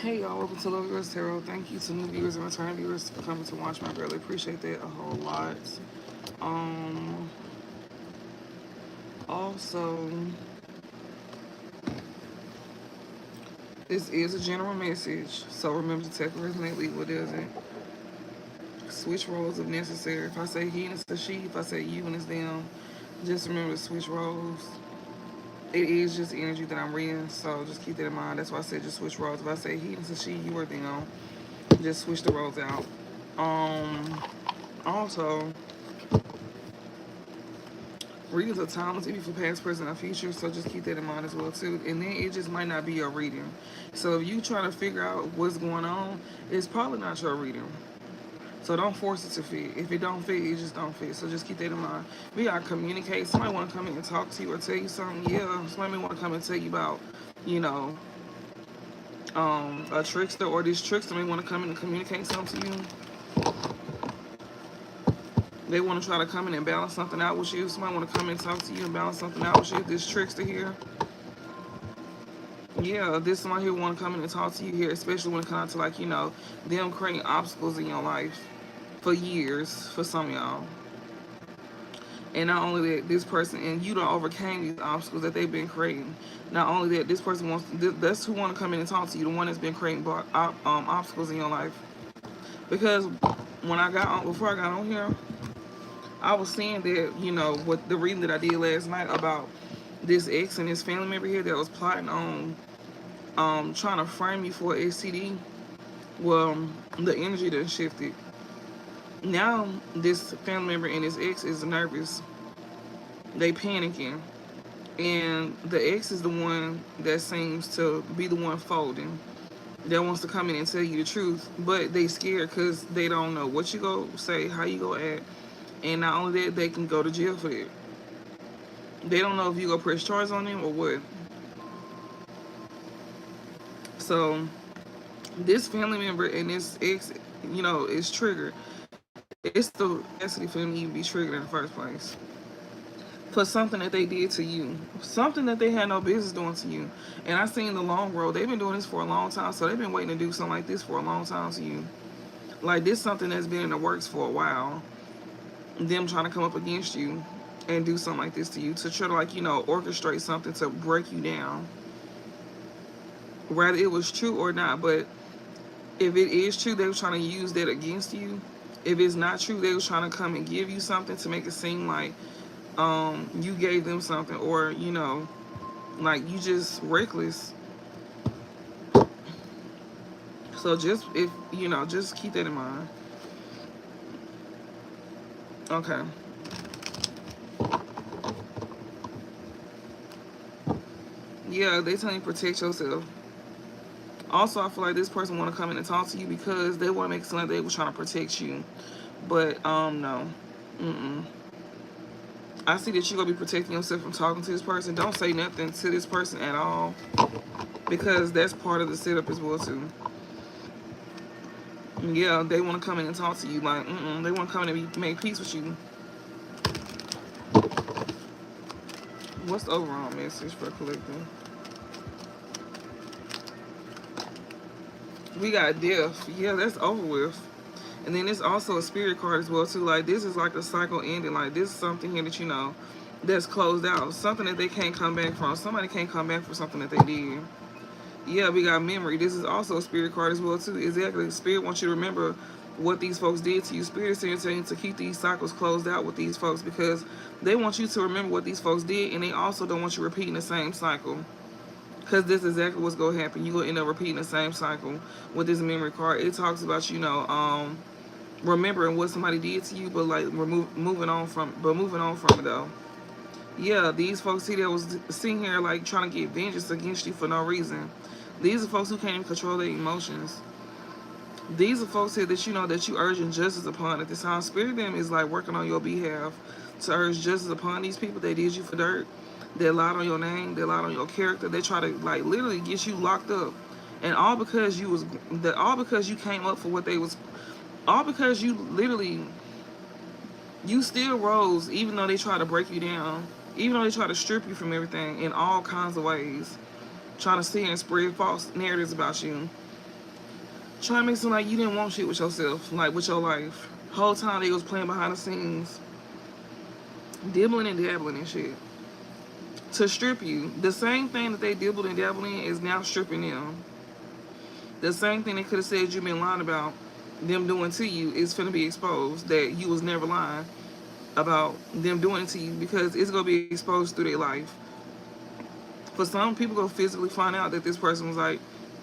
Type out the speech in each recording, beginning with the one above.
Hey y'all, welcome to Love Yours Tarot. Thank you to new viewers and return viewers for coming to watch. I really appreciate that a whole lot. Um, Also, this is a general message, so remember to take what resonate, leave what doesn't. Switch roles if necessary. If I say he and it's a she, if I say you and it's them, just remember to switch roles. It is just energy that I'm reading, so just keep that in mind. That's why I said just switch roles. If I say he and it's a she, you or them, just switch the roles out. Um, Also, readings are timeless, even for past, present, or future, so just keep that in mind as well too. And then it just might not be your reading. So if you trying to figure out what's going on, it's probably not your reading. So don't force it to fit. If it don't fit, it just don't fit. So just keep that in mind. We gotta communicate. Somebody wanna come in and talk to you or tell you something. Yeah, somebody may wanna come and tell you about, you know, a trickster, or this trickster may wanna come in and communicate something to you. They want to try to come in and balance something out with you. Somebody want to come and talk to you and balance something out with you. This trickster here. Yeah, this somebody here want to come in and talk to you here, especially when it comes to, like, them creating obstacles in your life for years for some of y'all. And not only that, this person and you don't overcame these obstacles that they've been creating. Not only that, this person wants, that's who want to come in and talk to you, the one that's been creating obstacles in your life. Because when I got on, before I got on here, I was saying that, what the reading that I did last night about this ex and his family member here that was plotting on trying to frame me for STD. Well, the energy done shifted. Now this family member and his ex is nervous. They panicking. And the ex is the one that seems to be the one folding. That wants to come in and tell you the truth. But they scared because they don't know what you go say, how you go act. And not only that, they can go to jail for it. They don't know if you go press charges on them or what. So this family member and this ex, is triggered. It's the necessity for them to even be triggered in the first place. For something that they did to you. Something that they had no business doing to you. And I seen the long road. They've been doing this for a long time. So they've been waiting to do something like this for a long time to you. Like, this is something that's been in the works for a while. Them trying to come up against you and do something like this to you, to try to, orchestrate something to break you down, whether it was true or not. But if it is true, they were trying to use that against you. If it's not true, they were trying to come and give you something to make it seem like you gave them something, or like you just reckless. So just, if just keep that in mind. Okay. Yeah, they tell you protect yourself. Also, I feel like this person want to come in and talk to you because they want to make it seem like they were trying to protect you. But, no. I see that you're going to be protecting yourself from talking to this person. Don't say nothing to this person at all, because that's part of the setup as well, too. Yeah, they want to come in and talk to you. Like, they want to come in and make peace with you. What's the overall message for collecting? We got death. Yeah, that's over with. And then it's also a spirit card as well too. Like, this is like a cycle ending. Like, this is something here that that's closed out. Something that they can't come back from. Somebody can't come back for something that they did. Yeah, we got memory. This is also a spirit card as well too. Exactly. Spirit wants you to remember what these folks did to you. Spirit is saying to keep these cycles closed out with these folks, because they want you to remember what these folks did, and they also don't want you repeating the same cycle. Because this is exactly what's going to happen. You're going to end up repeating the same cycle with this memory card. It talks about, remembering what somebody did to you, but like moving on from it though. Yeah, these folks here that was sitting here like trying to get vengeance against you for no reason. These are folks who can't even control their emotions. These are folks here that that you urging justice upon at this time. Spirit them is like working on your behalf to urge justice upon these people that did you for dirt. They lied on your name. They lied on your character. They try to like literally get you locked up, and all because you came up for what they was. All because you literally, you still rose, even though they try to break you down, even though they try to strip you from everything in all kinds of ways, trying to sit and spread false narratives about you. Trying to make it seem like you didn't want shit with yourself, like with your life. Whole time they was playing behind the scenes, dibbling and dabbling and shit. To strip you. The same thing that they dibbled and dabbled in is now stripping them. The same thing they could have said you've been lying about them doing to you is finna be exposed, that you was never lying about them doing it to you, because it's gonna be exposed through their life. For some people, go physically find out that this person was like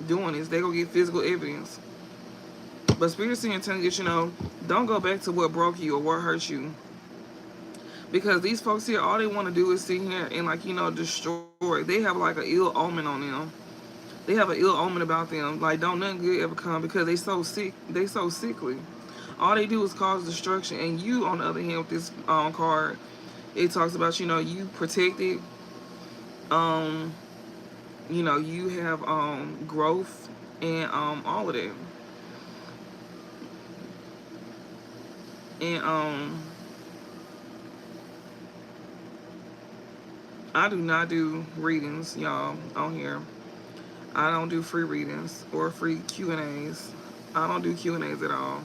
doing this. They go get physical evidence. But Spirit saying, telling you, don't go back to what broke you or what hurt you. Because these folks here, all they want to do is sit here and destroy. They have like an ill omen on them. They have an ill omen about them. Like, don't nothing good ever come, because they so sick. They so sickly. All they do is cause destruction. And you, on the other hand, with this card, it talks about, you protected. You have growth and all of that. And I do not do readings, y'all, on here. I don't do free readings or free Q&As. I don't do Q&As at all.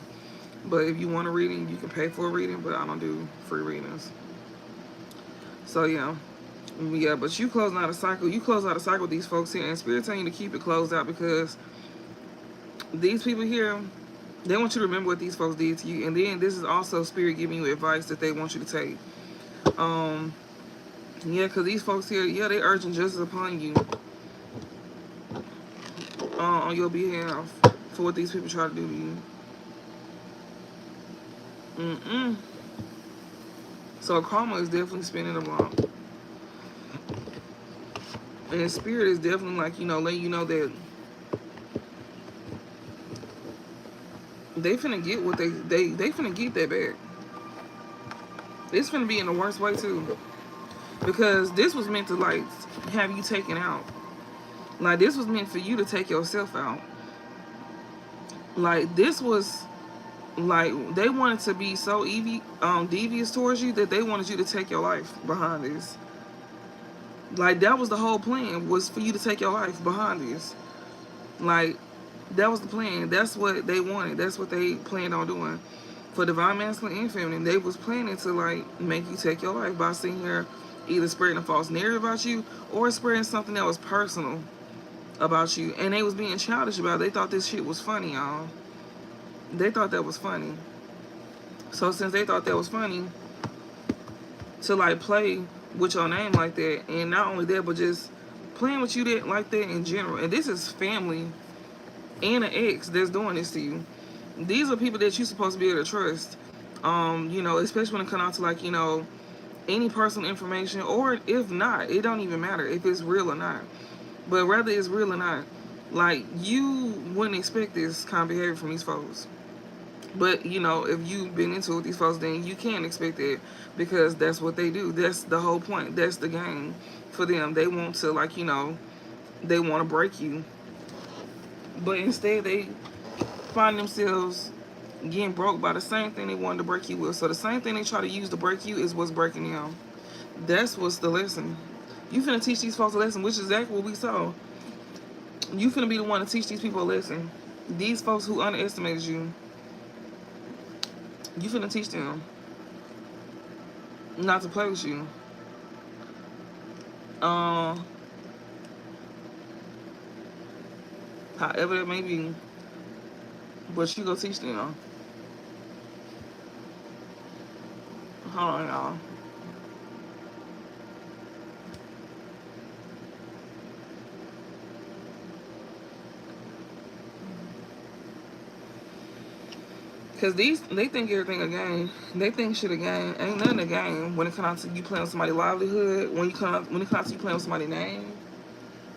But if you want a reading, you can pay for a reading, but I don't do free readings. So, yeah. Yeah, but you closing out a cycle. You close out a cycle with these folks here, and Spirit telling you to keep it closed out, because these people here, they want you to remember what these folks did to you. And then this is also Spirit giving you advice that they want you to take. Yeah, because these folks here, yeah, they urging justice upon you on your behalf for what these people try to do to you. So karma is definitely spinning the block. And Spirit is definitely letting you know that they finna get what they finna get that back. It's finna be in the worst way too. Because this was meant to have you taken out. Like, this was meant for you to take yourself out. Like, this was they wanted to be so devious towards you that they wanted you to take your life behind this. Like, that was the whole plan, was for you to take your life behind this. Like, that was the plan. That's what they wanted. That's what they planned on doing. For Divine Masculine and Feminine, they was planning to make you take your life by sitting here either spreading a false narrative about you or spreading something that was personal about you. And they was being childish about it. They thought this shit was funny, y'all. They thought that was funny. So since they thought that was funny, to play with your name like that, and not only that, but just playing with you like that in general. And this is family and an ex that's doing this to you. These are people that you're supposed to be able to trust. Especially when it comes out to any personal information, or if not, it don't even matter if it's real or not. But whether it's real or not, you wouldn't expect this kind of behavior from these folks. But, if you've been into it with these folks, then you can expect it, because that's what they do. That's the whole point. That's the game for them. They want to, they want to break you. But instead, they find themselves getting broke by the same thing they wanted to break you with. So the same thing they try to use to break you is what's breaking them. That's what's the lesson. You finna teach these folks a lesson, which is exactly what we saw. You finna be the one to teach these people a lesson. These folks who underestimated you, you finna teach them not to play with you. However that may be, but you go teach them. Hold on, y'all. Because they think everything a game. They think shit a game. Ain't nothing a game when it comes to you playing with somebody's livelihood, when it comes to you playing with somebody's name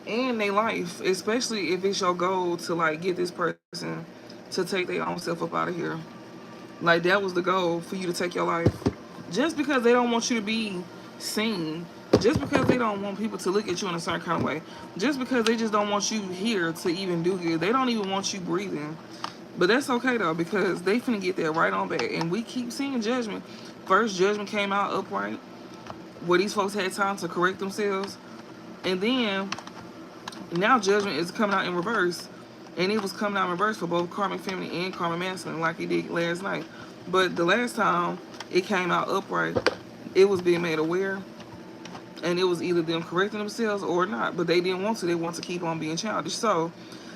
and their life, especially if it's your goal to get this person to take their own self up out of here. That was the goal, for you to take your life. Just because they don't want you to be seen, just because they don't want people to look at you in a certain kind of way, just because they just don't want you here to even do good, they don't even want you breathing. But that's okay though, because they finna get that right on back. And we keep seeing judgment. First, judgment came out upright, where these folks had time to correct themselves. And then now judgment is coming out in reverse. And it was coming out in reverse for both karmic feminine and karmic masculine, like it did last night. But the last time it came out upright, it was being made aware, and it was either them correcting themselves or not. But they didn't want to. They want to keep on being childish. So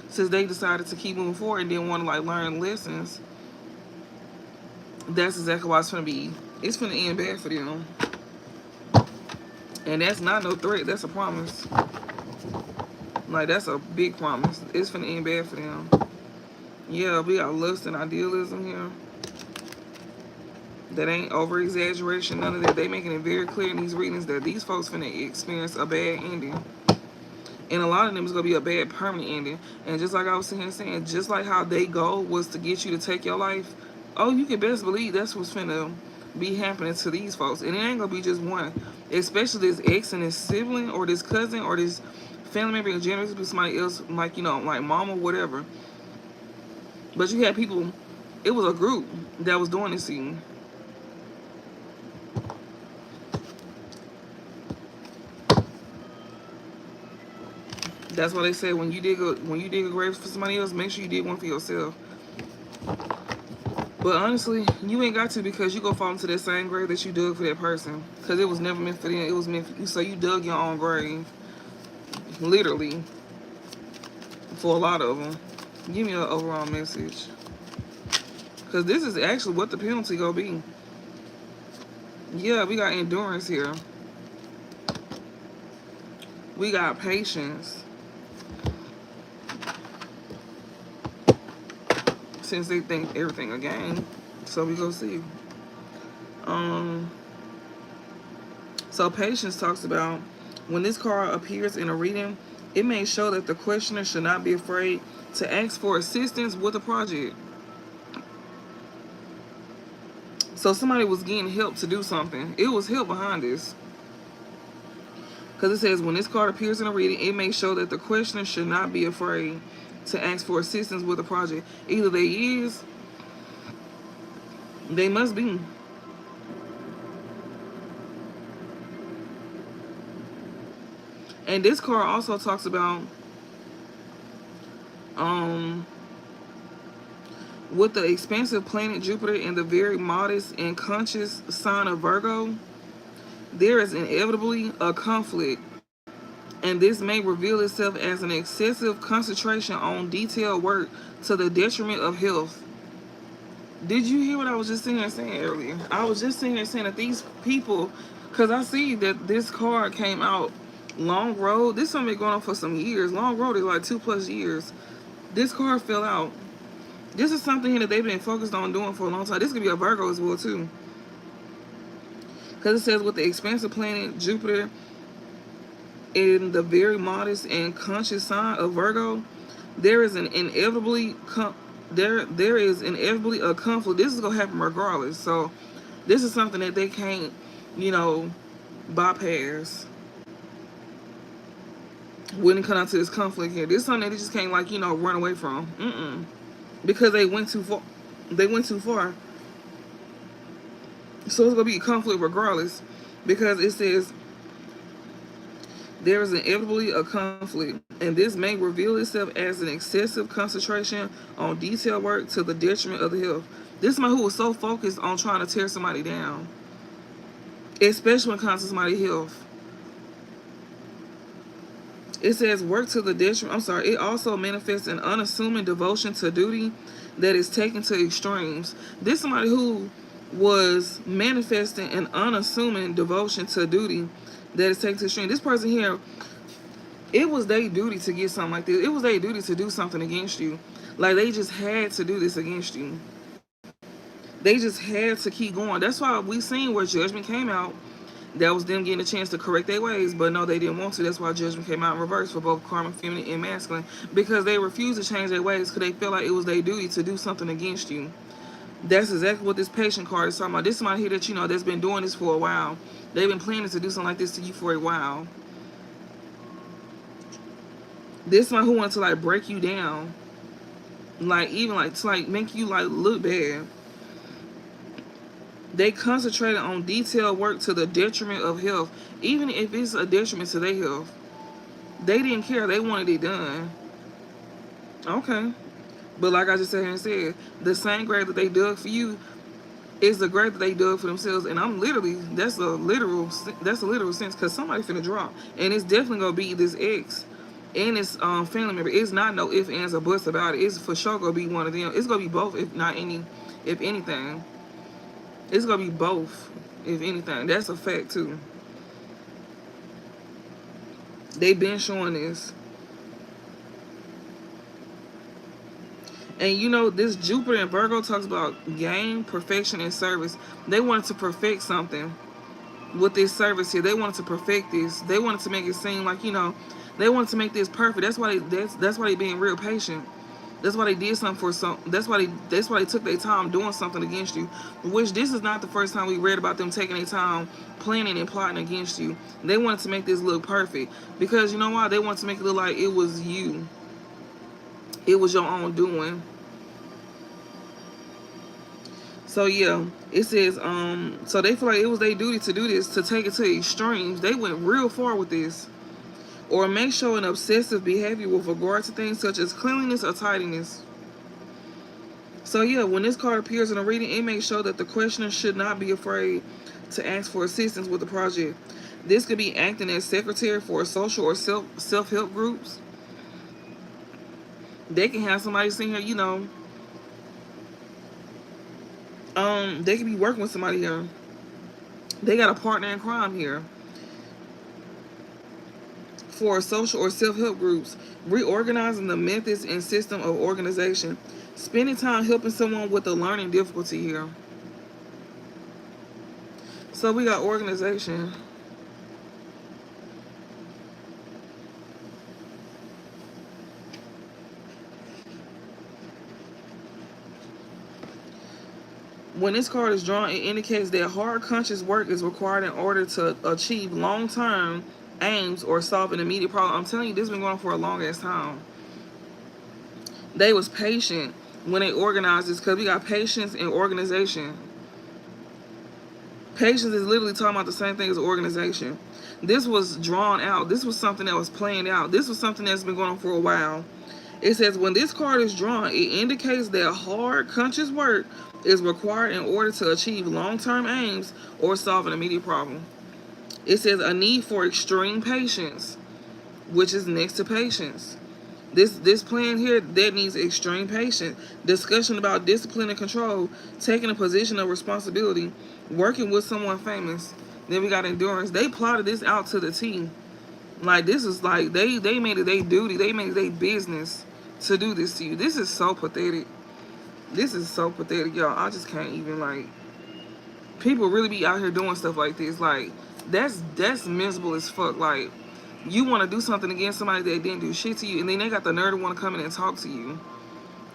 since they decided to keep moving forward and didn't want to like learn lessons, that's exactly why it's gonna be. It's gonna end bad for them. And that's not no threat. That's a promise. Like, that's a big promise. It's gonna end bad for them. Yeah, we got lust and idealism here. That ain't over exaggeration, none of that. They making it very clear in these readings that these folks finna experience a bad ending. And a lot of them is gonna be a bad permanent ending. And just like I was sitting here saying, just like how they goal was to get you to take your life, oh, you can best believe that's what's finna be happening to these folks. And it ain't gonna be just one. Especially this ex and this sibling or this cousin or this family member in general. It could be somebody else, like, you know, like mama, whatever. But you had people, it was a group that was doing this to you. That's why they say when you dig a grave for somebody else, make sure you dig one for yourself. But honestly, you ain't got to, because you go fall into that same grave that you dug for that person. Because it was never meant for them. It was meant for you. So you dug your own grave. Literally. For a lot of them. Give me an overall message. Because this is actually what the penalty gonna be. Yeah, we got endurance here. We got patience. Since they think everything a game. So we go see. So patience talks about when this card appears in a reading, it may show that the questioner should not be afraid to ask for assistance with a project. So somebody was getting help to do something. It was help behind this. Because it says when this card appears in a reading, it may show that the questioner should not be afraid to ask for assistance with a project. Either they is, they must be. And this card also talks about with the expansive planet Jupiter and the very modest and conscious sign of Virgo, there is inevitably a conflict, and this may reveal itself as an excessive concentration on detailed work to the detriment of health. Did you hear what I was just sitting there saying earlier? I was just sitting there saying that these people, because I see that this card came out long road. This has been going on for some years. Long road is like 2+ years. This card fell out. This is something here that they've been focused on doing for a long time. This could be a Virgo as well too. Because it says with the expansive planet Jupiter in the very modest and conscious sign of Virgo, there is inevitably a conflict. This is gonna happen regardless. So this is something that they can't, you know, bypass when it comes down to this conflict here. This is something that they just can't, like, you know, run away from. Because they went too far. They went too far. So it's gonna be a conflict regardless, because it says there is inevitably a conflict, and this may reveal itself as an excessive concentration on detailed work to the detriment of the health. This is somebody who was so focused on trying to tear somebody down, especially when it comes to somebody's health. It says work to the detriment. I'm sorry. It also manifests an unassuming devotion to duty that is taken to extremes. This is somebody who was manifesting an unassuming devotion to duty that is taken to extreme. This person here, it was their duty to get something like this. It was their duty to do something against you. Like, they just had to do this against you. They just had to keep going. That's why we seen where judgment came out. That was them getting a chance to correct their ways, but no, they didn't want to. That's why judgment came out in reverse for both karmic, feminine, and masculine, because they refused to change their ways because they felt like it was their duty to do something against you. That's exactly what this patient card is talking about. This is somebody here that, you know, that's been doing this for a while. They've been planning to do something like this to you for a while. This one who wants to, like, break you down, like, even like to, like, make you, like, look bad. They concentrated on detailed work to the detriment of health. Even if it's a detriment to their health, they didn't care. They wanted it done. Okay. But like I just said here and said, the same grave that they dug for you is the grave that they dug for themselves. And I'm literally, that's a literal sense, because somebody finna drop. And it's definitely gonna be this ex and this family member. It's not no ifs, ands, or buts about it. It's for sure gonna be one of them. It's gonna be both, if anything. It's gonna be both, if anything. That's a fact too. They been showing this. And you know, this Jupiter and Virgo talks about gain, perfection, and service. They wanted to perfect something with this service here. They wanted to perfect this. They wanted to make it seem like, they wanted to make this perfect. That's why they being real patient. That's why they did something for some. That's why they took their time doing something against you. Which this is not the first time we read about them taking their time planning and plotting against you. They wanted to make this look perfect, because you know why? They wanted to make it look like it was you. It was your own doing. So yeah, it says so they feel like it was their duty to do this, to take it to the extremes. They went real far with this. Or may show an obsessive behavior with regard to things such as cleanliness or tidiness. So yeah, when this card appears in a reading, it may show that the questioner should not be afraid to ask for assistance with the project. This could be acting as secretary for a social or self-help groups. They can have somebody sitting here, they could be working with somebody here. They got a partner in crime here. For social or self-help groups, reorganizing the methods and system of organization, spending time helping someone with a learning difficulty here. So we got organization. When this card is drawn, it indicates that hard conscious work is required in order to achieve long-term aims or solve an immediate problem. I'm telling you, this has been going on for a long ass time. They was patient when they organized this, because we got patience and organization. Patience is literally talking about the same thing as organization. This was drawn out. This was something that was planned out. This was something that's been going on for a while. It says when this card is drawn, it indicates that hard, conscious work is required in order to achieve long-term aims or solve an immediate problem. It says a need for extreme patience, which is next to patience. This plan here that needs extreme patience. Discussion about discipline and control, taking a position of responsibility, working with someone famous. Then we got endurance. They plotted this out to the T. Like, this is like they made it their duty. They made it their business to do this to you. This is so pathetic. This is so pathetic, y'all. I just can't even, like, people really be out here doing stuff like this. Like, that's miserable as fuck. Like, you want to do something against somebody that didn't do shit to you, and then they got the nerve to want to come in and talk to you,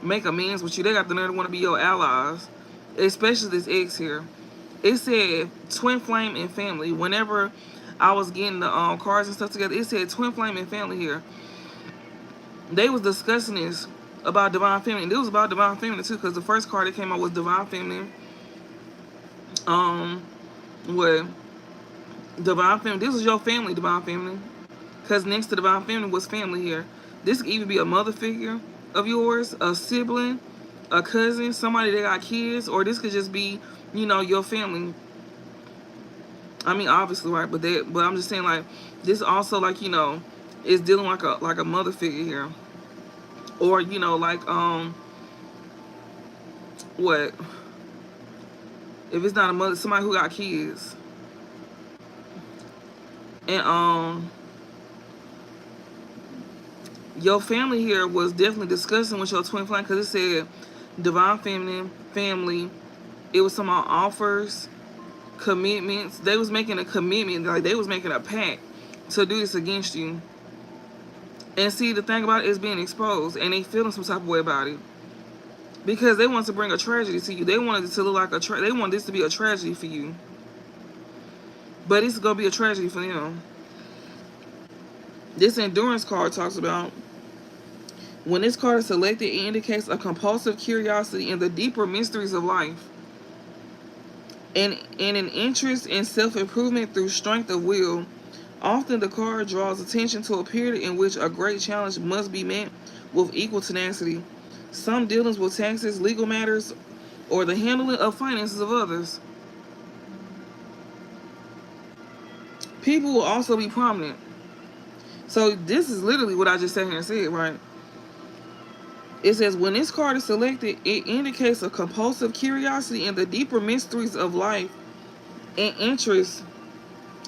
make amends with you. They got the nerve to want to be your allies, especially this ex here. It said twin flame and family. Whenever I was getting the cards and stuff together, it said twin flame and family here. They was discussing this about divine feminine. It was about divine feminine too, because the first card that came out was divine feminine. What? Divine feminine. This was your family, divine feminine. Because next to divine feminine was family here. This could even be a mother figure of yours, a sibling, a cousin, somebody that got kids, or this could just be, your family. I mean, obviously, right? But I'm just saying, like, this also, like, is dealing like a mother figure here, or like what? If it's not a mother, somebody who got kids, and your family here was definitely discussing with your twin flame, because it said divine feminine, family. It was some offers, commitments. They was making a commitment, like they was making a pact to do this against you. And see, the thing about it is being exposed, and they feeling some type of way about it, because they want to bring a tragedy to you. They wanted it to look like they want this to be a tragedy for you, but it's gonna be a tragedy for them. This endurance card talks about when this card is selected, it indicates a compulsive curiosity in the deeper mysteries of life, and an interest in self-improvement through strength of will. Often the card draws attention to a period in which a great challenge must be met with equal tenacity. Some dealings with taxes, legal matters, or the handling of finances of others. People will also be prominent. So this is literally what I just sat here and said, right? It says when this card is selected, it indicates a compulsive curiosity in the deeper mysteries of life and interest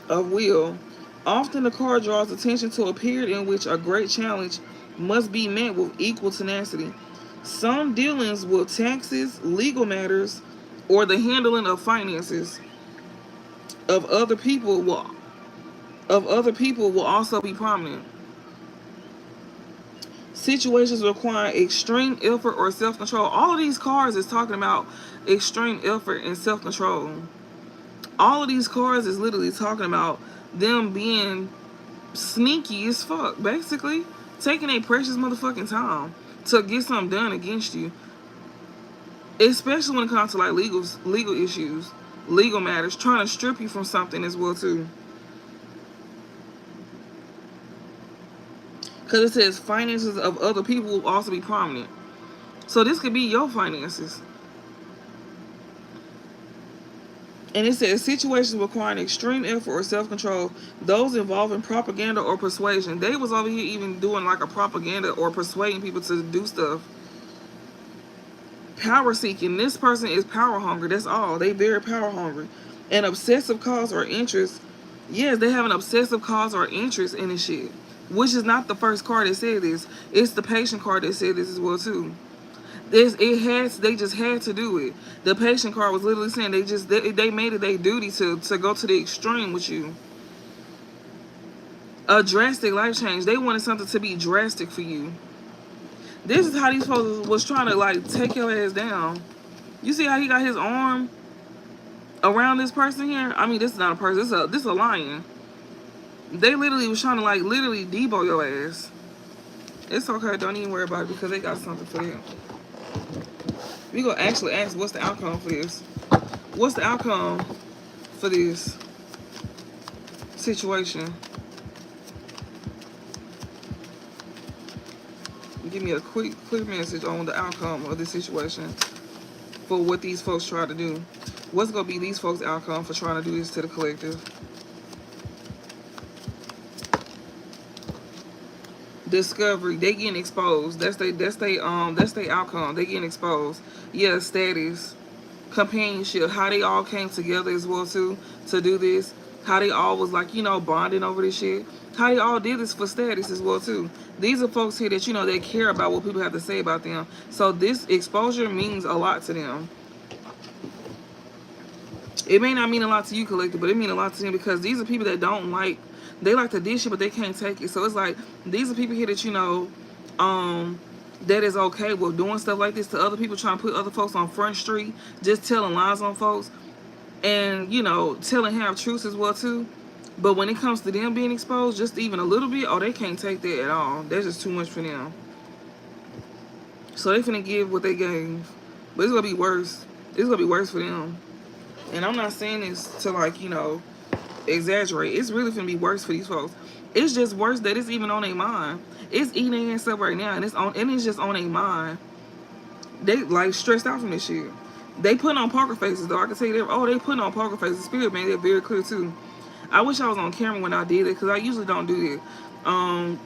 of will. Often the card draws attention to a period in which a great challenge must be met with equal tenacity. Some dealings with taxes, legal matters, or the handling of finances of other people will also be prominent. Situations require extreme effort or self-control. All of these cards is talking about extreme effort and self-control. All of these cards is literally talking about them being sneaky as fuck, basically taking a precious motherfucking time to get something done against you, especially when it comes to like legal issues, legal matters, trying to strip you from something as well too. Because it says finances of other people will also be prominent. So this could be your finances. And it says situations requiring extreme effort or self-control, those involving propaganda or persuasion. They was over here even doing like a propaganda or persuading people to do stuff. Power seeking. This person is power hungry. That's all. They very power hungry. An obsessive cause or interest. Yes, they have an obsessive cause or interest in this shit. Which is not the first card that said this. It's the patient card that said this as well too. They just had to do it. The patient card was literally saying they made it their duty to go to the extreme with you. A drastic life change. They wanted something to be drastic for you. This is how these folks was trying to like take your ass down. You see how he got his arm around this person here? I mean, this is not a person. This is a lion. They literally was trying to like literally debo your ass. It's okay. Don't even worry about it because they got something for them. We gonna actually ask what's the outcome for this. What's the outcome for this situation? Give me a quick message on the outcome of this situation for what these folks try to do. What's gonna be these folks' outcome for trying to do this to the collective? Discovery. They getting exposed. That's they outcome. They getting exposed. Yeah, status, companionship. How they all came together as well too to do this. How they all was like bonding over this shit. How they all did this for status as well too. These are folks here that they care about what people have to say about them. So this exposure means a lot to them. It may not mean a lot to you, collective, but it means a lot to them because these are people that don't like. They like to dish it, but they can't take it. So it's like these are people here that that is okay with doing stuff like this to other people, trying to put other folks on Front Street, just telling lies on folks, and telling half truths as well too. But when it comes to them being exposed, just even a little bit, oh, they can't take that at all. That's just too much for them. So they finna give what they gave, but it's gonna be worse. It's gonna be worse for them. And I'm not saying this to exaggerate. It's really finna be worse for these folks. It's just worse that it's even on their mind. It's eating their ass up right now, and it's just on their mind. They like stressed out from this shit. They putting on poker faces though. I can tell you that. Oh, they putting on poker faces. Spirit made that very clear too. I wish I was on camera when I did it because I usually don't do that.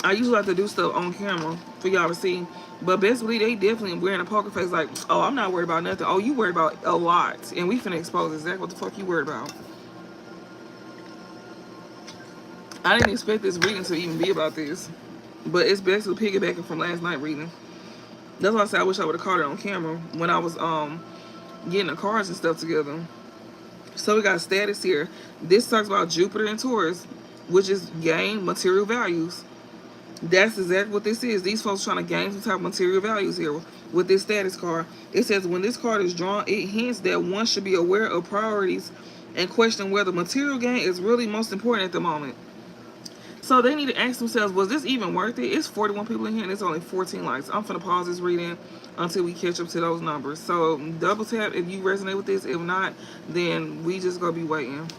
I usually like to do stuff on camera for y'all to see. But best believe they definitely wearing a poker face like, oh, I'm not worried about nothing. Oh, you worried about a lot. And we finna expose exactly what the fuck you worried about. I didn't expect this reading to even be about this. But it's basically piggybacking from last night reading. That's why I said I wish I would have caught it on camera when I was getting the cards and stuff together. So we got status here. This talks about Jupiter and Taurus, which is gain material values. That's exactly what this is. These folks trying to gain some type of material values here with this status card. It says when this card is drawn, it hints that one should be aware of priorities and question whether material gain is really most important at the moment. So they need to ask themselves, was this even worth it? It's 41 people in here and it's only 14 likes. I'm finna pause this reading until we catch up to those numbers. So double tap if you resonate with this. If not, then we just gonna be waiting.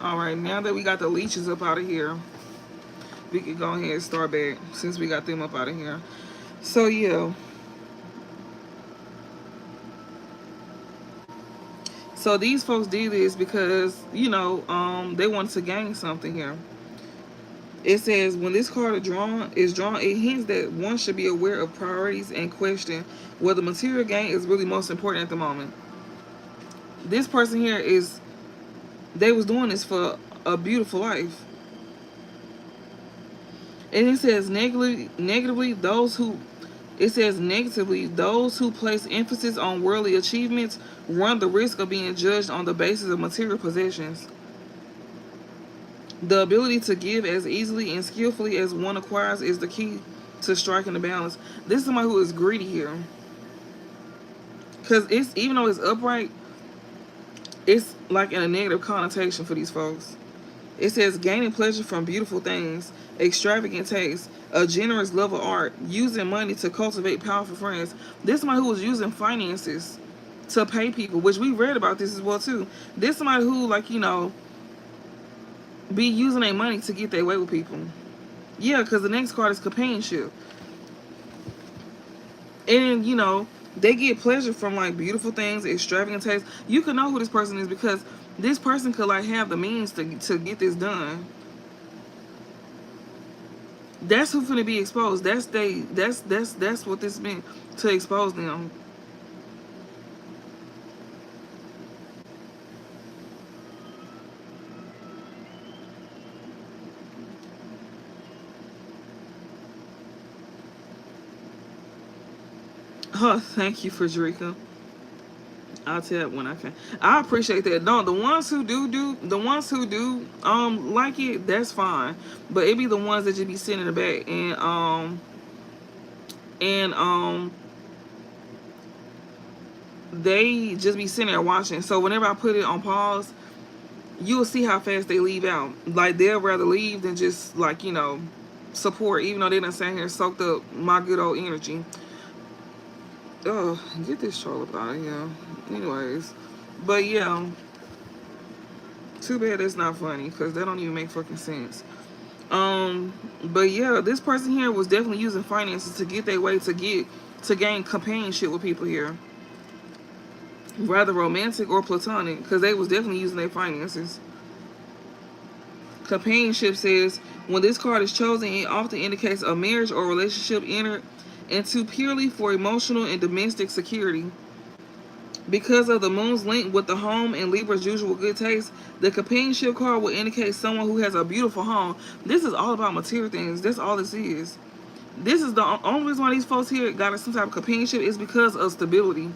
All right, now that we got the leeches up out of here, we can go ahead and start back since we got them up out of here. So yeah. So these folks did this because, they wanted to gain something here. It says when this card is drawn, it hints that one should be aware of priorities and question whether material gain is really most important at the moment. This person here they was doing this for a beautiful life. And it says negatively those who place emphasis on worldly achievements run the risk of being judged on the basis of material possessions. The ability to give as easily and skillfully as one acquires is the key to striking the balance. This is somebody who is greedy here. Because it's, even though it's upright, it's like in a negative connotation for these folks. It says gaining pleasure from beautiful things, extravagant taste, a generous love of art, using money to cultivate powerful friends. This is somebody who was using finances to pay people, which we read about this as well too. This is somebody who, be using their money to get their way with people. Yeah, because the next card is companionship. And, they get pleasure from, beautiful things, extravagant taste. You can know who this person is because this person could, have the means to get this done. That's who's gonna be exposed. That's what this meant, to expose them. Oh, thank you, Frederica. I'll tell it when I can. I appreciate that. No, the ones who do like it, that's fine. But it be the ones that just be sitting in the back and they just be sitting there watching. So whenever I put it on pause, you'll see how fast they leave out. Like, they'll rather leave than just support, even though they done sat here and soaked up my good old energy. Oh, get this troll up out of here. Anyways, but yeah, too bad that's not funny because that don't even make fucking sense. But yeah, this person here was definitely using finances to get their way to gain companionship with people here, rather romantic or platonic, because they was definitely using their finances. Companionship says when this card is chosen, it often indicates a marriage or relationship entered into purely for emotional and domestic security. Because of the moon's link with the home and Libra's usual good taste, the companionship card will indicate someone who has a beautiful home. This is all about material things. That's all this is. This is the only reason why these folks here got some type of companionship is because of stability.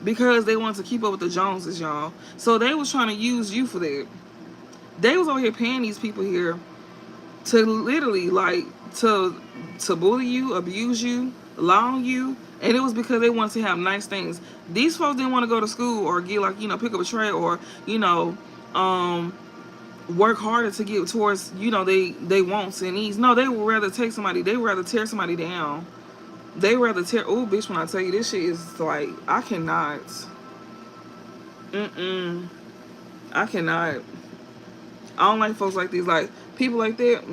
Because they want to keep up with the Joneses, y'all. So they was trying to use you for that. They was over here paying these people here to literally to bully you, abuse you, lie on you, and it was because they wanted to have nice things. These folks didn't want to go to school or get pick up a trade or work harder to get towards they wants and needs. No, they would rather take somebody. They would rather tear somebody down. They would rather tear. Oh, bitch! When I tell you this shit is I cannot. I cannot. I don't like folks like these. Like, people like that,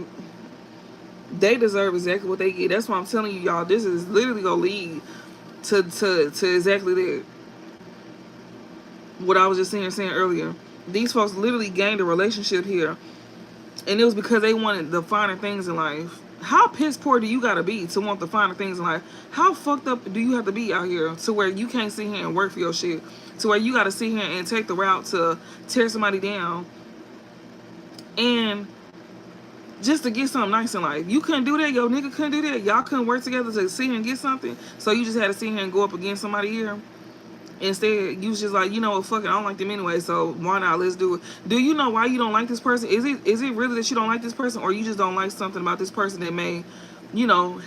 they deserve exactly what they get. That's why I'm telling you, y'all, this is literally gonna lead to exactly that. What I was just saying earlier. These folks literally gained a relationship here, and it was because they wanted the finer things in life. How piss poor do you gotta be to want the finer things in life? How fucked up do you have to be out here to where you can't sit here and work for your shit? To where you gotta sit here and take the route to tear somebody down and just to get something nice in life. You couldn't do that. Your nigga couldn't do that. Y'all couldn't work together to sit here and get something. So you just had to sit here and go up against somebody here. Instead, you was just like, you know what, fuck it, I don't like them anyway, so why not, let's do it. Do you know why you don't like this person? Is it really that you don't like this person, or you just don't like something about this person that may,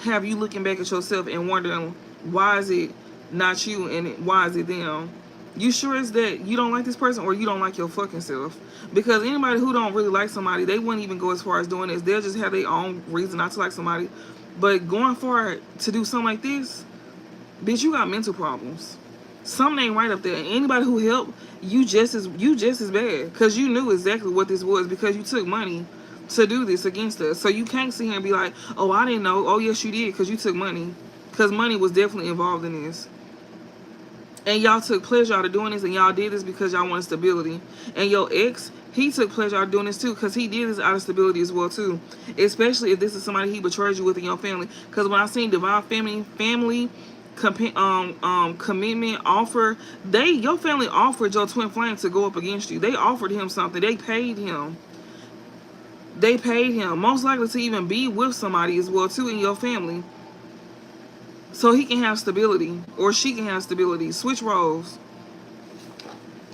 have you looking back at yourself and wondering, why is it not you and why is it them? You sure it's that you don't like this person or you don't like your fucking self? Because anybody who don't really like somebody, they wouldn't even go as far as doing this. They'll just have their own reason not to like somebody. But going forward to do something like this, bitch, you got mental problems. Something ain't right up there. And anybody who helped you just as bad, because you knew exactly what this was, because you took money to do this against us. So you can't sit here and be like, oh, I didn't know. Oh, yes, you did, because you took money. Because money was definitely involved in this. And y'all took pleasure out of doing this, and y'all did this because y'all wanted stability. And your ex, he took pleasure out of doing this too, because he did this out of stability as well too. Especially if this is somebody he betrayed you with in your family. Because when I seen divine family commitment offer, your family offered your twin flame to go up against you. They offered him something. They paid him. They paid him, most likely to even be with somebody as well too in your family, so he can have stability, or she can have stability. Switch roles.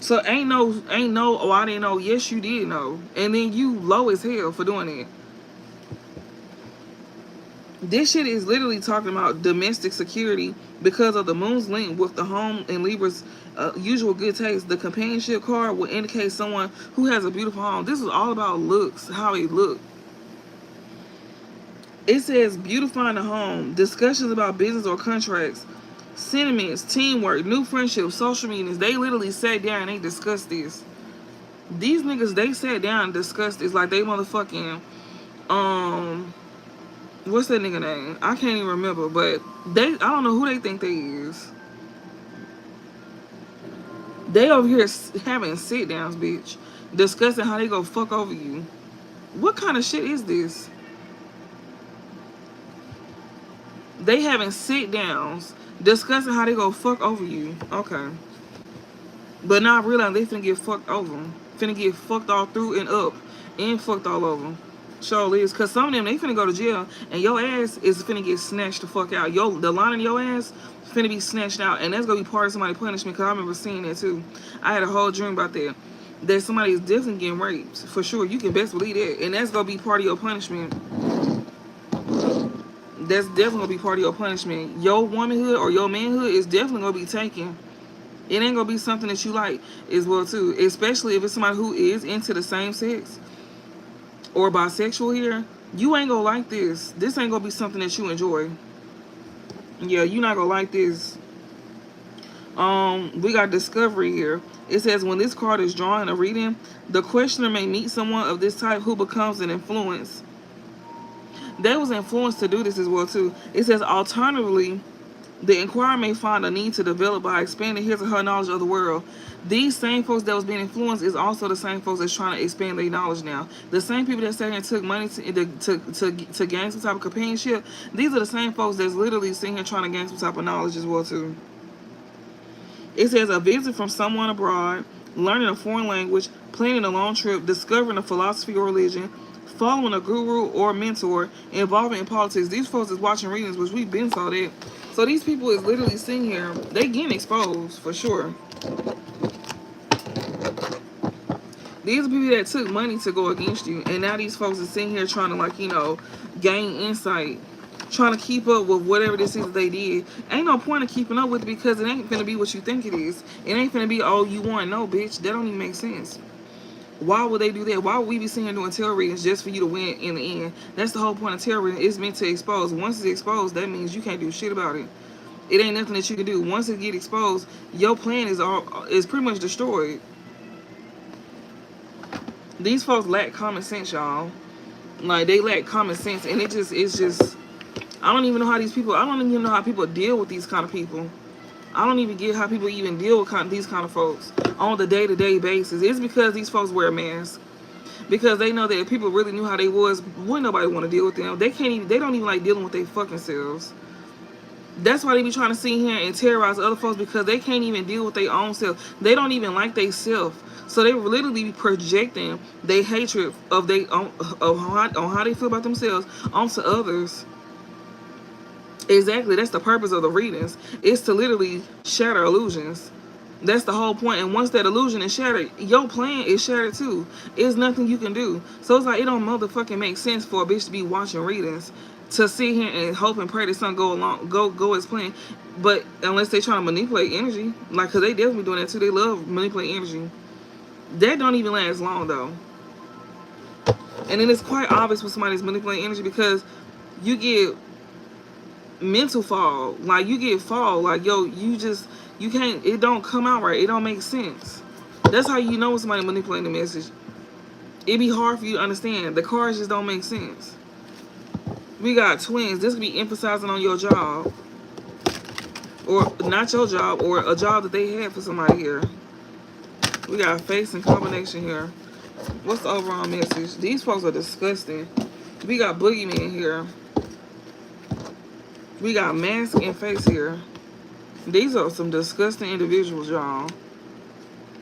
So ain't no, oh, I didn't know. Yes, you did know. And then you low as hell for doing it. This shit is literally talking about domestic security because of the moon's link with the home and Libra's usual good taste. The companionship card will indicate someone who has a beautiful home. This is all about looks, how they look. It says beautifying the home, discussions about business or contracts, sentiments, teamwork, new friendships, social meetings. They literally sat down and they discussed this. These niggas, they sat down and discussed this like they motherfucking, what's that nigga name? I can't even remember, but I don't know who they think they is. They over here having sit downs, bitch, discussing how they go fuck over you. What kind of shit is this? They having sit downs, discussing how they go fuck over you. Okay. But not realizing they finna get fucked over. Finna get fucked all through and up. And fucked all over. Sure is. Cause some of them, they finna go to jail. And your ass is finna get snatched the fuck out. The line in your ass finna be snatched out. And that's gonna be part of somebody's punishment. Cause I remember seeing that too. I had a whole dream about that. That somebody is definitely getting raped. For sure. You can best believe that. And that's gonna be part of your punishment. That's definitely gonna be part of your punishment. Your womanhood or your manhood is definitely gonna be taken. It ain't gonna be something that you like as well too. Especially if it's somebody who is into the same sex or bisexual here. You ain't gonna like this. This ain't gonna be something that you enjoy. Yeah, you're not gonna like this. We got discovery here. It says when this card is drawn in a reading, the questioner may meet someone of this type who becomes an influence. They was influenced to do this as well too. It says alternatively, the inquirer may find a need to develop by expanding his or her knowledge of the world. These same folks that was being influenced is also the same folks that's trying to expand their knowledge now. The same people that sat here and took money to gain some type of companionship, these are the same folks that's literally sitting here trying to gain some type of knowledge as well too. It says a visit from someone abroad, learning a foreign language, planning a long trip, discovering a philosophy or religion, following a guru or mentor, involving in politics. These folks is watching readings, which we've been saw that. So these people is literally sitting here. They getting exposed for sure. These are people that took money to go against you, and now these folks are sitting here trying to, like, you know, gain insight, trying to keep up with whatever this is that they did. Ain't no point in keeping up with it because it ain't finna be what you think it is. It ain't finna be, oh, you want no, bitch. That don't even make sense. Why would they do that? Why would we be sitting here doing tarot readings just for you to win in the end? That's the whole point of tarot reading. It's meant to expose. Once it's exposed, that means you can't do shit about it. It ain't nothing that you can do. Once it get exposed, your plan is pretty much destroyed. These folks lack common sense, y'all. Like, they lack common sense, and it's just, I don't even know how people deal with these kind of people. I don't even get how people even deal with these kind of folks on the day-to-day basis. It's because these folks wear masks. Because they know that if people really knew how they was, wouldn't nobody want to deal with them. They don't even like dealing with their fucking selves. That's why they be trying to sit here and terrorize other folks, because they can't even deal with their own self. They don't even like they self. So they literally be projecting their hatred of how they feel about themselves onto others. Exactly, that's the purpose of the readings. It's to literally shatter illusions. That's the whole point. And once that illusion is shattered, your plan is shattered too. It's nothing you can do. So it's like, it don't motherfucking make sense for a bitch to be watching readings, to sit here and hope and pray that something go as planned. But unless they trying to manipulate energy, like, cause they definitely doing that too. They love manipulating energy. That don't even last long though. And then it's quite obvious when somebody's manipulating energy, because you get mental fall. Like, you get fall. Like, yo, you just You can't, it don't come out right. It don't make sense. That's how you know when somebody manipulating the message. It be hard for you to understand. The cards just don't make sense. We got twins. This could be emphasizing on your job. Or not your job, or a job that they had for somebody here. We got face and combination here. What's the overall message? These folks are disgusting. We got boogeyman here. We got mask and face here. These are some disgusting individuals, y'all.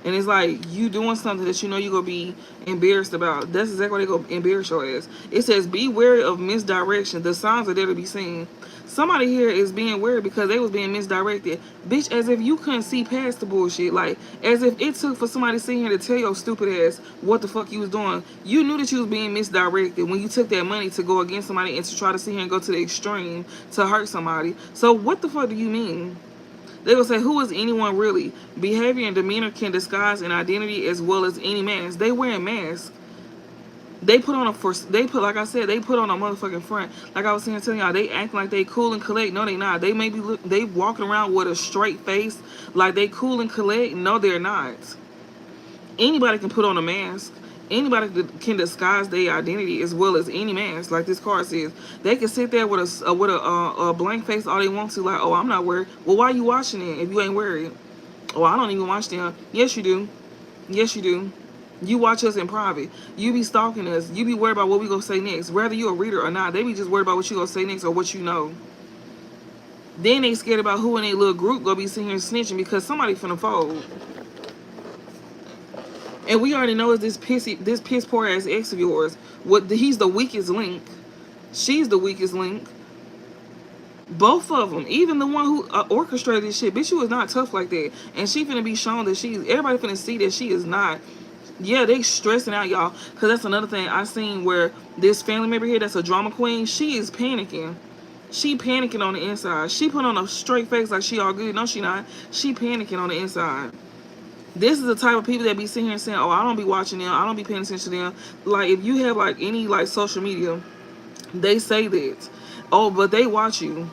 And it's like you doing something that you know you're going to be embarrassed about. That's exactly what they're going to embarrass your ass. It says, be wary of misdirection. The signs are there to be seen. Somebody here is being wary because they was being misdirected. Bitch, as if you couldn't see past the bullshit. Like, as if it took for somebody sitting here to tell your stupid ass what the fuck you was doing. You knew that you was being misdirected when you took that money to go against somebody and to try to sit here and go to the extreme to hurt somebody. So what the fuck do you mean? They will say, who is anyone really? Behavior and demeanor can disguise an identity as well as any mask. They wearing masks. They put on like I said, they put on a motherfucking front. Like I was saying, telling y'all, they acting like they cool and collect. No, they not. They may be, they walking around with a straight face, like they cool and collect. No, they're not. Anybody can put on a mask. Anybody can disguise their identity as well as any mask, like this card says. They can sit there with a blank face all they want to, like, oh, I'm not worried. Well, why are you watching it if you ain't worried? Oh, I don't even watch them. Yes, you do. Yes, you do. You watch us in private. You be stalking us. You be worried about what we gonna say next. Whether you a reader or not, they be just worried about what you gonna say next or what you know. Then they scared about who in their little group gonna be sitting here snitching because somebody finna fold. And we already know it's this piss poor ass ex of yours. He's the weakest link. She's the weakest link. Both of them, even the one who orchestrated this shit, bitch, you was not tough like that. And she finna be shown that everybody finna see that she is not. Yeah, they stressing out, y'all, because that's another thing I seen where this family member here that's a drama queen, she is panicking. She panicking on the inside. She put on a straight face like she all good. No, she not. She panicking on the inside. This is the type of people that be sitting here saying, oh, I don't be watching them. I don't be paying attention to them. Like, if you have, like, any, like, social media, they say that. Oh, but they watch you.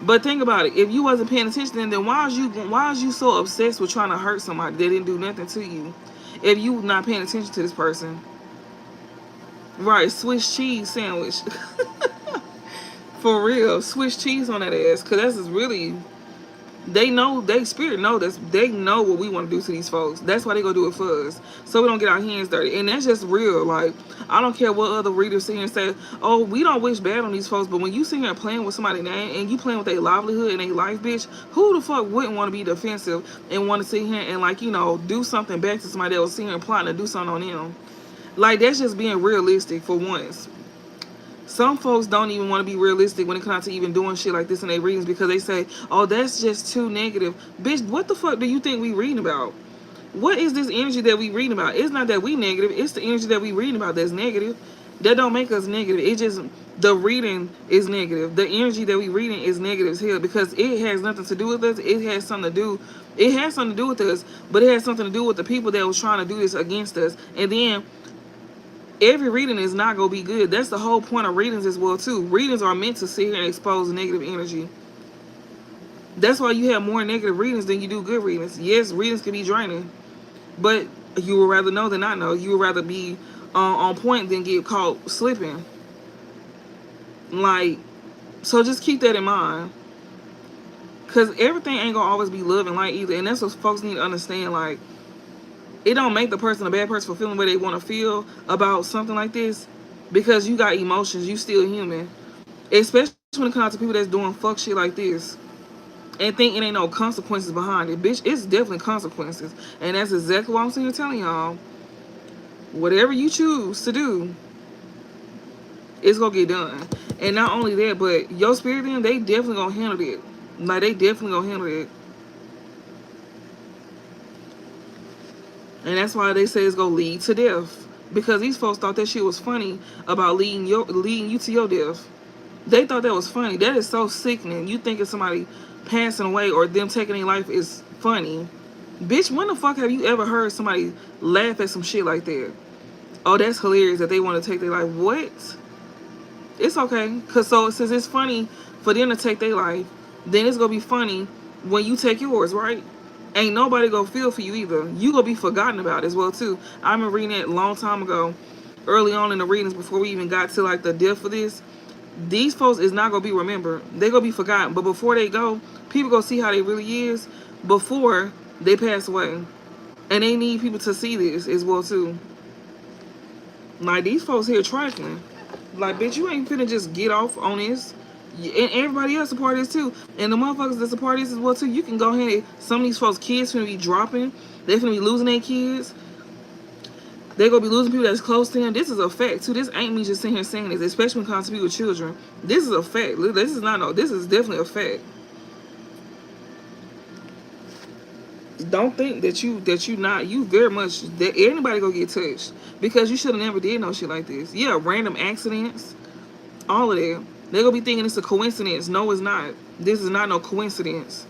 But think about it. If you wasn't paying attention, then why is you so obsessed with trying to hurt somebody that didn't do nothing to you? If you not paying attention to this person. Right, Swiss cheese sandwich. For real. Swiss cheese on that ass. Because that's just really... They know, they spirit know this. They know what we want to do to these folks. That's why they gonna do it for us, so we don't get our hands dirty. And that's just real. Like, I don't care what other readers sit here and say, oh, we don't wish bad on these folks, but when you sit here playing with somebody's name and you playing with their livelihood and their life, bitch, who the fuck wouldn't want to be defensive and want to sit here and, like, you know, do something back to somebody that was sitting here plotting to do something on them? Like, that's just being realistic for once. Some folks don't even want to be realistic when it comes to even doing shit like this in their readings because they say, oh, that's just too negative. Bitch, what the fuck do you think we reading about? What is this energy that we reading about? It's not that we negative. It's the energy that we reading about that's negative. That don't make us negative. It just, the reading is negative. The energy that we reading is negative as hell because it has nothing to do with us. It has something to do with us, but it has something to do with the people that was trying to do this against us. And then every reading is not going to be good. That's the whole point of readings as well, too. Readings are meant to sit here and expose negative energy. That's why you have more negative readings than you do good readings. Yes, readings can be draining, but you would rather know than not know. You would rather be on point than get caught slipping. Like, so just keep that in mind. Because everything ain't going to always be love and light either. And that's what folks need to understand. Like, it don't make the person a bad person for feeling where they want to feel about something like this because you got emotions. You still human. Especially when it comes to people that's doing fuck shit like this and think it ain't no consequences behind it. Bitch, it's definitely consequences. And that's exactly what I'm sitting here telling y'all. Whatever you choose to do, it's going to get done. And not only that, but your spirit then, they definitely going to handle it. Like, they definitely going to handle it. And that's why they say it's gonna lead to death. Because these folks thought that shit was funny about leading you to your death. They thought that was funny. That is so sickening. You thinking somebody passing away or them taking their life is funny. Bitch, when the fuck have you ever heard somebody laugh at some shit like that? Oh, that's hilarious that they want to take their life. What? It's okay. Because so since it's funny for them to take their life, then it's gonna be funny when you take yours, right? Ain't nobody gonna feel for you either. You gonna be forgotten about as well too. I remember reading it a long time ago, early on in the readings before we even got to like the depth of this. These folks is not gonna be remembered. They gonna be forgotten. But before they go, people gonna see how they really is before they pass away. And they need people to see this as well too. Like these folks here trifling. Like bitch, you ain't finna just get off on this. And everybody else a part of this too. And the motherfuckers that's a part of this as well too. You can go ahead and some of these folks' kids finna be dropping. They finna be losing their kids. They gonna be losing people that's close to them. This is a fact too. This ain't me just sitting here saying this, especially when it comes to people with children. This is a fact. This is not no. This is definitely a fact. Don't think that you not you very much that anybody gonna get touched because you should have never did no shit like this. Yeah, random accidents, all of that. They gonna be thinking it's a coincidence. No, it's not. This is not no coincidence.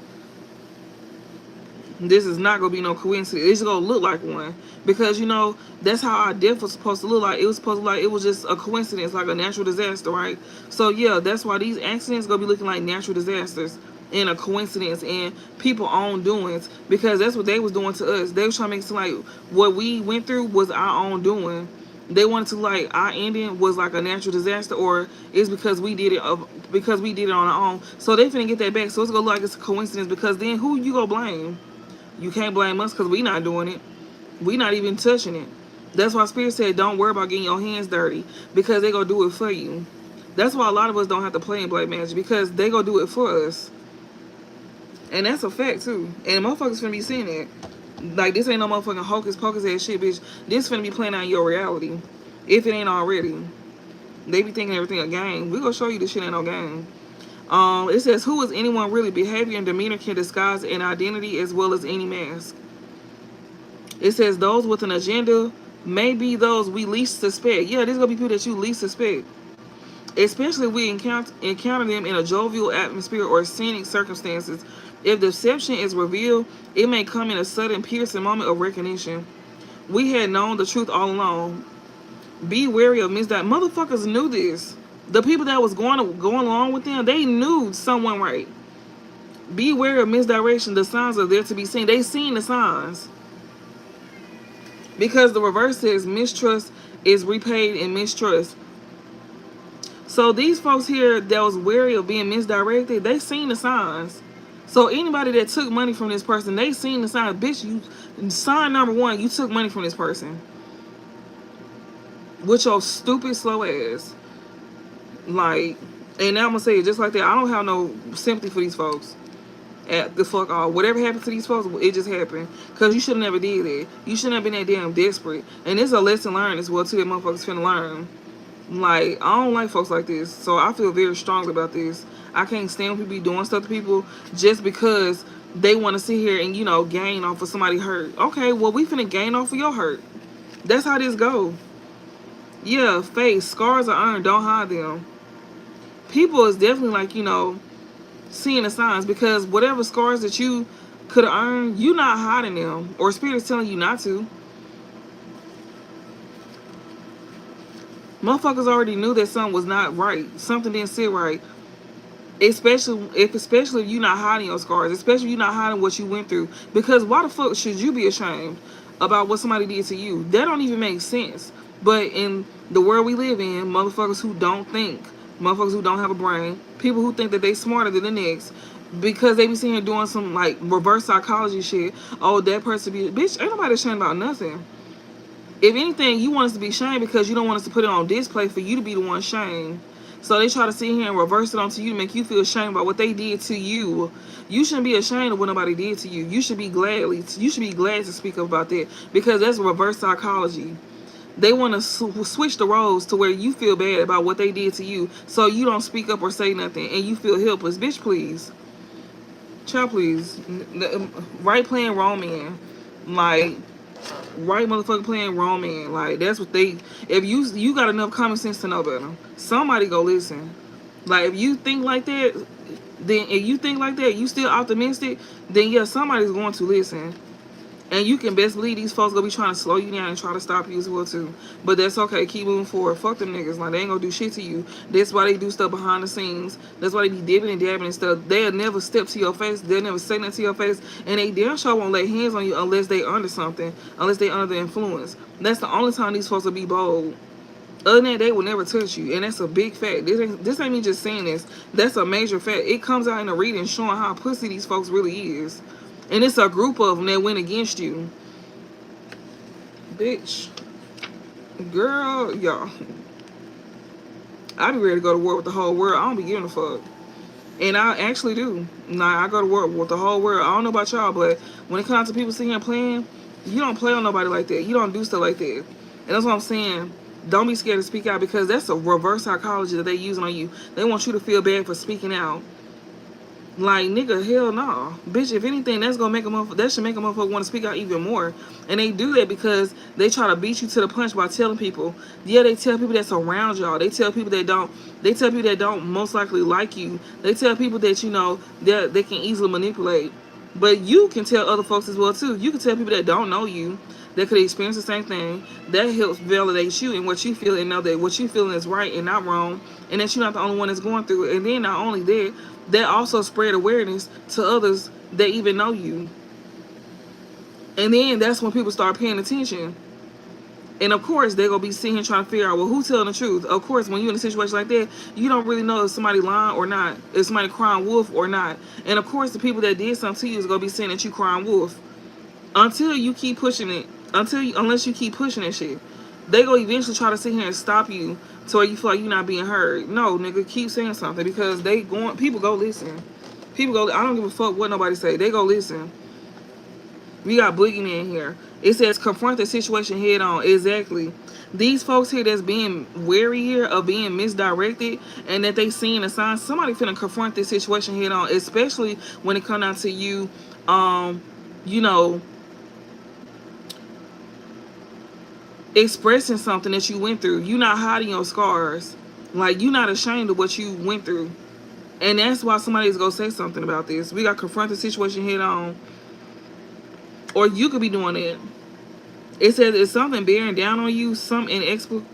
This is not gonna be no coincidence. It's gonna look like one because you know that's how our death was supposed to look like. It was supposed to look like it was just a coincidence, like a natural disaster, right? So yeah, that's why these accidents gonna be looking like natural disasters and a coincidence and people own doings because that's what they was doing to us. They was trying to make it seem like what we went through was our own doing. They wanted to like our ending was like a natural disaster or it's because we did it on our own. So they finna get that back. So it's gonna look like it's a coincidence because then who you gonna blame? You can't blame us because we not doing it. We not even touching it. That's why Spirit said don't worry about getting your hands dirty because they gonna do it for you. That's why a lot of us don't have to play in black magic because they gonna do it for us. And that's a fact too. And motherfuckers finna be seeing it. Like this ain't no motherfucking hocus pocus ass shit, bitch. This finna be playing out in your reality. If it ain't already. They be thinking everything a game. We gonna show you this shit ain't no game. It says, who is anyone really? Behavior and demeanor can disguise an identity as well as any mask. It says, those with an agenda may be those we least suspect. Yeah, these gonna be people that you least suspect. Especially if we encounter them in a jovial atmosphere or scenic circumstances. If deception is revealed, it may come in a sudden, piercing moment of recognition. We had known the truth all along. Be wary of misdirection. Motherfuckers knew this. The people that was going along with them, they knew someone right. Be wary of misdirection. The signs are there to be seen. They seen the signs. Because the reverse says mistrust is repaid in mistrust. So these folks here that was wary of being misdirected, they seen the signs. So anybody that took money from this person, they seen the signs. Bitch, you sign number one, you took money from this person. With your stupid slow ass. Like, and now I'm gonna say it just like that. I don't have no sympathy for these folks. At the fuck all. Whatever happened to these folks, it just happened. Cause you should have never did that. You shouldn't have been that damn desperate. And it's a lesson learned as well too that motherfuckers finna learn. Like, I don't like folks like this. So I feel very strongly about this. I can't stand when people be doing stuff to people just because they want to sit here and, you know, gain off of somebody hurt. Okay, well, we finna gain off of your hurt. That's how this go. Yeah, face. Scars are earned. Don't hide them. People is definitely like, you know, seeing the signs because whatever scars that you could have earned, you not hiding them. Or Spirit's telling you not to. Motherfuckers already knew that something was not right. Something didn't sit right. Especially if you're not hiding your scars. Especially if you're not hiding what you went through. Because why the fuck should you be ashamed about what somebody did to you? That don't even make sense. But in the world we live in, motherfuckers who don't think, motherfuckers who don't have a brain, people who think that they smarter than the next, because they be sitting here doing some like reverse psychology shit. Oh, that person be bitch. Ain't nobody ashamed about nothing. If anything, you want us to be shamed because you don't want us to put it on display for you to be the one shamed. So they try to sit here and reverse it onto you to make you feel ashamed about what they did to you. You shouldn't be ashamed of what nobody did to you. You should be glad to speak up about that because that's reverse psychology. They want to switch the roles to where you feel bad about what they did to you so you don't speak up or say nothing and you feel helpless. Bitch, please. Child, please. Right playing wrong man. Like, right motherfucker playing wrong man. Like, that's what they... If you got enough common sense to know better, somebody go listen. Like, if you think like that, then if you think like that, you still optimistic, then yeah, somebody's going to listen. And you can best believe these folks gonna be trying to slow you down and try to stop you as well too. But that's okay. Keep moving forward. Fuck them niggas. Like, they ain't gonna do shit to you. That's why they do stuff behind the scenes. That's why they be dipping and dabbing and stuff. They'll never step to your face. They'll never say nothing to your face. And they damn sure won't lay hands on you unless they under something. Unless they under the influence. That's the only time these folks will be bold. Other than that, they will never touch you. And that's a big fact. This ain't me just saying this. That's a major fact. It comes out in the reading showing how pussy these folks really is. And it's a group of them that went against you. Bitch. Girl, y'all. I be ready to go to war with the whole world. I don't be giving a fuck. And I actually do. Nah, I go to war with the whole world. I don't know about y'all, but when it comes to people sitting here playing, you don't play on nobody like that. You don't do stuff like that. And that's what I'm saying. Don't be scared to speak out, because that's a reverse psychology that they using on you. They want you to feel bad for speaking out. Like, nigga, hell no. Bitch, if anything, that should make a motherfucker want to speak out even more. And they do that because they try to beat you to the punch by telling people. Yeah, they tell people that's around y'all. They tell people that don't most likely like you. They tell people that, you know, they can easily manipulate. But you can tell other folks as well too. You can tell people that don't know you, that could experience the same thing. That helps validate you and what you feel, and know that what you feeling is right and not wrong, and that you're not the only one that's going through it. And then not only that also spread awareness to others that even know you. And then that's when people start paying attention. And of course, they're going to be sitting here trying to figure out, well, who's telling the truth? Of course, when you're in a situation like that, you don't really know if somebody lying or not, if somebody crying wolf or not. And of course, the people that did something to you is going to be saying that you crying wolf. Until you keep pushing it, unless you keep pushing that shit, they going to eventually try to sit here and stop you to where you feel like you're not being heard. No, nigga, keep saying something, because people go listen. I don't give a fuck what nobody say. They go listen. We got boogeyman here. It says confront the situation head on. Exactly. These folks here that's being wary here of being misdirected, and that they seeing a sign, somebody finna confront this situation head on, especially when it come down to you, you know, expressing something that you went through. You not hiding your scars. Like, you not ashamed of what you went through. And that's why somebody's gonna say something about this. We got confront the situation head on. Or you could be doing it. It says it's something bearing down on you, some inexplicable,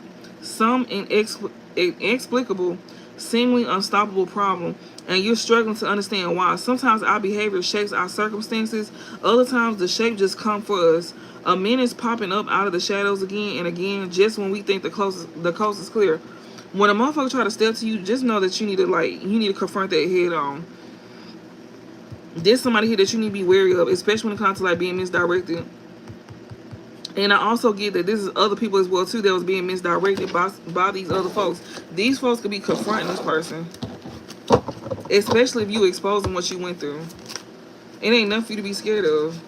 seemingly unstoppable problem, and you're struggling to understand why. Sometimes our behavior shapes our circumstances. Other times the shape just come for us. A menace popping up out of the shadows again and again, just when we think the coast is clear. When a motherfucker try to step to you, just know that you need to confront that head on. There's somebody here that you need to be wary of, especially when it comes to like being misdirected. And I also get that this is other people as well too that was being misdirected by these other folks. These folks could be confronting this person, especially if you exposing what you went through. It ain't nothing for you to be scared of.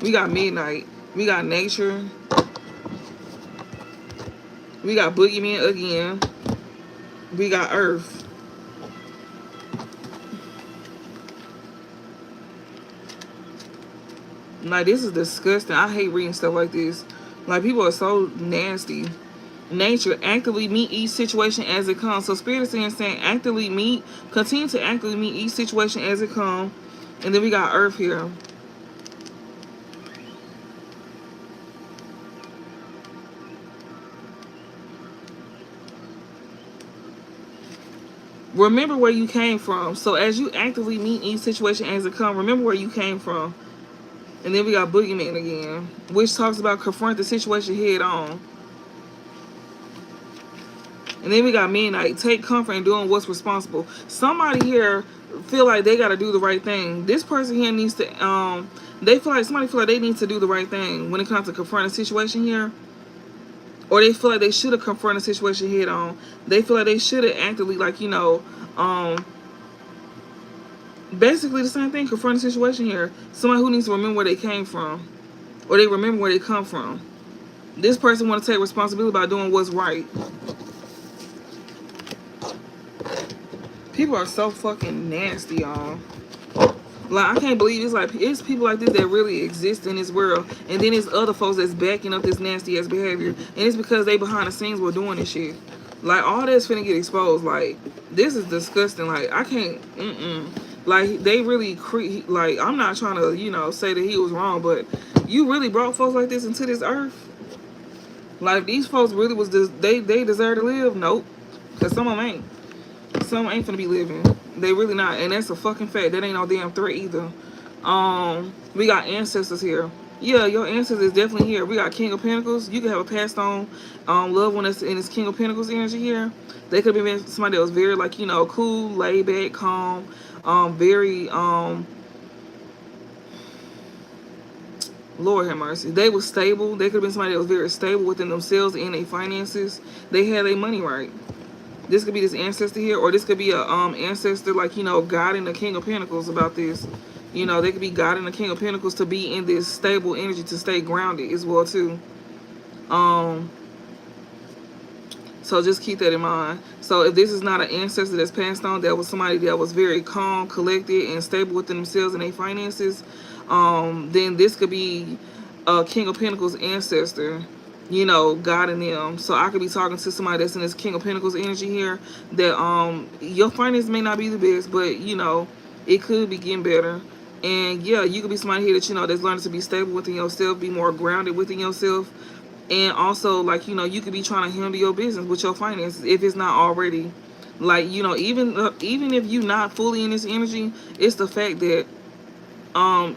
We got midnight. We got nature. We got boogeyman again. We got earth. Like, this is disgusting. I hate reading stuff like this. Like, people are so nasty. Nature, actively meet each situation as it comes. So Spirit is saying continue to actively meet each situation as it comes. And then we got earth here. Remember where you came from. So as you actively meet each situation as it comes, remember where you came from. And then we got boogeyman again, which talks about confront the situation head on. And then we got midnight. Take comfort in doing what's responsible. Somebody here feel like they got to do the right thing. This person here needs to, somebody feel like they need to do the right thing when it comes to confronting a situation here. Or they feel like they should have confronted a situation head on. They feel like they should have actively, like, you know, basically the same thing, confront the situation here. Somebody who needs to remember where they came from, or they remember where they come from. This person want to take responsibility by doing what's right. People are so fucking nasty, y'all. Like, I can't believe it's people like this that really exist in this world, and then there's other folks that's backing up this nasty ass behavior, and it's because they behind the scenes were doing this shit. Like, all that's finna get exposed. Like, this is disgusting. Like, I can't. Like, they really like, I'm not trying to, you know, say that he was wrong, but You really brought folks like this into this earth. Like these folks really was this, they deserve to live. Nope, cause some of them ain't. Some ain't finna be living. They really not, and that's a fucking fact. That ain't no damn threat either. We got ancestors here. Yeah, your ancestors is definitely here. We got King of Pentacles. You could have a passed on loved one that's in this King of Pentacles energy here. They could have been somebody that was very like, you know, cool, laid back, calm, very Lord have mercy. They were stable. They could have been somebody that was very stable within themselves and their finances. They had their money right. This could be this ancestor here, or this could be a ancestor like, you know, guiding the King of Pentacles about this. You know, they could be guiding the King of Pentacles to be in this stable energy, to stay grounded as well too. So just keep that in mind. So if this is not an ancestor that's passed on, that was somebody that was very calm, collected, and stable within themselves and their finances, then this could be a King of Pentacles ancestor, you know, guiding them. So I could be talking to somebody that's in this King of Pentacles energy here, that your finances may not be the best, but you know, it could be getting better. And yeah, you could be somebody here that, you know, that's learning to be stable within yourself, be more grounded within yourself. And also, like, you know, you could be trying to handle your business with your finances if it's not already. Like, you know, even if you're not fully in this energy, it's the fact that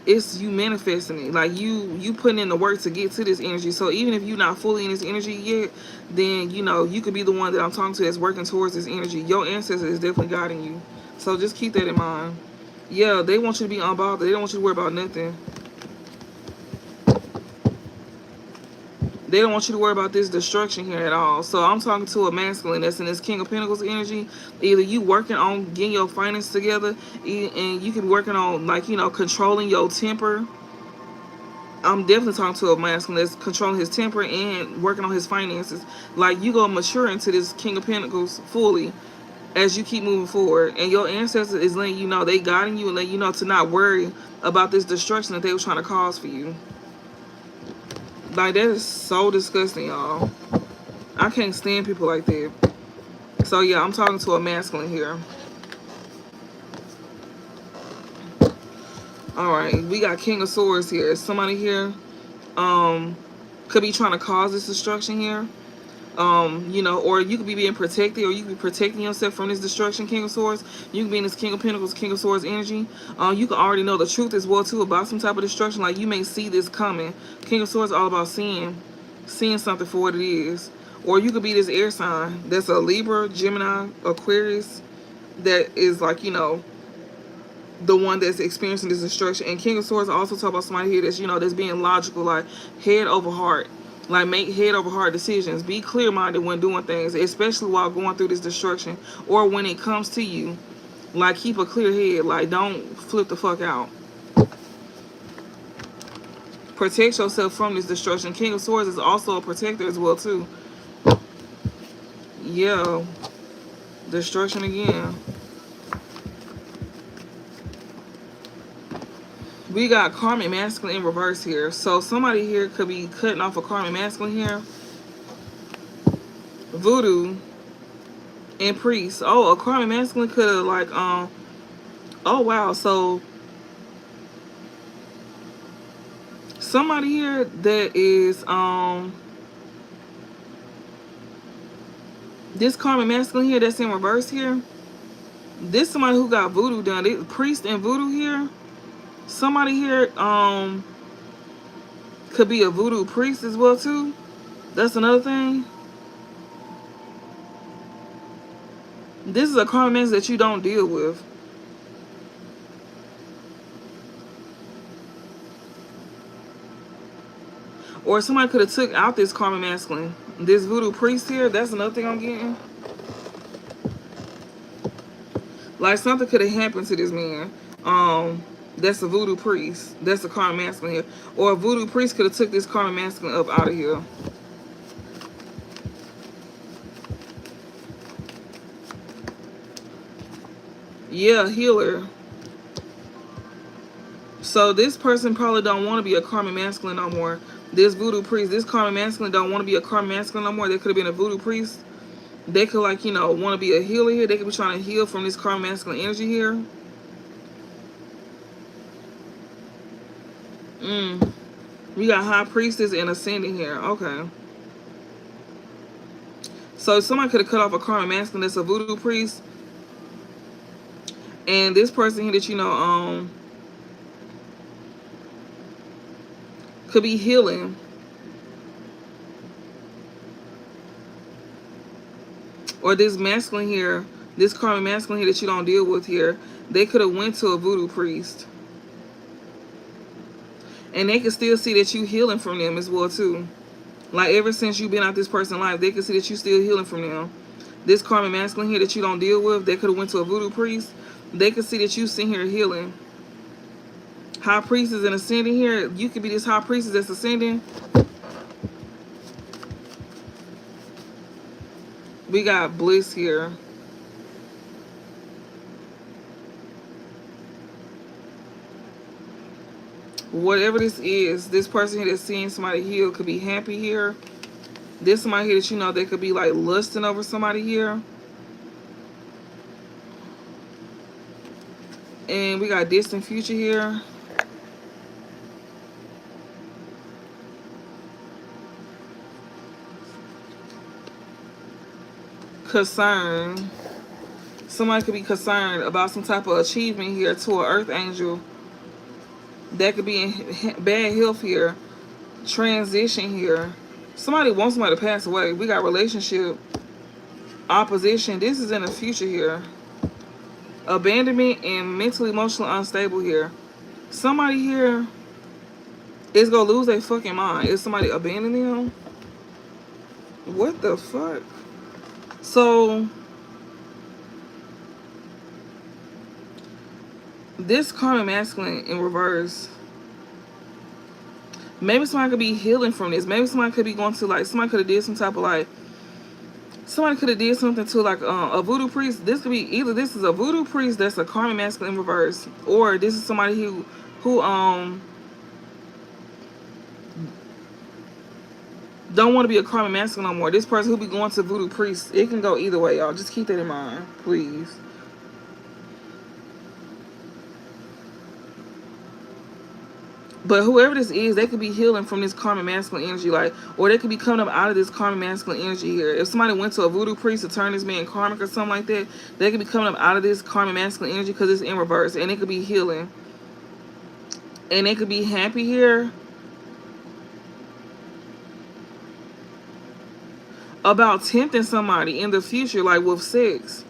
it's you manifesting it. Like you putting in the work to get to this energy. So even if you're not fully in this energy yet, then you know, you could be the one that I'm talking to that's working towards this energy. Your ancestor is definitely guiding you. So just keep that in mind. Yeah, they want you to be unbothered. They don't want you to worry about nothing. They don't want you to worry about this destruction here at all. So I'm talking to a masculine that's in this King of Pentacles energy. Either you working on getting your finances together, and you can be working on, like, you know, controlling your temper. I'm definitely talking to a masculine that's controlling his temper and working on his finances. Like, you gonna mature into this King of Pentacles fully as you keep moving forward. And your ancestors is letting you know, they guiding you and letting you know to not worry about this destruction that they were trying to cause for you. Like, that is so disgusting, y'all. I can't stand people like that. So yeah, I'm talking to a masculine here. Alright, we got King of Swords here. Somebody here could be trying to cause this destruction here. You know, or you could be being protected, or you could be protecting yourself from this destruction, King of Swords. You could be in this King of Pentacles, King of Swords energy. You can already know the truth as well too about some type of destruction. Like, you may see this coming. King of Swords is all about seeing something for what it is. Or you could be this air sign that's a Libra, Gemini, Aquarius, that is like, you know, the one that's experiencing this destruction. And King of Swords also talk about somebody here that's, you know, that's being logical, like head over heart. Like, make head over heart decisions. Be clear-minded when doing things, especially while going through this destruction, or when it comes to you. Like, keep a clear head. Like, don't flip the fuck out. Protect yourself from this destruction. King of Swords is also a protector as well too. Yeah. Destruction again. We got Karmic Masculine in reverse here. So somebody here could be cutting off a Karmic Masculine here. Voodoo and Priest. Oh, a Karmic Masculine could have, like, oh wow. So somebody here that is this Karmic Masculine here that's in reverse here. This somebody who got voodoo done. This Priest and voodoo here. Somebody here could be a voodoo priest as well too. That's another thing. This is a karmic man that you don't deal with. Or somebody could have took out this karmic masculine. This voodoo priest here, that's another thing I'm getting. Like, something could have happened to this man. That's a voodoo priest. That's a karmic masculine here. Or a voodoo priest could have took this karmic masculine up out of here. Yeah, healer. So this person probably don't want to be a karmic masculine no more. This voodoo priest, this karmic masculine don't want to be a karmic masculine no more. They could have been a voodoo priest. They could, like, you know, want to be a healer here. They could be trying to heal from this karmic masculine energy here. We got high priestess and ascending here. Okay. So somebody could have cut off a karmic masculine that's a voodoo priest. And this person here that you know, could be healing. Or this masculine here, this karmic masculine here that you don't deal with here, they could have went to a voodoo priest. And they can still see that you healing from them as well too. Like ever since you've been out this person's life, they can see that you still healing from them. This karmic masculine here that you don't deal with, they could have went to a voodoo priest. They can see that you sitting here healing. High priestess and ascending here. You could be this high priestess that's ascending. We got bliss here. Whatever this is, this person here that's seeing somebody heal could be happy here. This somebody here that you know, they could be like lusting over somebody here. And we got distant future here. Concern. Somebody could be concerned about some type of achievement here to an earth angel. That could be in bad health here. Transition here. Somebody wants somebody to pass away. We got relationship. Opposition. This is in the future here. Abandonment and mentally, emotionally unstable here. Somebody here is going to lose their fucking mind. Is somebody abandoning them? What the fuck? So, this karmic masculine in reverse. Maybe somebody could be healing from this. Maybe somebody could be going to like, somebody could have did some type of like, somebody could have did something to like a voodoo priest. This could be either this is a voodoo priest that's a karmic masculine in reverse, or this is somebody who don't want to be a karmic masculine no more. This person who be going to voodoo priests. It can go either way, y'all. Just keep that in mind, please. But whoever this is, they could be healing from this karmic masculine energy, like, or they could be coming up out of this karmic masculine energy here. If somebody went to a voodoo priest to turn this man karmic or something like that, they could be coming up out of this karmic masculine energy because it's in reverse, and it could be healing. And they could be happy here about tempting somebody in the future, like with sex.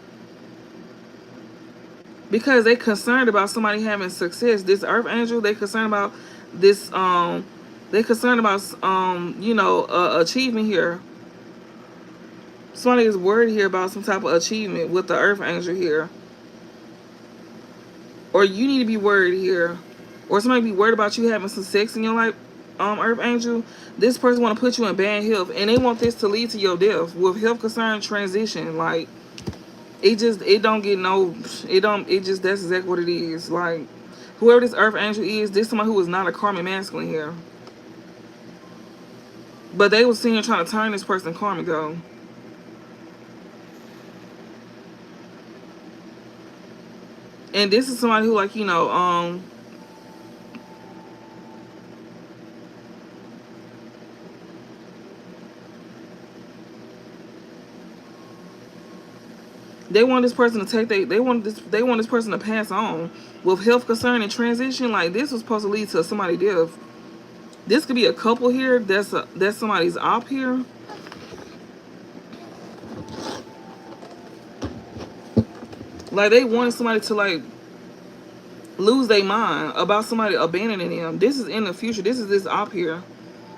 Because they concerned about somebody having success. This earth angel, they concerned about this, they concerned about, you know, achievement here. Somebody is worried here about some type of achievement with the earth angel here. Or you need to be worried here. Or somebody be worried about you having some sex in your life, earth angel. This person want to put you in bad health, and they want this to lead to your death with health concern transition. Like, it just, it don't get no, it don't, it just, that's exactly what it is. Like, whoever this earth angel is, this someone who is not a karmic masculine here. But they was sitting here trying to turn this person karmic though. And this is somebody who, like, you know, they want this person to take they want this person to pass on with health concern and transition. Like, this was supposed to lead to somebody death. This could be a couple here. That's somebody's op here. Like, they wanted somebody to like lose their mind about somebody abandoning them. This is in the future. This is this op here.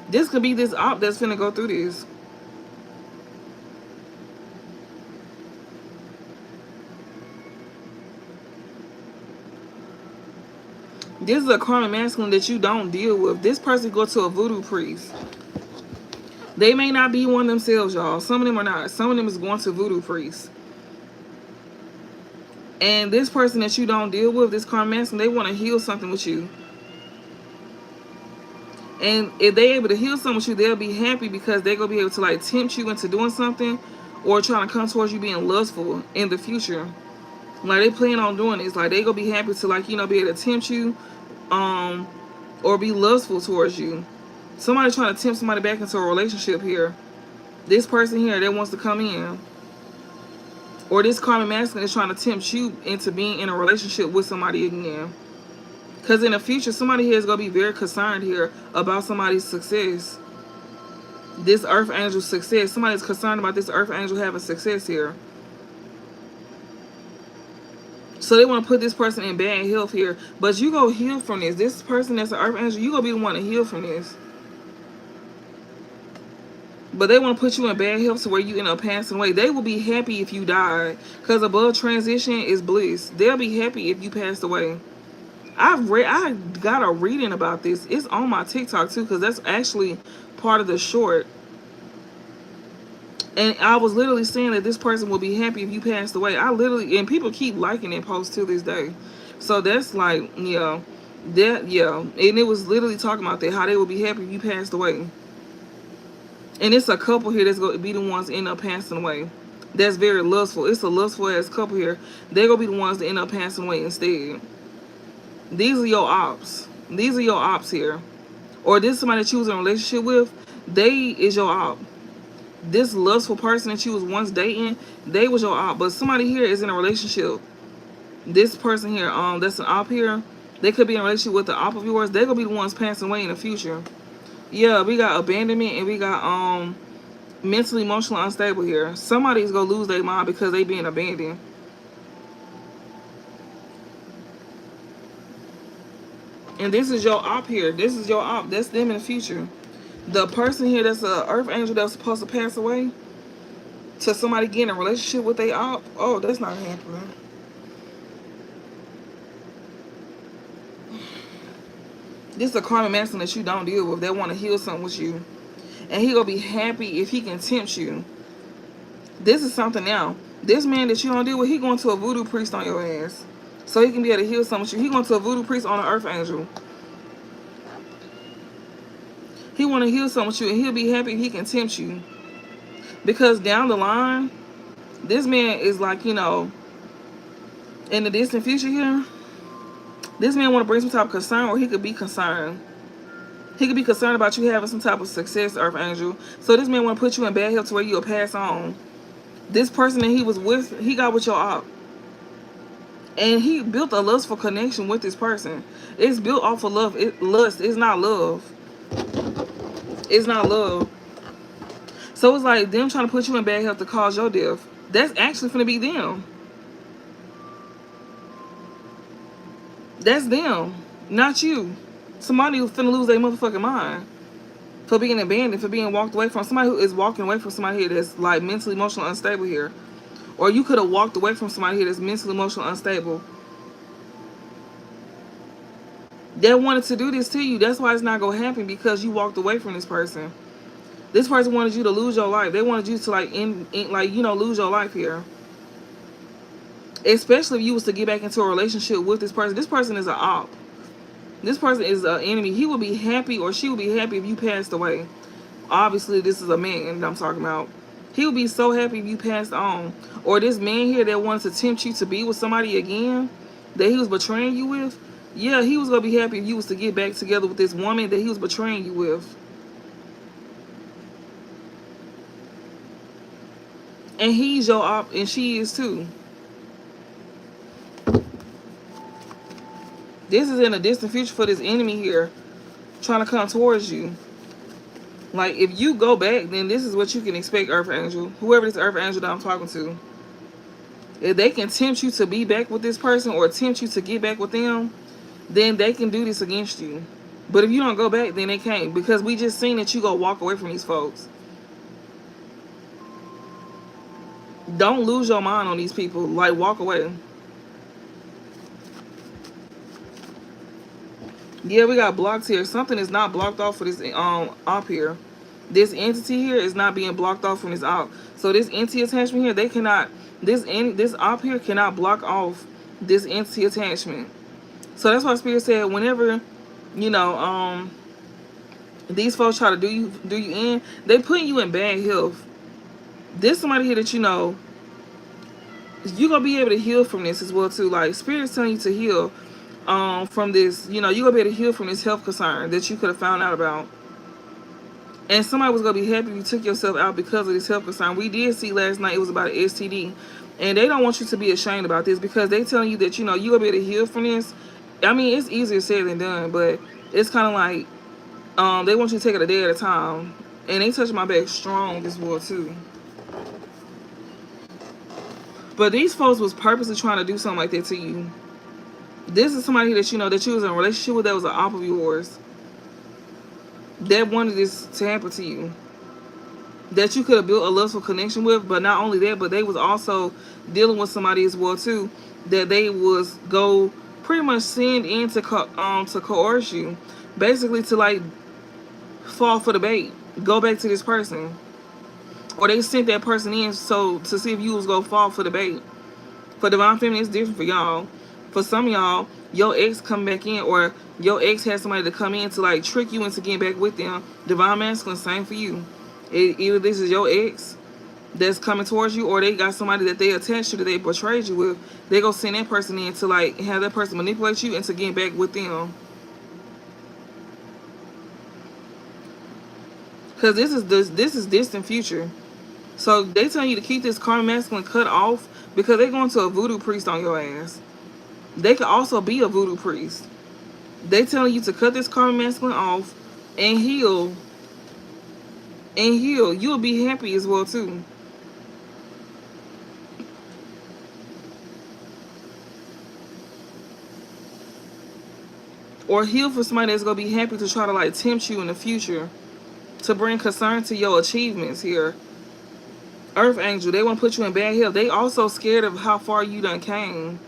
This could be this op that's finna go through this. This is a karmic masculine that you don't deal with. This person go to a voodoo priest. They may not be one themselves, y'all. Some of them are not. Some of them is going to voodoo priests. And this person that you don't deal with, this karmic masculine, they want to heal something with you. And if they able to heal something with you, they'll be happy because they're going to be able to like tempt you into doing something or trying to come towards you being lustful in the future. Like, they plan on doing this. Like, they going to be happy to, like, you know, be able to tempt you or be lustful towards you. Somebody trying to tempt somebody back into a relationship here. This person here that wants to come in. Or this karmic masculine is trying to tempt you into being in a relationship with somebody again. Because in the future, somebody here is going to be very concerned here about somebody's success. This earth angel success. Somebody's concerned about this earth angel having success here. So they want to put this person in bad health here. But you go heal from this. This person that's an earth angel, you going to be the one to heal from this. But they want to put you in bad health to where you end up passing away. They will be happy if you die. Because above transition is bliss. They'll be happy if you passed away. I got a reading about this. It's on my TikTok too. Because that's actually part of the short. And I was literally saying that this person will be happy if you passed away. And people keep liking that post to this day. So that's like, yeah. And it was literally talking about that. How they will be happy if you passed away. And it's a couple here that's going to be the ones that end up passing away. That's very lustful. It's a lustful ass couple here. They're going to be the ones that end up passing away instead. These are your ops. These are your ops here. Or this is somebody that you was in a relationship with. They is your op. This lustful person that you was once dating, they was your op. But somebody here is in a relationship. This person here, that's an op here. They could be in a relationship with the op of yours. They're going to be the ones passing away in the future. Yeah, we got abandonment and we got mentally, emotionally unstable here. Somebody's gonna lose their mind because they being abandoned. And this is your op here. This is your op. That's them in the future. The person here that's a earth angel that's supposed to pass away to somebody getting a relationship with their op. Oh, that's not happening. This is a karmic masculine that you don't deal with. They want to heal something with you. And he going to be happy if he can tempt you. This is something now. This man that you don't deal with, he going to a voodoo priest on your ass. So he can be able to heal something with you. He going to a voodoo priest on an earth angel. He want to heal something with you. And he'll be happy if he can tempt you. Because down the line, this man is like, you know, in the distant future here, this man want to bring some type of concern, or he could be concerned. He could be concerned about you having some type of success, earth angel. So this man want to put you in bad health to where you'll pass on. This person that he was with, he got with your op. And he built a lustful connection with this person. It's built off of love. Lust. It's not love. It's not love. So it's like them trying to put you in bad health to cause your death. That's actually finna be them. That's them, not you. Somebody who's finna lose their motherfucking mind for being abandoned, for being walked away from. Somebody who is walking away from somebody here that's like mentally, emotionally unstable here. Or you could have walked away from somebody here that's mentally, emotionally unstable. They wanted to do this to you. That's why it's not gonna happen, because you walked away from this person. This person wanted you to lose your life. They wanted you to like lose your life here. Especially if you was to get back into a relationship with this person. This person is an op. This person is an enemy. He would be happy, or she would be happy if you passed away. Obviously, this is a man that I'm talking about. He would be so happy if you passed on. Or this man here that wanted to tempt you to be with somebody again, that he was betraying you with. Yeah, he was going to be happy if you was to get back together with this woman that he was betraying you with. And he's your op, and she is too. This is in a distant future for this enemy here, trying to come towards you. Like, if you go back, then this is what you can expect, earth angel. Whoever this earth angel that I'm talking to. If they can tempt you to be back with this person, or tempt you to get back with them, then they can do this against you. But if you don't go back, then they can't. Because we just seen that you go walk away from these folks. Don't lose your mind on these people. Like, walk away. Yeah, we got blocked here. Something is not blocked off for this op here. This entity here is not being blocked off from this op. So this entity attachment here, they cannot. This op here cannot block off this entity attachment. So that's why Spirit said, whenever these folks try to do you in, they putting you in bad health. There's somebody here that you're gonna be able to heal from this as well too. Like, Spirit's telling you to heal from this, you're gonna be able to heal from this health concern that you could have found out about. And somebody was going to be happy if you took yourself out because of this health concern. We did see last night it was about an STD. And they don't want you to be ashamed about this because they telling you that, you know, you'll be able to heal from this. I mean, it's easier said than done, but it's kind of like they want you to take it a day at a time. And they touch my back strong this war too. But these folks was purposely trying to do something like that to you. This is somebody that you know that you was in a relationship with that was an op of yours. That wanted this to happen to you. That you could have built a lustful connection with, but not only that, but they was also dealing with somebody as well too. That they was go pretty much send in to coerce you, basically to like fall for the bait, go back to this person, or they sent that person in so to see if you was gonna fall for the bait. For divine feminine, it's different for y'all. For some of y'all, your ex come back in, or your ex had somebody to come in to like trick you into getting back with them. Divine masculine, same for you. Either this is your ex that's coming towards you, or they got somebody that they attached to that they betrayed you with. They go send that person in to like have that person manipulate you into getting back with them. Cause this is distant future. So they tell you to keep this karmic masculine cut off because they're going to a voodoo priest on your ass. They could also be a voodoo priest. They telling you to cut this karmic masculine off and heal. And heal. You'll be happy as well too. Or heal for somebody that's going to be happy to try to like tempt you in the future. To bring concern to your achievements here. Earth angel, they want to put you in bad health. They also scared of how far you done came.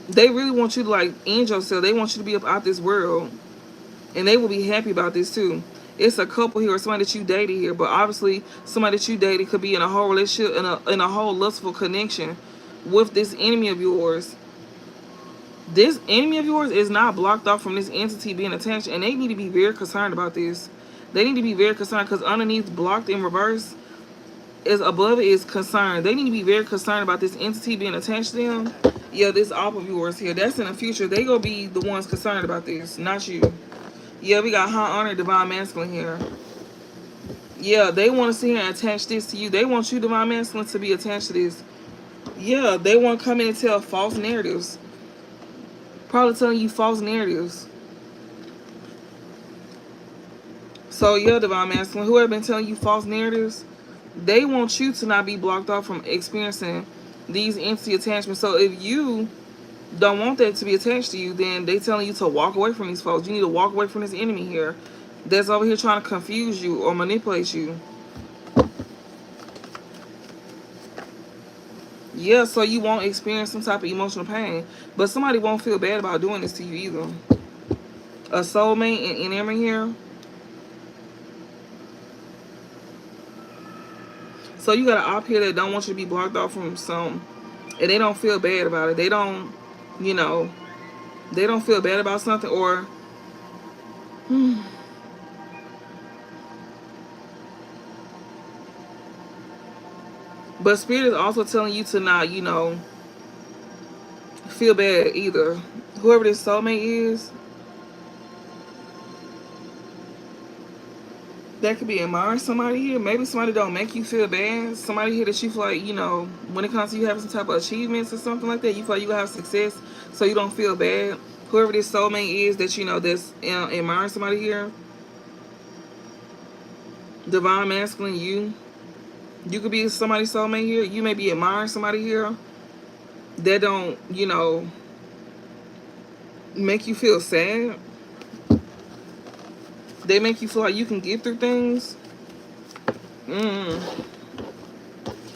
They really want you to like end yourself. They want you to be up out this world. And they will be happy about this too. It's a couple here or somebody that you dated here. But obviously somebody that you dated could be in a whole relationship, in a whole lustful connection with this enemy of yours. This enemy of yours is not blocked off from this entity being attached. And they need to be very concerned about this. They need to be very concerned because underneath blocked in reverse is above it is concerned. They need to be very concerned about this entity being attached to them. Yeah, this op of yours here. That's in the future. They gonna be the ones concerned about this, not you. Yeah, we got high honor, divine masculine here. Yeah, they want to see here and attach this to you. They want you, divine masculine, to be attached to this. Yeah, they want to come in and tell false narratives. Probably telling you false narratives. So yeah, divine masculine, whoever been telling you false narratives, they want you to not be blocked off from experiencing these entity attachments. So if you don't want that to be attached to you, then they telling you to walk away from these folks. You need to walk away from this enemy here that's over here trying to confuse you or manipulate you. Yeah, so you won't experience some type of emotional pain. But somebody won't feel bad about doing this to you either. A soulmate and enemy here. So you got an op here that don't want you to be blocked off from some, and they don't feel bad about it. They don't, you know, they don't feel bad about something, or but spirit is also telling you to not, you know, feel bad either. Whoever this soulmate is, that could be admiring somebody here. Maybe somebody don't make you feel bad. Somebody here that you feel like, you know, when it comes to you having some type of achievements or something like that, you feel like you have success, so you don't feel bad. Whoever this soulmate is that, you know, that's admiring somebody here. Divine masculine, you could be somebody's soulmate here. You may be admiring somebody here that don't, you know, make you feel sad. They make you feel like you can get through things.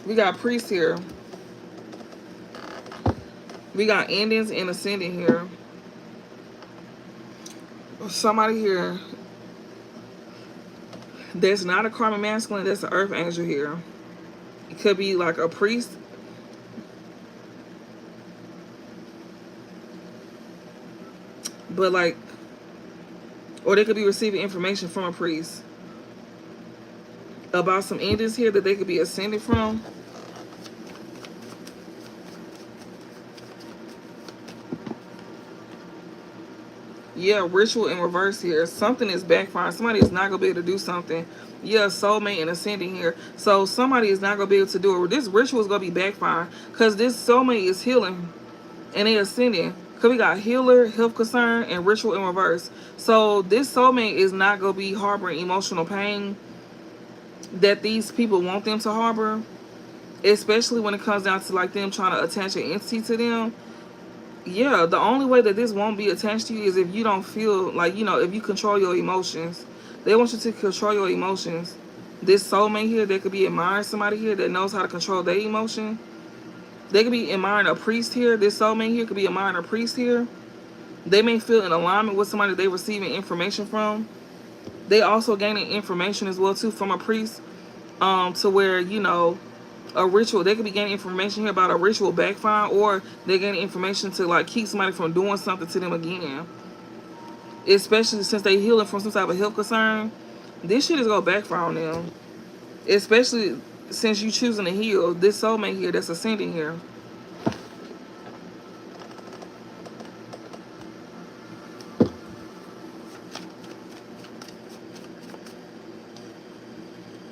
We got priests here. We got endings and ascending here. Somebody here that's not a karmic masculine, that's an earth angel here. It could be like a priest. But like, or they could be receiving information from a priest about some endings here that they could be ascended from. Yeah, ritual in reverse here. Something is backfiring. Somebody is not gonna be able to do something. Yeah, soulmate and ascending here. So somebody is not gonna be able to do it. This ritual is gonna be backfiring because this soulmate is healing and they ascending. Cause we got healer, health concern, and ritual in reverse. So this soulmate is not gonna be harboring emotional pain that these people want them to harbor, especially when it comes down to like them trying to attach an entity to them. Yeah, the only way that this won't be attached to you is if you don't feel like, if you control your emotions. They want you to control your emotions. This soulmate here, they could be admiring somebody here that knows how to control their emotion. They could be admiring a priest here. This soulmate here could be admiring a priest here. They may feel in alignment with somebody they receiving information from. They also gaining information as well too from a priest, to where, a ritual. They could be gaining information here about a ritual backfire, or they gaining information to like keep somebody from doing something to them again. Especially since they healing from some type of health concern, this shit is gonna backfire on them. Especially since you choosing to heal. This soulmate here that's ascending here.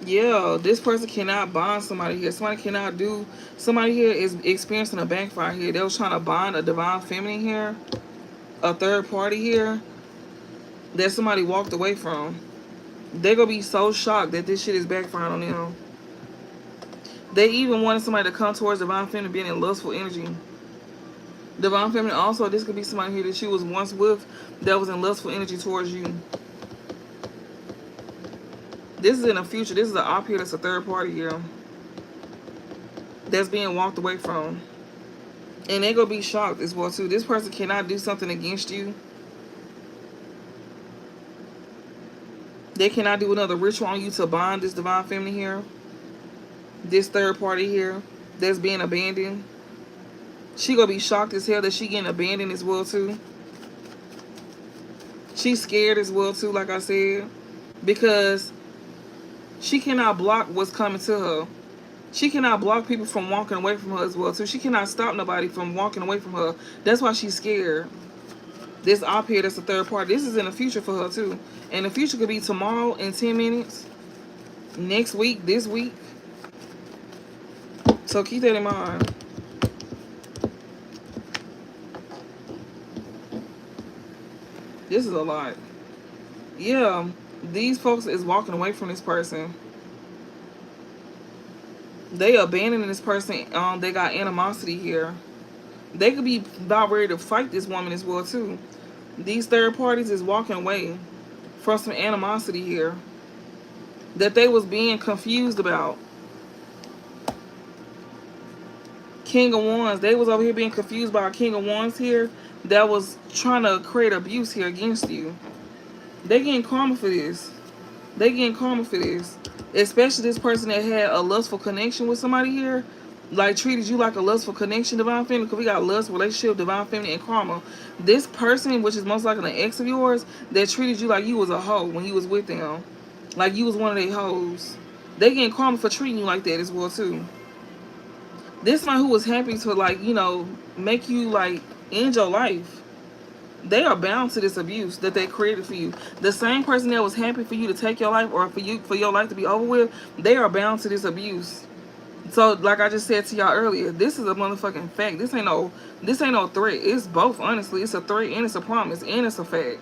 Yeah, this person cannot bond somebody here. Somebody here is experiencing a backfire here. They was trying to bond a divine feminine here, a third party here that somebody walked away from. They're gonna be so shocked that this shit is backfiring on them. They even wanted somebody to come towards divine feminine being in lustful energy. Divine feminine also, this could be somebody here that you was once with that was in lustful energy towards you. This is in the future. This is an op here that's a third party here that's being walked away from. And they're gonna be shocked as well too. This person cannot do something against you. They cannot do another ritual on you to bond this divine feminine here. This third party here that's being abandoned. She gonna be shocked as hell that she getting abandoned as well too. She's scared as well too, like I said, because she cannot block what's coming to her. She cannot block people from walking away from her as well too. She cannot stop nobody from walking away from her. That's why she's scared. This op here, that's the third party. This is in the future for her too. And the future could be tomorrow in 10 minutes. Next week, this week. So keep that in mind. This is a lot. Yeah, these folks is walking away from this person. They abandoning this person. They got animosity here. They could be about ready to fight this woman as well too. These third parties is walking away from some animosity here that they was being confused about. King of Wands, they was over here being confused by a King of Wands here that was trying to create abuse here against you. They getting karma for this. They getting karma for this. Especially this person that had a lustful connection with somebody here. Like treated you like a lustful connection, divine feminine. Because we got lust, relationship, divine feminine, and karma. This person, which is most likely an ex of yours, that treated you like you was a hoe when you was with them. Like you was one of their hoes. They getting karma for treating you like that as well too. This one who was happy to like, make you like end your life. They are bound to this abuse that they created for you. The same person that was happy for you to take your life or for your life to be over with, they are bound to this abuse. So like I just said to y'all earlier, this is a motherfucking fact. This ain't no threat. It's both, honestly. It's a threat and it's a promise and it's a fact.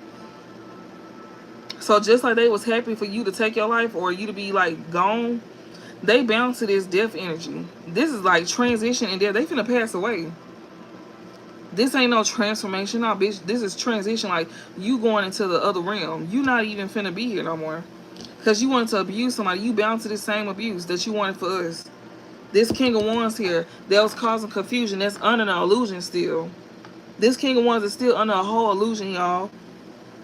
So just like they was happy for you to take your life or you to be like gone, they bound to this death energy. This is like transition and death. They finna pass away. This ain't no transformation, no bitch. This is transition, like you going into the other realm. You not even finna be here no more. Because you wanted to abuse somebody. You bound to the same abuse that you wanted for us. This King of Wands here, that was causing confusion, that's under an illusion still. This King of Wands is still under a whole illusion, y'all.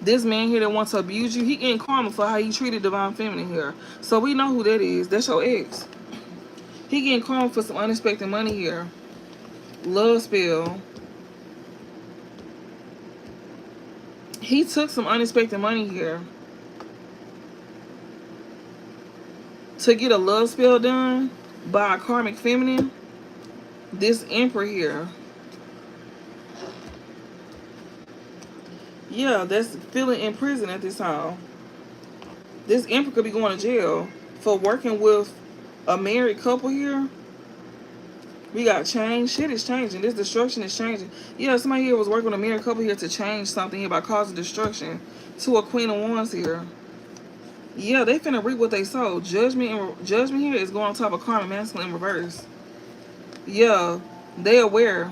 This man here that wants to abuse you, he getting karma for how he treated divine feminine here. So we know who that is. That's your ex. He getting karma for some unexpected money here. Love spell. He took some unexpected money here to get a love spell done by a karmic feminine. This emperor here. Yeah, that's feeling in prison at this time. This emperor could be going to jail for working with a married couple here. We got change. Shit is changing. This destruction is changing. Yeah, somebody here was working with a married couple here to change something here by causing destruction to a Queen of Wands here. Yeah, they finna reap what they sow. Judgment here is going on top of karma, masculine in reverse. Yeah, they aware.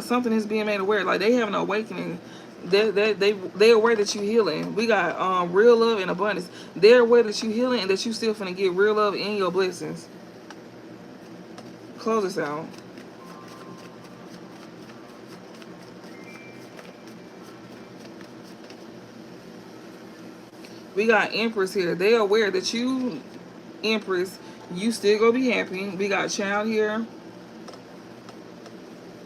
Something is being made aware. Like they have an awakening. They aware that you healing. We got real love and abundance. They're aware that you healing and that you still finna get real love in your blessings. Close this out. We got Empress here. They aware that you, Empress, you still gonna be happy. We got Child here.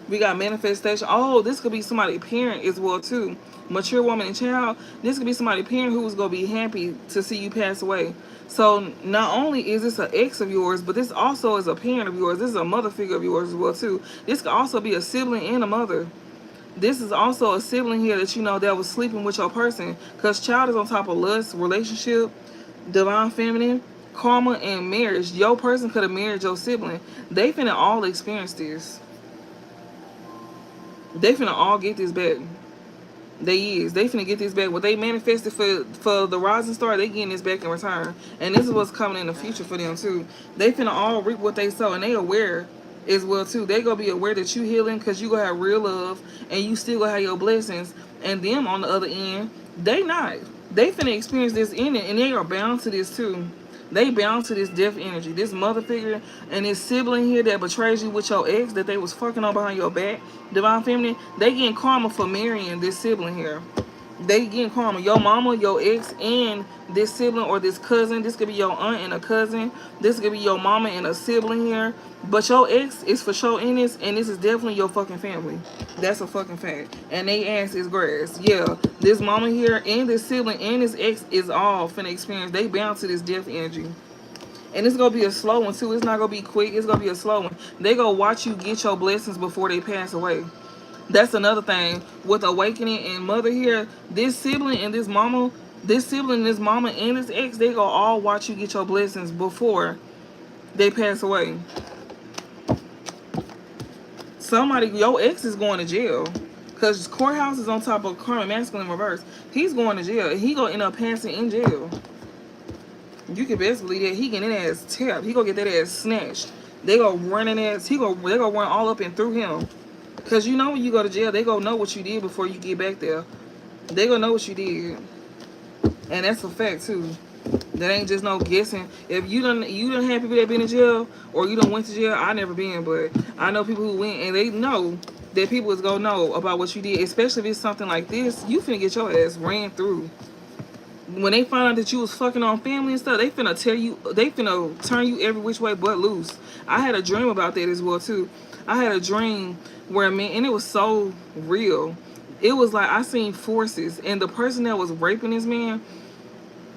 We got manifestation. Oh, this could be somebody parent as well too. Mature woman and child. This could be somebody parent who's gonna be happy to see you pass away. So not only is this an ex of yours, but this also is a parent of yours. This is a mother figure of yours as well too. This could also be a sibling and a mother. This is also a sibling here that you know that was sleeping with your person. Because child is on top of lust, relationship, divine feminine, karma, and marriage. Your person could have married your sibling. They finna all experience this. They finna all get this back. They finna get this back. What they manifested for the rising star, they getting this back in return. And this is what's coming in the future for them too. They finna all reap what they sow, and they aware as well too. They gonna be aware that you healing because you gonna have real love, and you still gonna have your blessings. And them on the other end, they not. They finna experience this in it, and they are bound to this too. They bound to this death energy. This mother figure and this sibling here that betrays you with your ex that they was fucking on behind your back, divine feminine, they getting karma for marrying this sibling here. They getting karma. Your mama, your ex, and this sibling or this cousin. This could be your aunt and a cousin. This could be your mama and a sibling here. But your ex is for sure in this, and this is definitely your fucking family. That's a fucking fact. And they ass is grass. Yeah, this mama here and this sibling and this ex is all finna experience. They bound to this death energy. And it's gonna be a slow one too. It's not gonna be quick. It's gonna be a slow one. They gonna watch you get your blessings before they pass away. That's another thing with awakening and mother here. This sibling and this mama, and this ex, they gonna all watch you get your blessings before they pass away. Somebody, your ex is going to jail because courthouse is on top of karmic masculine reverse. He's going to jail. He gonna end up passing in jail. You can best believe that he getting that ass tapped. He gonna get that ass snatched. They gonna run an ass. They gonna run all up and through him. Cause you know when you go to jail, they gonna know what you did before you get back there. They gonna know what you did, and that's a fact too. That ain't just no guessing. If you done have people that been in jail or you done went to jail, I never been, but I know people who went and they know that people is gonna know about what you did. Especially if it's something like this, you finna get your ass ran through. When they find out that you was fucking on family and stuff, they finna tell you, they finna turn you every which way but loose. I had a dream about that as well too. I had a dream where man, and it was so real. It was like I seen forces, and the person that was raping this man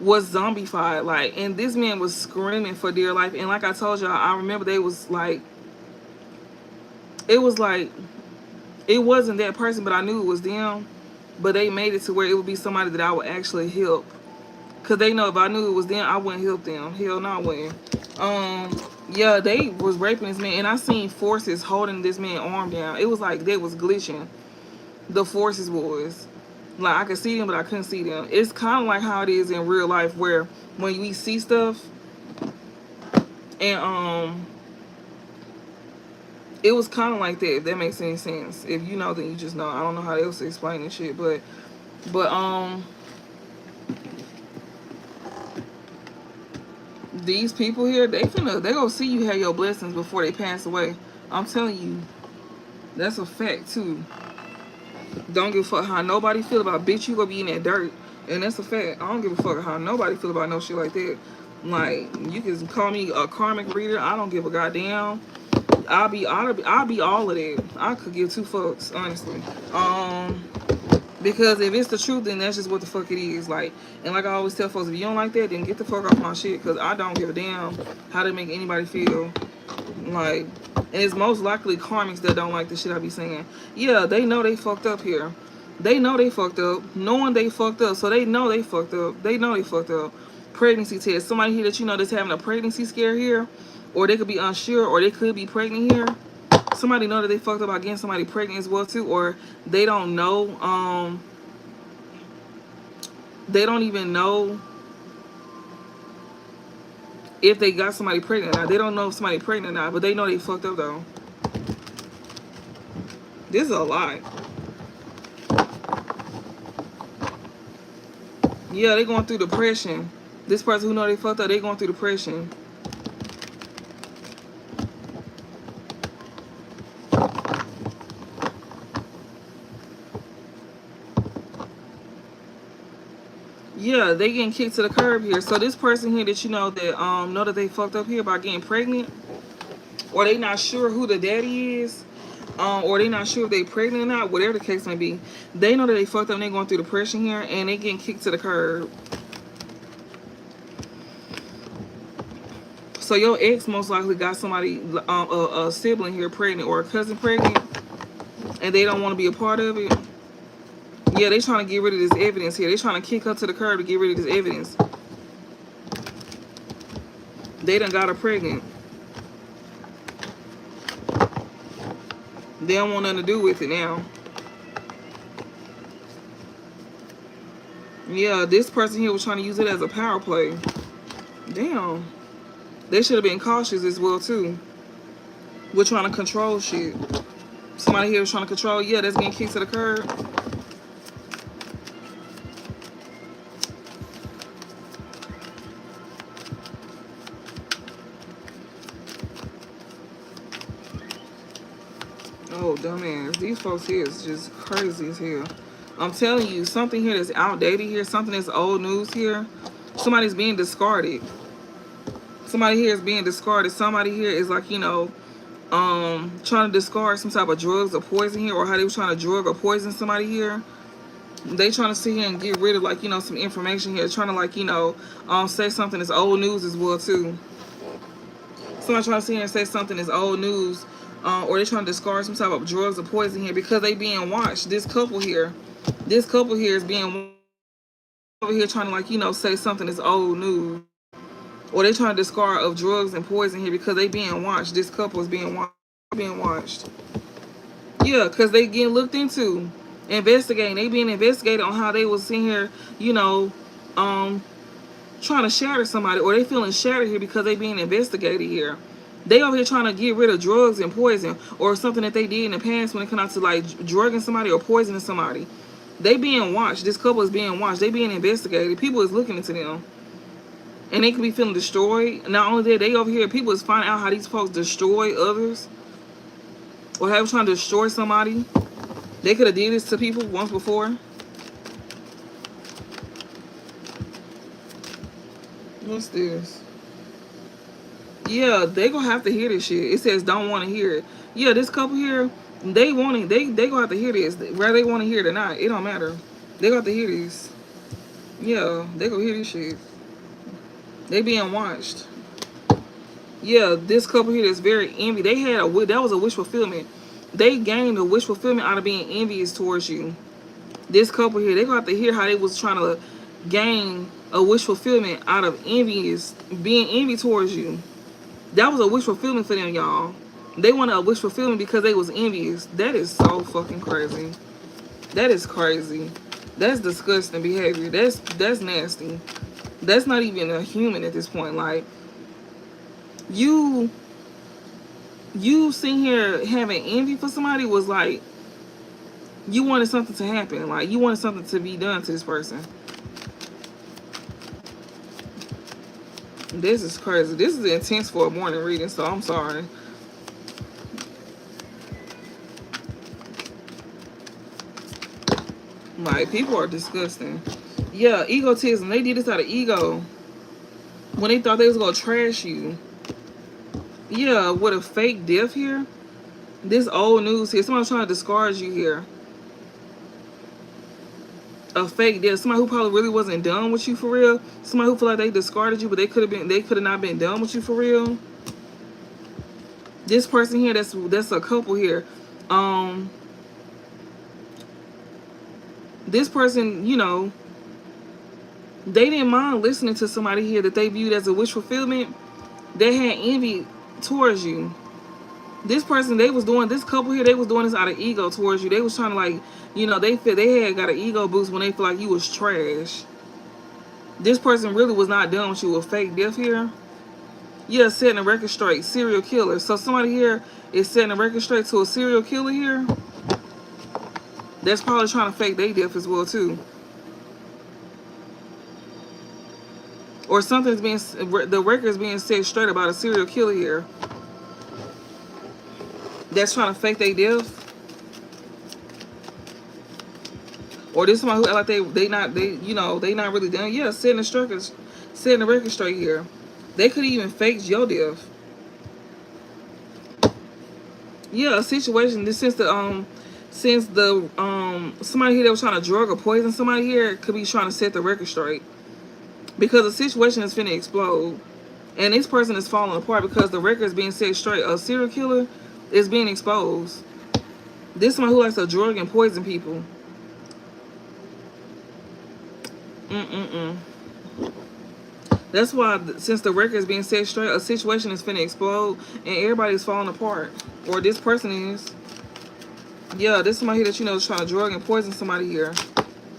was zombified, like, and this man was screaming for dear life. And like I told y'all, I remember they was like, it was like, it wasn't that person, but I knew it was them. But they made it to where it would be somebody that I would actually help. Cause they know if I knew it was them, I wouldn't help them. Hell no, I wouldn't. Yeah, they was raping this man, and I seen forces holding this man's arm down. It was like they was glitching. The forces was like I could see them, but I couldn't see them. It's kind of like how it is in real life, where when we see stuff, and it was kind of like that. If that makes any sense. If you know, then you just know. I don't know how else to explain this shit, but these people here, they gonna see you have your blessings before they pass away. I'm telling you, that's a fact too. Don't give a fuck how nobody feel about, bitch, you gonna be in that dirt. And that's a fact. I don't give a fuck how nobody feel about no shit like that. Like, you can call me a karmic reader. I don't give a goddamn. I'll be all of that. I could give two fucks, honestly. Because if it's the truth, then that's just what the fuck it is. Like, and like I always tell folks, if you don't like that, then get the fuck off my shit. Because I don't give a damn how to make anybody feel. Like, and it's most likely karmics that don't like the shit I be saying. Yeah, they know they fucked up here. They know they fucked up, knowing they fucked up. So they know they fucked up. They know they fucked up. Pregnancy test. Somebody here that you know that's having a pregnancy scare here, or they could be unsure, or they could be pregnant here. Somebody know that they fucked up by getting somebody pregnant as well too, or they don't know. They don't even know if they got somebody pregnant or not. They don't know if somebody pregnant or not, but they know they fucked up though. This is a lot. Yeah, they going through depression. This person who know they fucked up, they going through depression. Yeah, they getting kicked to the curb here. So this person here that you know that they fucked up here by getting pregnant, or they not sure who the daddy is, or they not sure if they pregnant or not, whatever the case may be, they know that they fucked up and they going through depression here, and they getting kicked to the curb. So your ex most likely got somebody, a sibling here pregnant, or a cousin pregnant, and they don't want to be a part of it. Yeah, they trying to get rid of this evidence here. They trying to kick her to the curb to get rid of this evidence. They done got her pregnant. They don't want nothing to do with it now. Yeah, this person here was trying to use it as a power play. Damn. They should have been cautious as well too. We're trying to control shit. Somebody here was trying to control. Yeah, that's getting kicked to the curb. Oh, dumbass. These folks here is just crazy as hell. I'm telling you, something here that's outdated here, something that's old news here. Somebody's being discarded. Somebody here is being discarded. Somebody here is like, you know, trying to discard some type of drugs or poison here, or how they were trying to drug or poison somebody here. They trying to sit here and get rid of, like, you know, some information here. Trying to, like, you know, say something that's old news as well too. Somebody trying to sit here and say something that's old news, or they trying to discard some type of drugs or poison here because they being watched. This couple here is being over here trying to, like, you know, say something that's old news, or they trying to discard of drugs and poison here because they being watched. This couple is being watched. Yeah, because they getting looked into, investigating. They being investigated on how they was sitting here, you know, trying to shatter somebody, or they feeling shattered here because they being investigated here. They over here trying to get rid of drugs and poison, or something that they did in the past when it comes out to, like, drugging somebody or poisoning somebody. They being watched. This couple is being watched. They being investigated. People is looking into them. And they could be feeling destroyed. Not only that, they over here, people is finding out how these folks destroy others, or have trying to destroy somebody. They could have did this to people once before. What's this? Yeah, they gonna have to hear this shit. It says don't want to hear it. Yeah, this couple here, they gonna have to hear this. Whether they want to hear it or not, it don't matter. They gonna have to hear this. Yeah, they gonna hear this shit. They being watched. Yeah, this couple here is very envy. They had that was a wish fulfillment. They gained a wish fulfillment out of being envious towards you. This couple here, they gonna have to hear how they was trying to gain a wish fulfillment out of being envy towards you. That was a wish fulfillment for them, y'all. They wanted a wish fulfillment because they was envious. That is so fucking crazy. That is crazy. That's disgusting behavior. That's nasty. That's not even a human at this point. Like, you sitting here having envy for somebody was like, you wanted something to happen. Like, you wanted something to be done to this person. This is crazy. This is intense for a morning reading, so I'm sorry. Like, people are disgusting. Yeah, egotism. They did this out of ego. When they thought they was gonna trash you. Yeah, with a fake death here. This old news here. Somebody's trying to discard you here. A fake death. Somebody who probably really wasn't done with you for real. Somebody who feel like they discarded you, but they could have not been done with you for real. This person here, that's a couple here. This person, you know, they didn't mind listening to somebody here that they viewed as a wish fulfillment. They had envy towards you. This person, they was doing, this couple here, they was doing this out of ego towards you. They was trying to, like, you know, they feel they had got an ego boost when they feel like you was trash. This person really was not done with you with fake death here. Yeah, setting a record straight. Serial killer. So somebody here is setting a record straight to a serial killer here. That's probably trying to fake their death as well too. Or something's being, the record is being set straight about a serial killer here. That's trying to fake their death. Or this somebody who like they not, they, you know, they not really done. Yeah, setting the record straight here. They could even fake your death. Yeah, a situation. This since the somebody here that was trying to drug or poison somebody here could be trying to set the record straight. Because the situation is finna explode. And this person is falling apart because the record is being set straight. A serial killer is being exposed. This is somebody who likes to drug and poison people. That's why, since the record is being set straight, a situation is finna explode and everybody's falling apart. Or this person is. Yeah, this is somebody here that you know is trying to drug and poison somebody here.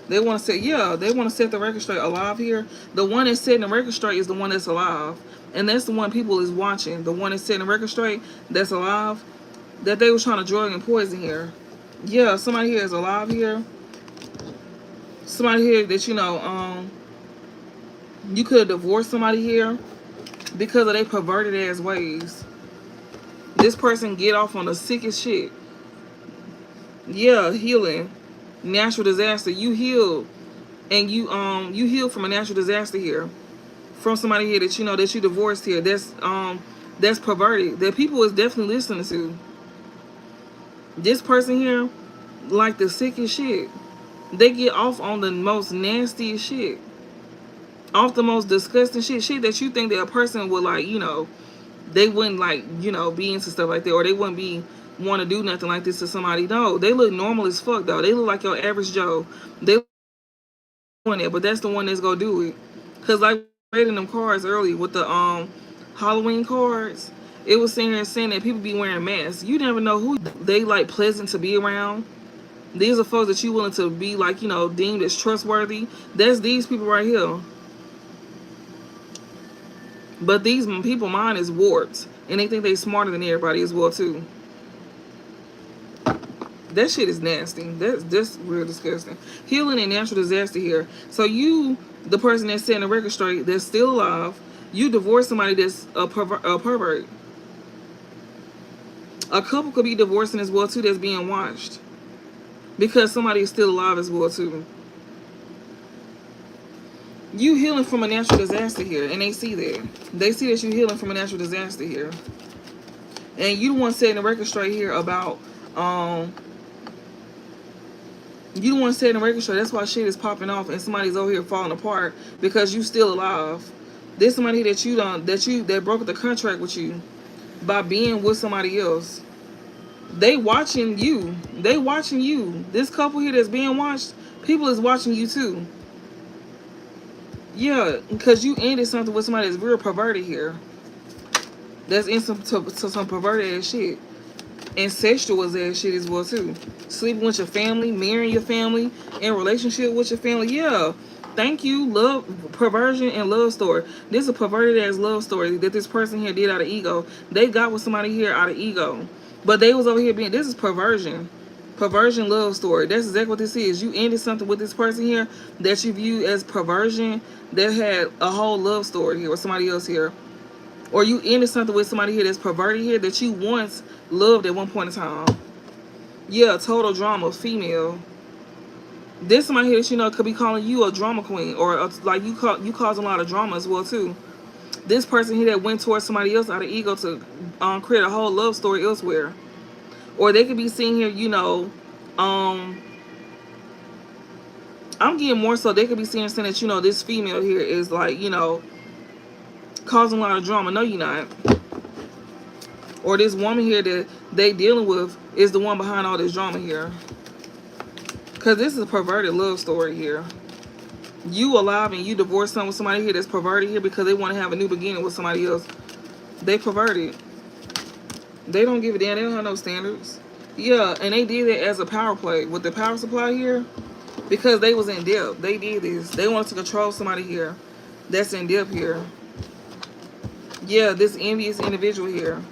They want to set, yeah, they want to set the record straight alive here. The one that's setting the record straight is the one that's alive. And that's the one people is watching. The one that's setting the record straight that's alive, that they was trying to drug and poison here. Yeah, somebody here is alive here. Somebody here that, you know, you could have divorced somebody here because of their perverted ass ways. This person get off on the sickest shit. Yeah, healing. Natural disaster. You healed. And you healed from a natural disaster here. From somebody here that you know that you divorced here. That's perverted. That people is definitely listening to. This person here, like the sickest shit. They get off on the most nastiest shit. Off the most disgusting shit. Shit that you think that a person would, like, you know, they wouldn't, like, you know, be into stuff like that. Or they wouldn't be want to do nothing like this to somebody. No, they look normal as fuck though. They look like your average Joe. They doing it, but that's the one that's gonna do it. Cause like I read in them cards early with the Halloween cards, it was saying that people be wearing masks. You never know who they like pleasant to be around. These are folks that you willing to be, like, you know, deemed as trustworthy. That's these people right here. But these people mind is warped, and they think they smarter than everybody as well too. That shit is nasty. That's real disgusting. Healing and natural disaster here. So you, the person that's setting the record straight, that's still alive, you divorce somebody that's a pervert. A couple could be divorcing as well too that's being watched. Because somebody is still alive as well too. You healing from a natural disaster here, and they see that. They see that you healing from a natural disaster here. And you the one setting the record straight here about you don't want to stay in the record straight. That's why shit is popping off and somebody's over here falling apart because you still alive. There's somebody that you don't, that broke the contract with you by being with somebody else. They watching you. They watching you. This couple here that's being watched, people is watching you too. Yeah, because you ended something with somebody that's real perverted here. That's in some perverted ass shit. Incestuous ass shit as well too. Sleeping with your family, marrying your family, in relationship with your family. Yeah. Thank you. Love, perversion, and love story. This is a perverted ass love story that this person here did out of ego. They got with somebody here out of ego. But they was over here being, this is perversion. Perversion love story. That's exactly what this is. You ended something with this person here that you view as perversion that had a whole love story here with somebody else here. Or you ended something with somebody here that's perverted here that you once loved at one point in time. Yeah, total drama, female. This somebody here that you know could be calling you a drama queen, or like you cause a lot of drama as well too. This person here that went towards somebody else out of ego to create a whole love story elsewhere. Or they could be seeing here, you know, I'm getting more so they could be saying that, you know, this female here is like, you know, causing a lot of drama. No, you're not. Or this woman here that they dealing with is the one behind all this drama here. Because this is a perverted love story here. You alive and you divorced somebody here that's perverted here because they want to have a new beginning with somebody else. They perverted. They don't give a damn. They don't have no standards. Yeah, and they did it as a power play with the power supply here because they was in depth. They did this. They wanted to control somebody here that's in depth here. Yeah, this envious individual here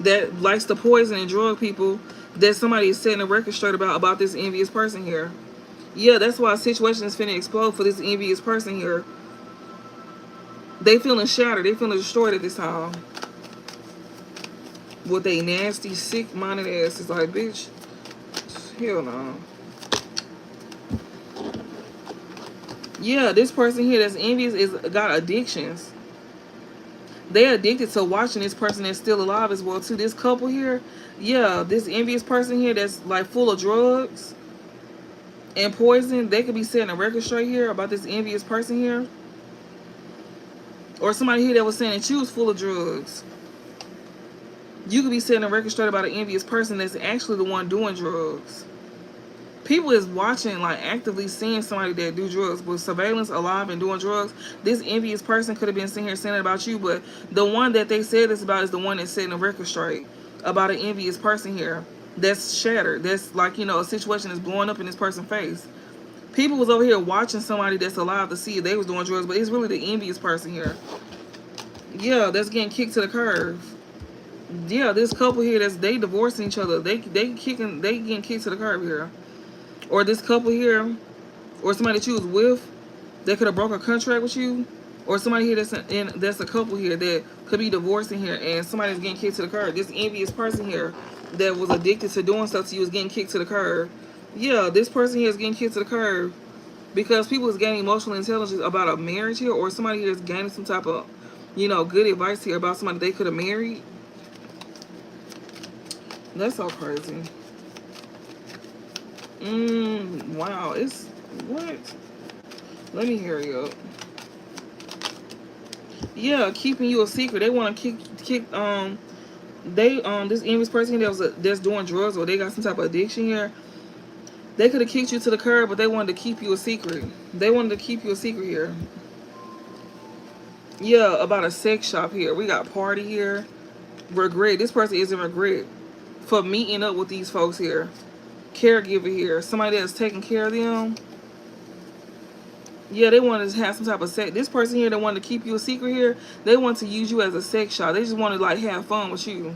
that likes to poison and drug people that somebody is setting a record straight about this envious person here. Yeah, that's why a situation is finna explode for this envious person here. They feeling shattered. They feeling destroyed at this time. With a nasty, sick-minded ass. It's like, bitch, hell no. Yeah, this person here that's envious is got addictions. They addicted to watching this person that's still alive as well too. This couple here, yeah, this envious person here that's like full of drugs and poison. They could be setting a record straight here about this envious person here. Or somebody here that was saying that you was full of drugs. You could be setting a record straight about an envious person that's actually the one doing drugs. People is watching, like actively seeing somebody that do drugs with surveillance alive and doing drugs. This envious person could have been sitting here saying it about you, but the one that they said this about is the one that's setting a record straight about an envious person here that's shattered. That's like, you know, a situation that's blowing up in this person's face. People was over here watching somebody that's alive to see if they was doing drugs, but it's really the envious person here. Yeah, that's getting kicked to the curb. Yeah, this couple here they divorcing each other. They getting kicked to the curb here. Or this couple here, or somebody that you was with, that could have broke a contract with you, or somebody here that's a couple here that could be divorcing here, and somebody's getting kicked to the curb. This envious person here that was addicted to doing stuff to you is getting kicked to the curb. Yeah, this person here is getting kicked to the curb because people is gaining emotional intelligence about a marriage here, or somebody here is gaining some type of, you know, good advice here about somebody they could have married. That's so crazy. Wow, it's what? Let me hurry up. Yeah, keeping you a secret. They want to kick this envious person that's doing drugs, or they got some type of addiction here. They could have kicked you to the curb, but they wanted to keep you a secret. They wanted to keep you a secret here. Yeah, about a sex shop here. We got party here. Regret. This person is in regret for meeting up with these folks here. Caregiver here. Somebody that's taking care of them. Yeah, they wanted to have some type of sex. This person here that wanted to keep you a secret here, they want to use you as a sex shop. They just want to like have fun with you.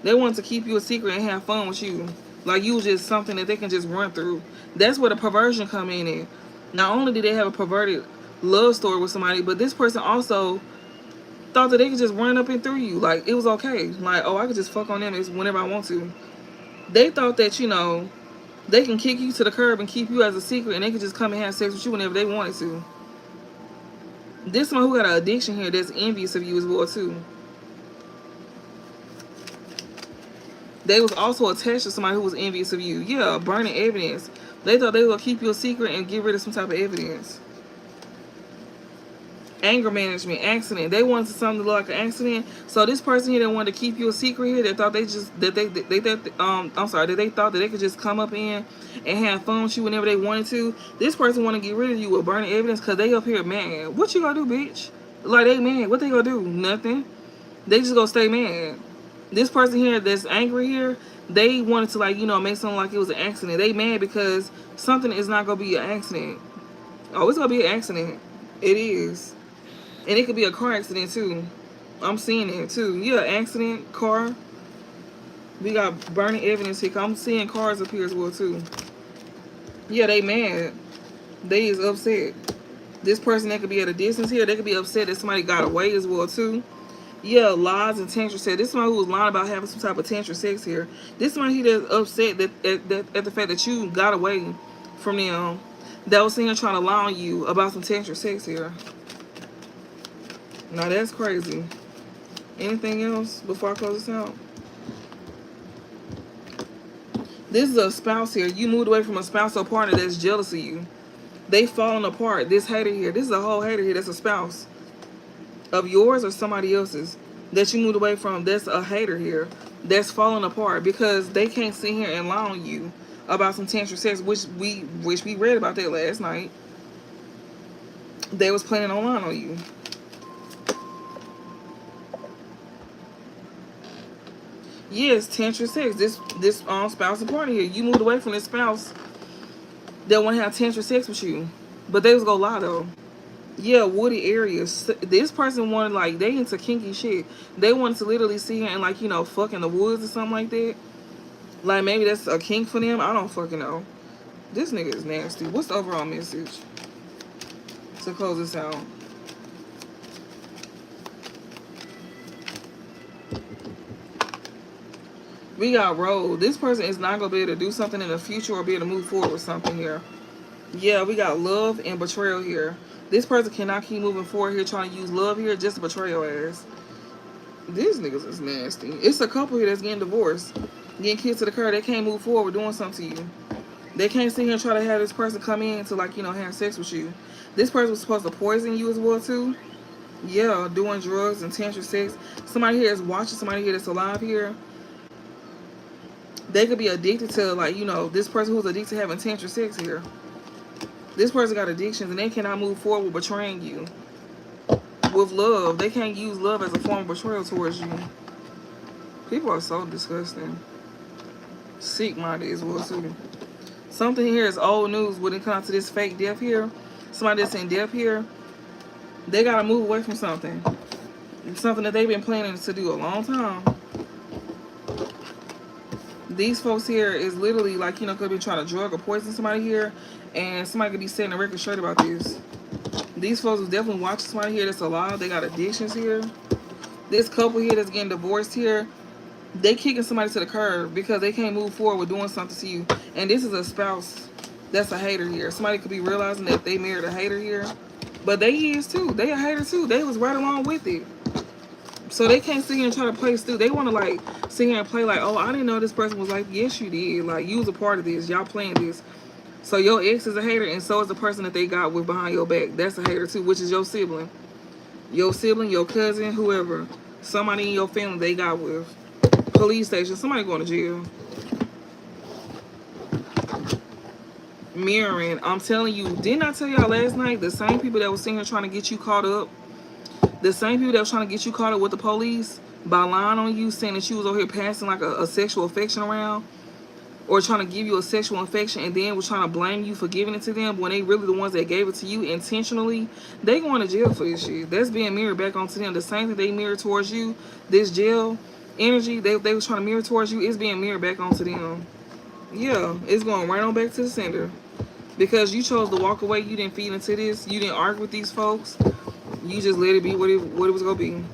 They want to keep you a secret and have fun with you. Like you was just something that they can just run through. That's where the perversion come in. Not only did they have a perverted love story with somebody, but this person also thought that they could just run up and through you. Like it was okay. Like, oh, I could just fuck on them whenever I want to. They thought that, you know, they can kick you to the curb and keep you as a secret, and they can just come and have sex with you whenever they wanted to. This one who got an addiction here that's envious of you as well too. They was also attached to somebody who was envious of you. Yeah, burning evidence. They thought they were gonna keep you a secret and get rid of some type of evidence. Anger management, accident. They wanted something to look like an accident. So this person here that wanted to keep you a secret here, that thought that they thought that they could just come up in and have fun with you whenever they wanted to. This person want to get rid of you with burning evidence because they up here mad. What you gonna do, bitch? Like they mad. What they gonna do? Nothing. They just gonna stay mad. This person here that's angry here, they wanted to, like, you know, make something like it was an accident. They mad because something is not gonna be an accident. Oh, it's gonna be an accident. It is. And it could be a car accident too. I'm seeing it too. Yeah, accident, car. We got burning evidence here. I'm seeing cars up here as well too. Yeah, they mad. They is upset. This person that could be at a distance here, they could be upset that somebody got away as well too. Yeah, lies and tantra sex. This is somebody who was lying about having some type of tantra sex here. This is somebody here that's upset at the fact that you got away from them. That was sitting here trying to lie on you about some tantra sex here. Now that's crazy. Anything else before I close this out? This is a spouse here. You moved away from a spouse or partner that's jealous of you. They falling apart. This hater here. This is a whole hater here. That's a spouse of yours or somebody else's that you moved away from. That's a hater here. That's falling apart because they can't sit here and lie on you about some tantric sex, which we read about that last night. They was planning on lying on you. Yes, tantric sex. This spousal party here. You moved away from this spouse that want to have tantric sex with you, but they was gonna lie though. Yeah, woody areas. This person wanted, like, they into kinky shit. They wanted to literally see her and, like, fuck in the woods or something like that. Like, maybe that's a kink for them. I don't fucking know. This nigga is nasty. What's the overall message to close this out? We got road. This person is not going to be able to do something in the future or be able to move forward with something here. Yeah, we got love and betrayal here. This person cannot keep moving forward here trying to use love here just to betray your ass. These niggas is nasty. It's a couple here that's getting divorced. Getting kicked to the curb. They can't move forward doing something to you. They can't sit here and try to have this person come in to, like, have sex with you. This person was supposed to poison you as well, too. Yeah, doing drugs and tantric sex. Somebody here is watching somebody here that's alive here. They could be addicted to, like, this person who's addicted to having tantric sex here. This person got addictions and they cannot move forward with betraying you. With love. They can't use love as a form of betrayal towards you. People are so disgusting. Sick-minded as well, too. Something here is old news when it comes to this fake death here. Somebody that's in death here. They got to move away from something. Something that they've been planning to do a long time. These folks here is literally, like, could be trying to drug or poison somebody here. And somebody could be setting a record straight about this. These folks is definitely watching somebody here that's alive. They got addictions here. This couple here that's getting divorced here. They kicking somebody to the curb because they can't move forward with doing something to you. And this is a spouse that's a hater here. Somebody could be realizing that they married a hater here. But they is too. They a hater too. They was right along with it. So they can't sit here and try to play stupid. They want to, like, sit here and play like, oh, I didn't know this person was like, yes, you did. Like, you was a part of this. Y'all playing this. So your ex is a hater, and so is the person that they got with behind your back. That's a hater too, which is your sibling. Your sibling, your cousin, whoever. Somebody in your family they got with. Police station. Somebody going to jail. Mirroring. I'm telling you. Didn't I tell y'all last night? The same people that was sitting here trying to get you caught up. The same people that was trying to get you caught up with the police by lying on you, saying that you was over here passing like a sexual affection around, or trying to give you a sexual infection, and then was trying to blame you for giving it to them when they really the ones that gave it to you intentionally. They going to jail for this shit. That's being mirrored back onto them. The same thing they mirror towards you, this jail energy they was trying to mirror towards you, is being mirrored back onto them. Yeah, it's going right on back to the sender. Because you chose to walk away, you didn't feed into this, you didn't argue with these folks. You just let it be what it was going to be.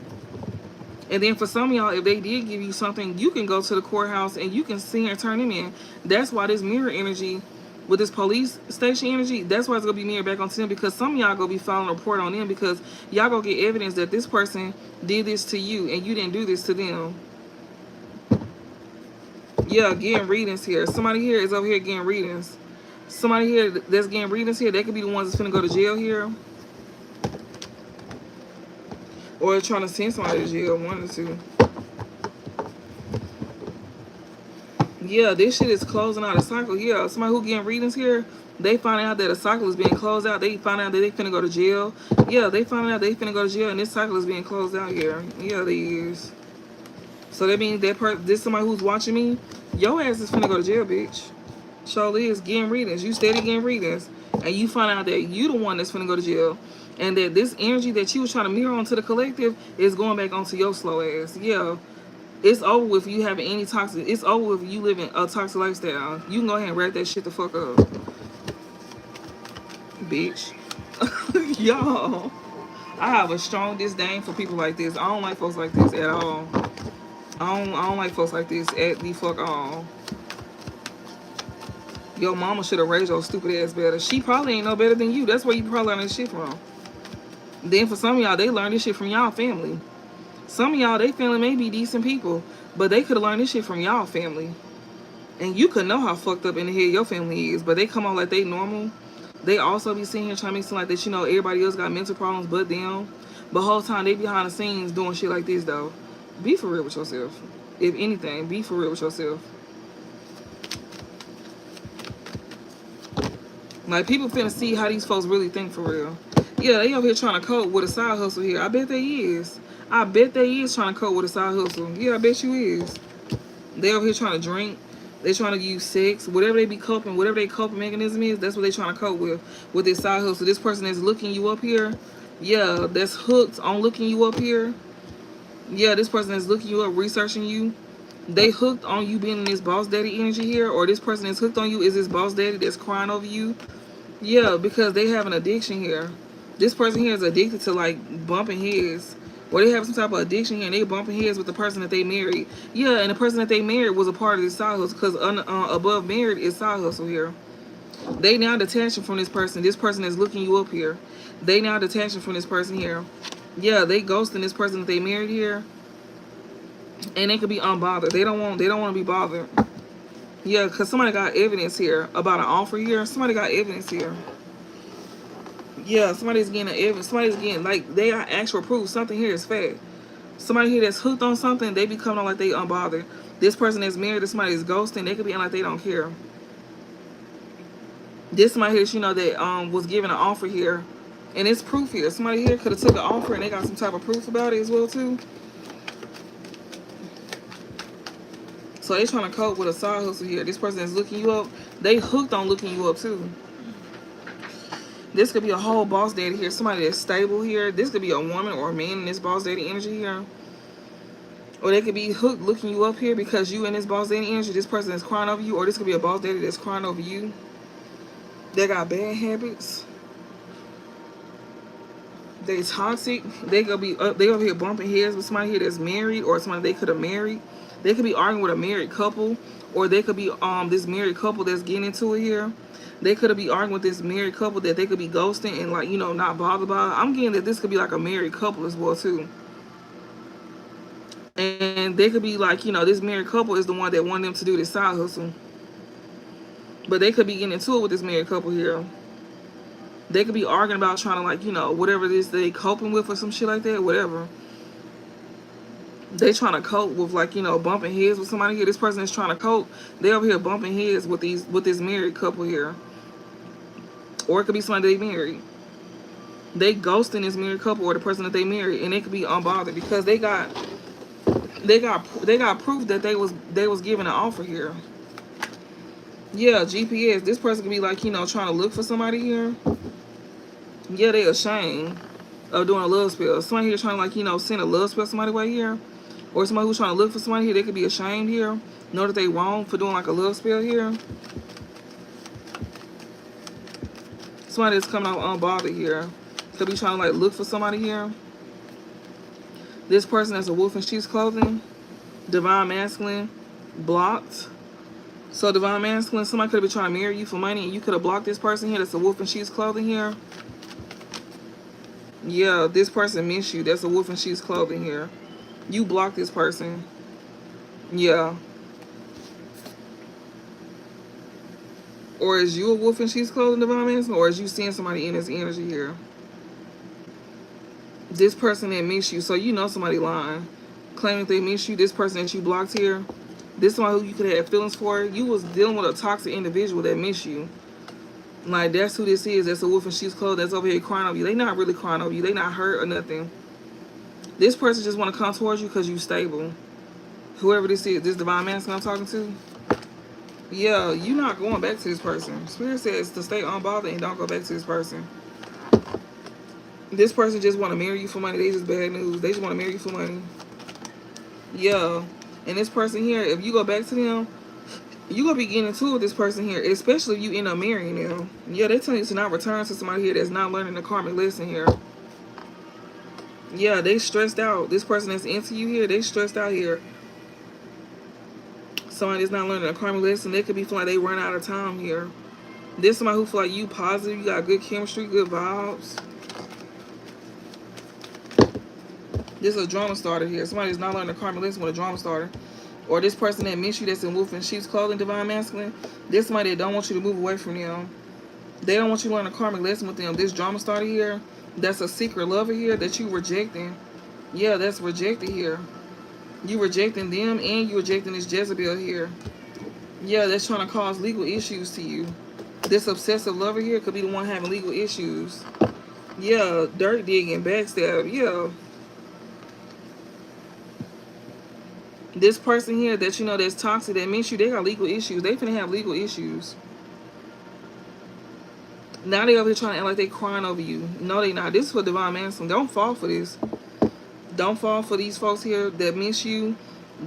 And then for some of y'all, if they did give you something, you can go to the courthouse and you can see here and turn them in. That's why this mirror energy with this police station energy, that's why it's going to be mirrored back onto them, because some of y'all going to be filing a report on them because y'all going to get evidence that this person did this to you and you didn't do this to them. Yeah, getting readings here. Somebody here is over here getting readings. Somebody here that's getting readings here, they could be the ones that's finna go to jail here. Or trying to send somebody to jail, one or two. Yeah, this shit is closing out a cycle. Yeah, somebody who getting readings here, they find out that a cycle is being closed out. They find out that they finna go to jail. Yeah, they find out they finna go to jail and this cycle is being closed out here. Yeah, they is. So that means that this somebody who's watching me, your ass is finna go to jail, bitch. Surely is getting readings. You steady getting readings. And you find out that you the one that's finna go to jail. And that this energy that you was trying to mirror onto the collective is going back onto your slow ass. Yeah. It's over with you having any toxic. It's over with you living a toxic lifestyle. You can go ahead and wrap that shit the fuck up. Bitch. Y'all. I have a strong disdain for people like this. I don't like folks like this at all. I don't like folks like this at the fuck all. Your mama should have raised your stupid ass better. She probably ain't no better than you. That's where you probably learn this shit from. Then for some of y'all, they learned this shit from y'all family. Some of y'all, they family may be decent people, but they could have learned this shit from y'all family. And you could know how fucked up in the head your family is, but they come on like they normal. They also be sitting here trying to make it seem like that, everybody else got mental problems but them. But the whole time they behind the scenes doing shit like this, though. Be for real with yourself. If anything, be for real with yourself. Like, people finna see how these folks really think for real. Yeah, they over here trying to cope with a side hustle here. I bet they is. I bet they is trying to cope with a side hustle. Yeah, I bet you is. They over here trying to drink. They trying to use sex. Whatever they be coping, whatever their coping mechanism is, that's what they trying to cope with this side hustle. This person that's looking you up here, yeah, that's hooked on looking you up here. Yeah, this person that's looking you up, researching you. They hooked on you being in this boss daddy energy here, or this person that's hooked on you is this boss daddy that's crying over you. Yeah, because they have an addiction here. This person here is addicted to like bumping heads. Or they have some type of addiction here and they bumping heads with the person that they married. Yeah, and the person that they married was a part of this side hustle because above married is side hustle here. They now detaching from this person. This person is looking you up here. They now detaching from this person here. Yeah, they ghosting this person that they married here. And they could be unbothered. They don't want to be bothered. Yeah, because somebody got evidence here about an offer here. Somebody got evidence here. Yeah, somebody's getting an evidence. Somebody's getting, like, they got actual proof. Something here is fact. Somebody here that's hooked on something, they be coming on like they unbothered. This person that's married to somebody that's ghosting, they could be on like they don't care. This somebody here that you know that was given an offer here. And it's proof here. Somebody here could have took an offer and they got some type of proof about it as well, too. So they trying to cope with a side hustle here. This person that's looking you up, they hooked on looking you up too. This could be a whole boss daddy here. Somebody that's stable here. This could be a woman or a man in this boss daddy energy here. Or they could be hooked looking you up here because you in this boss daddy energy. This person is crying over you. Or this could be a boss daddy that's crying over you. They got bad habits. They toxic. They gonna be they over here bumping heads with somebody here that's married or somebody they could have married. They could be arguing with a married couple, or they could be this married couple that's getting into it here. They could be arguing with this married couple that they could be ghosting and like, you know, not bothered by. I'm getting that this could be like a married couple as well too. And they could be like, you know, this married couple is the one that wanted them to do this side hustle. But they could be getting into it with this married couple here. They could be arguing about trying to, like, you know, whatever it is they coping with or some shit like that, whatever. They trying to cope with, like, you know, bumping heads with somebody here. This person is trying to cope. They over here bumping heads with this married couple here. Or it could be somebody they married. They ghosting this married couple or the person that they married, and they could be unbothered because they got proof that they was given an offer here. Yeah, GPS. This person could be like, you know, trying to look for somebody here. Yeah, they ashamed of doing a love spell. Somebody here trying to, like, you know, send a love spell somebody right here. Or somebody who's trying to look for somebody here, they could be ashamed here. Know that they wrong for doing like a love spell here. Somebody that's coming out unbothered here. Could be trying to like look for somebody here. This person that's a wolf in sheep's clothing. Divine masculine. Blocked. So divine masculine, somebody could have been trying to marry you for money and you could have blocked this person here that's a wolf in sheep's clothing here. Yeah, this person missed you. That's a wolf in sheep's clothing here. You block this person. Yeah. Or is you a wolf in sheep's clothing, divine masculine? Or is you seeing somebody in this energy here? This person that missed you. So you know somebody lying. Claiming they missed you. This person that you blocked here. This is somebody who you could have feelings for. You was dealing with a toxic individual that missed you. Like, that's who this is. That's a wolf in sheep's clothing that's over here crying over you. They not really crying over you. They not hurt or nothing. This person just want to come towards you because you stable. Whoever this is, this divine masculine I'm talking to. Yeah, you're not going back to this person. Spirit says to stay unbothered and don't go back to this person. This person just want to marry you for money. They just bad news. They just want to marry you for money. Yeah. And this person here, if you go back to them, you going to be getting into it with this person here. Especially if you end up marrying them. Yeah, they tell you to not return to somebody here that's not learning the karmic lesson here. Yeah, they stressed out. This person that's into you here, they stressed out here. Somebody that's not learning a karmic lesson, they could be feeling like they run out of time here. This somebody who feel like you positive, you got good chemistry, good vibes. This is a drama starter here. Somebody that's not learning a karmic lesson with a drama starter. Or this person that missed you that's in wolf in sheep's clothing, divine masculine. This somebody that don't want you to move away from them. They don't want you to learn a karmic lesson with them. This drama starter here, that's a secret lover here that you rejecting. Yeah, that's rejected here. You rejecting them and you rejecting this Jezebel here. Yeah, that's trying to cause legal issues to you. This obsessive lover here could be the one having legal issues. Yeah, dirt digging, backstab. Yeah. This person here that you know that's toxic, that means you, they got legal issues. They finna have legal issues. Now they over here trying to act like they crying over you. No, they not. This is for divine masculine. Don't fall for this. Don't fall for these folks here that miss you,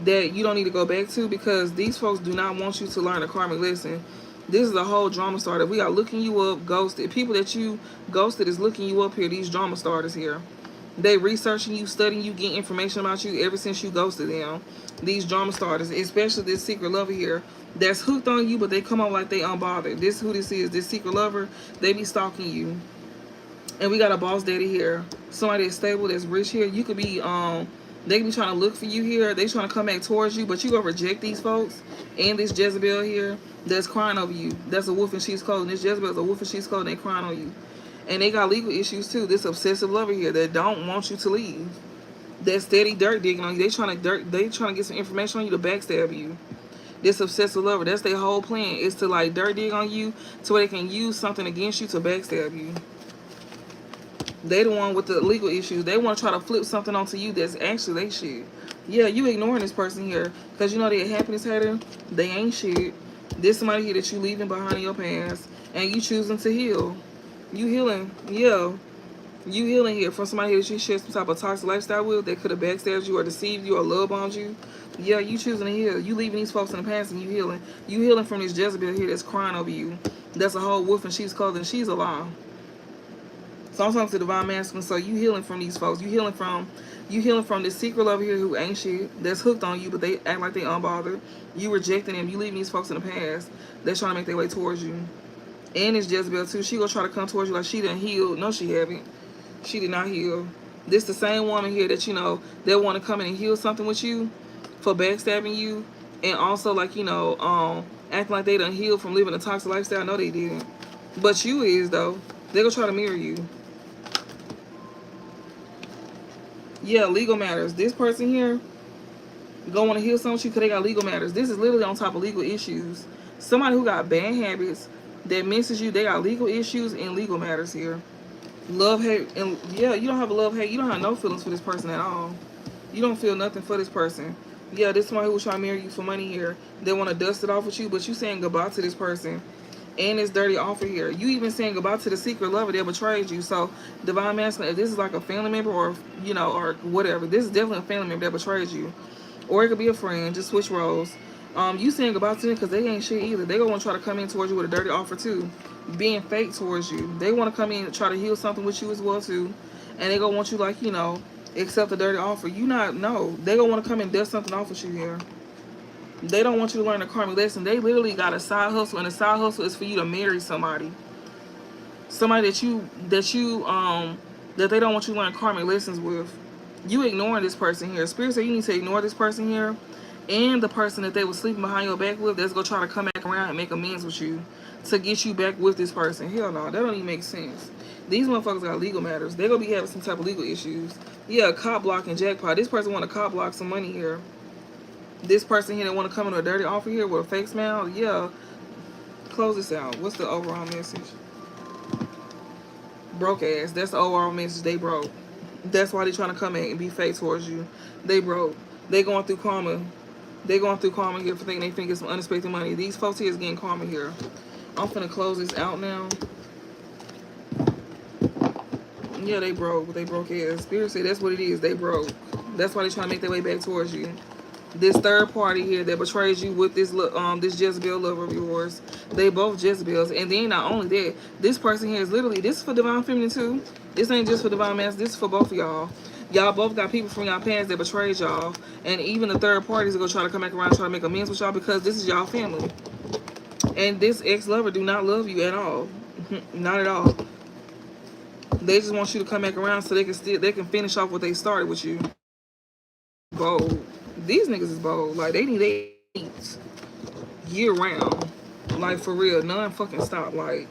that you don't need to go back to, because these folks do not want you to learn a karmic lesson. This is a whole drama starter. We are looking you up, ghosted. People that you ghosted is looking you up here, these drama starters here. They researching you, studying you, getting information about you ever since you ghosted them. These drama starters, especially this secret lover here, that's hooked on you, but they come on like they unbothered. This is who this is. This secret lover, they be stalking you. And we got a boss daddy here. Somebody that's stable, that's rich here. You could be, they could be trying to look for you here. They trying to come back towards you, but you gonna reject these folks. And this Jezebel here that's crying over you. That's a wolf in sheep's clothing. This Jezebel is a wolf in sheep's clothing. They crying on you. And they got legal issues too. This obsessive lover here that don't want you to leave. That steady dirt digging on you. They trying to get some information on you to backstab you. This obsessive lover, that's their whole plan, is to like dirt dig on you so they can use something against you to backstab you. They the one with the legal issues. They want to try to flip something onto you that's actually they shit. Yeah, you ignoring this person here because you know they a happiness hater. They ain't shit. This somebody here that you leaving behind in your past and you choosing to heal. You healing, yeah. You healing here from somebody that you share some type of toxic lifestyle with that could have backstabbed you or deceived you or love bombed you. Yeah, you choosing to heal. You leaving these folks in the past and you healing. You healing from this Jezebel here that's crying over you. That's a whole wolf in sheep's clothing. She's a lie. So I'm talking to divine masculine. So you healing from these folks. You healing from this secret lover here who ain't shit. That's hooked on you, but they act like they unbothered. You rejecting them. You leaving these folks in the past. They're trying to make their way towards you. And it's Jezebel too. She gonna try to come towards you like she done healed. No, she haven't. She did not heal. This the same woman here that you know that want to come in and heal something with you for backstabbing you, and also like acting like they done healed from living a toxic lifestyle. No, they didn't. But you is though. They gonna try to mirror you. Yeah, legal matters. This person here gonna want to heal something with you because they got legal matters. This is literally on top of legal issues. Somebody who got bad habits that misses you, they got legal issues and legal matters here. Love, hate, and yeah, you don't have a love, hate. You don't have no feelings for this person at all. You don't feel nothing for this person. Yeah, this somebody who was trying to marry you for money here. They want to dust it off with you, but you saying goodbye to this person. And this dirty offer here. You even saying goodbye to the secret lover that betrayed you. So, divine masculine, if this is like a family member or, or whatever, this is definitely a family member that betrayed you. Or it could be a friend. Just switch roles. You saying goodbye to them because they ain't shit either. They gonna want to try to come in towards you with a dirty offer too. Being fake towards you. They want to come in and try to heal something with you as well too. And they gonna want you like, accept the dirty offer. You not, no. They gonna want to come and dust something off with you here. They don't want you to learn a karmic lesson. They literally got a side hustle, and the side hustle is for you to marry somebody. Somebody that they don't want you to learn karmic lessons with. You ignoring this person here. Spirit said you need to ignore this person here. And the person that they were sleeping behind your back with, that's gonna try to come back around and make amends with you to get you back with this person. Hell no, that don't even make sense. These motherfuckers got legal matters. They're gonna be having some type of legal issues. Yeah, cop block and jackpot. This person want to cop block some money here. This person here that want to come in with a dirty offer here with a fake smile. Yeah, close this out. What's the overall message? Broke ass. That's the overall message. They broke. That's why they trying to come in and be fake towards you. They broke. They going through karma. They going through karma here for thinking they think it's some unexpected money. These folks here is getting karma here. I'm finna close this out now. Yeah, they broke. They broke ass. Spirit said that's what it is. They broke. That's why they trying to make their way back towards you. This third party here that betrays you with this Jezebel lover of yours. They both Jezebels. And then not only that, this person here is literally, this is for divine feminine too. This ain't just for divine masculine. This is for both of y'all. Y'all both got people from y'all past that betrayed y'all. And even the third parties are going to try to come back around and try to make amends with y'all because this is y'all family. And this ex-lover do not love you at all. Not at all. They just want you to come back around so they can finish off what they started with you. Bold. These niggas is bold. Like, they need eight year round. Like, for real. None fucking stop. Like,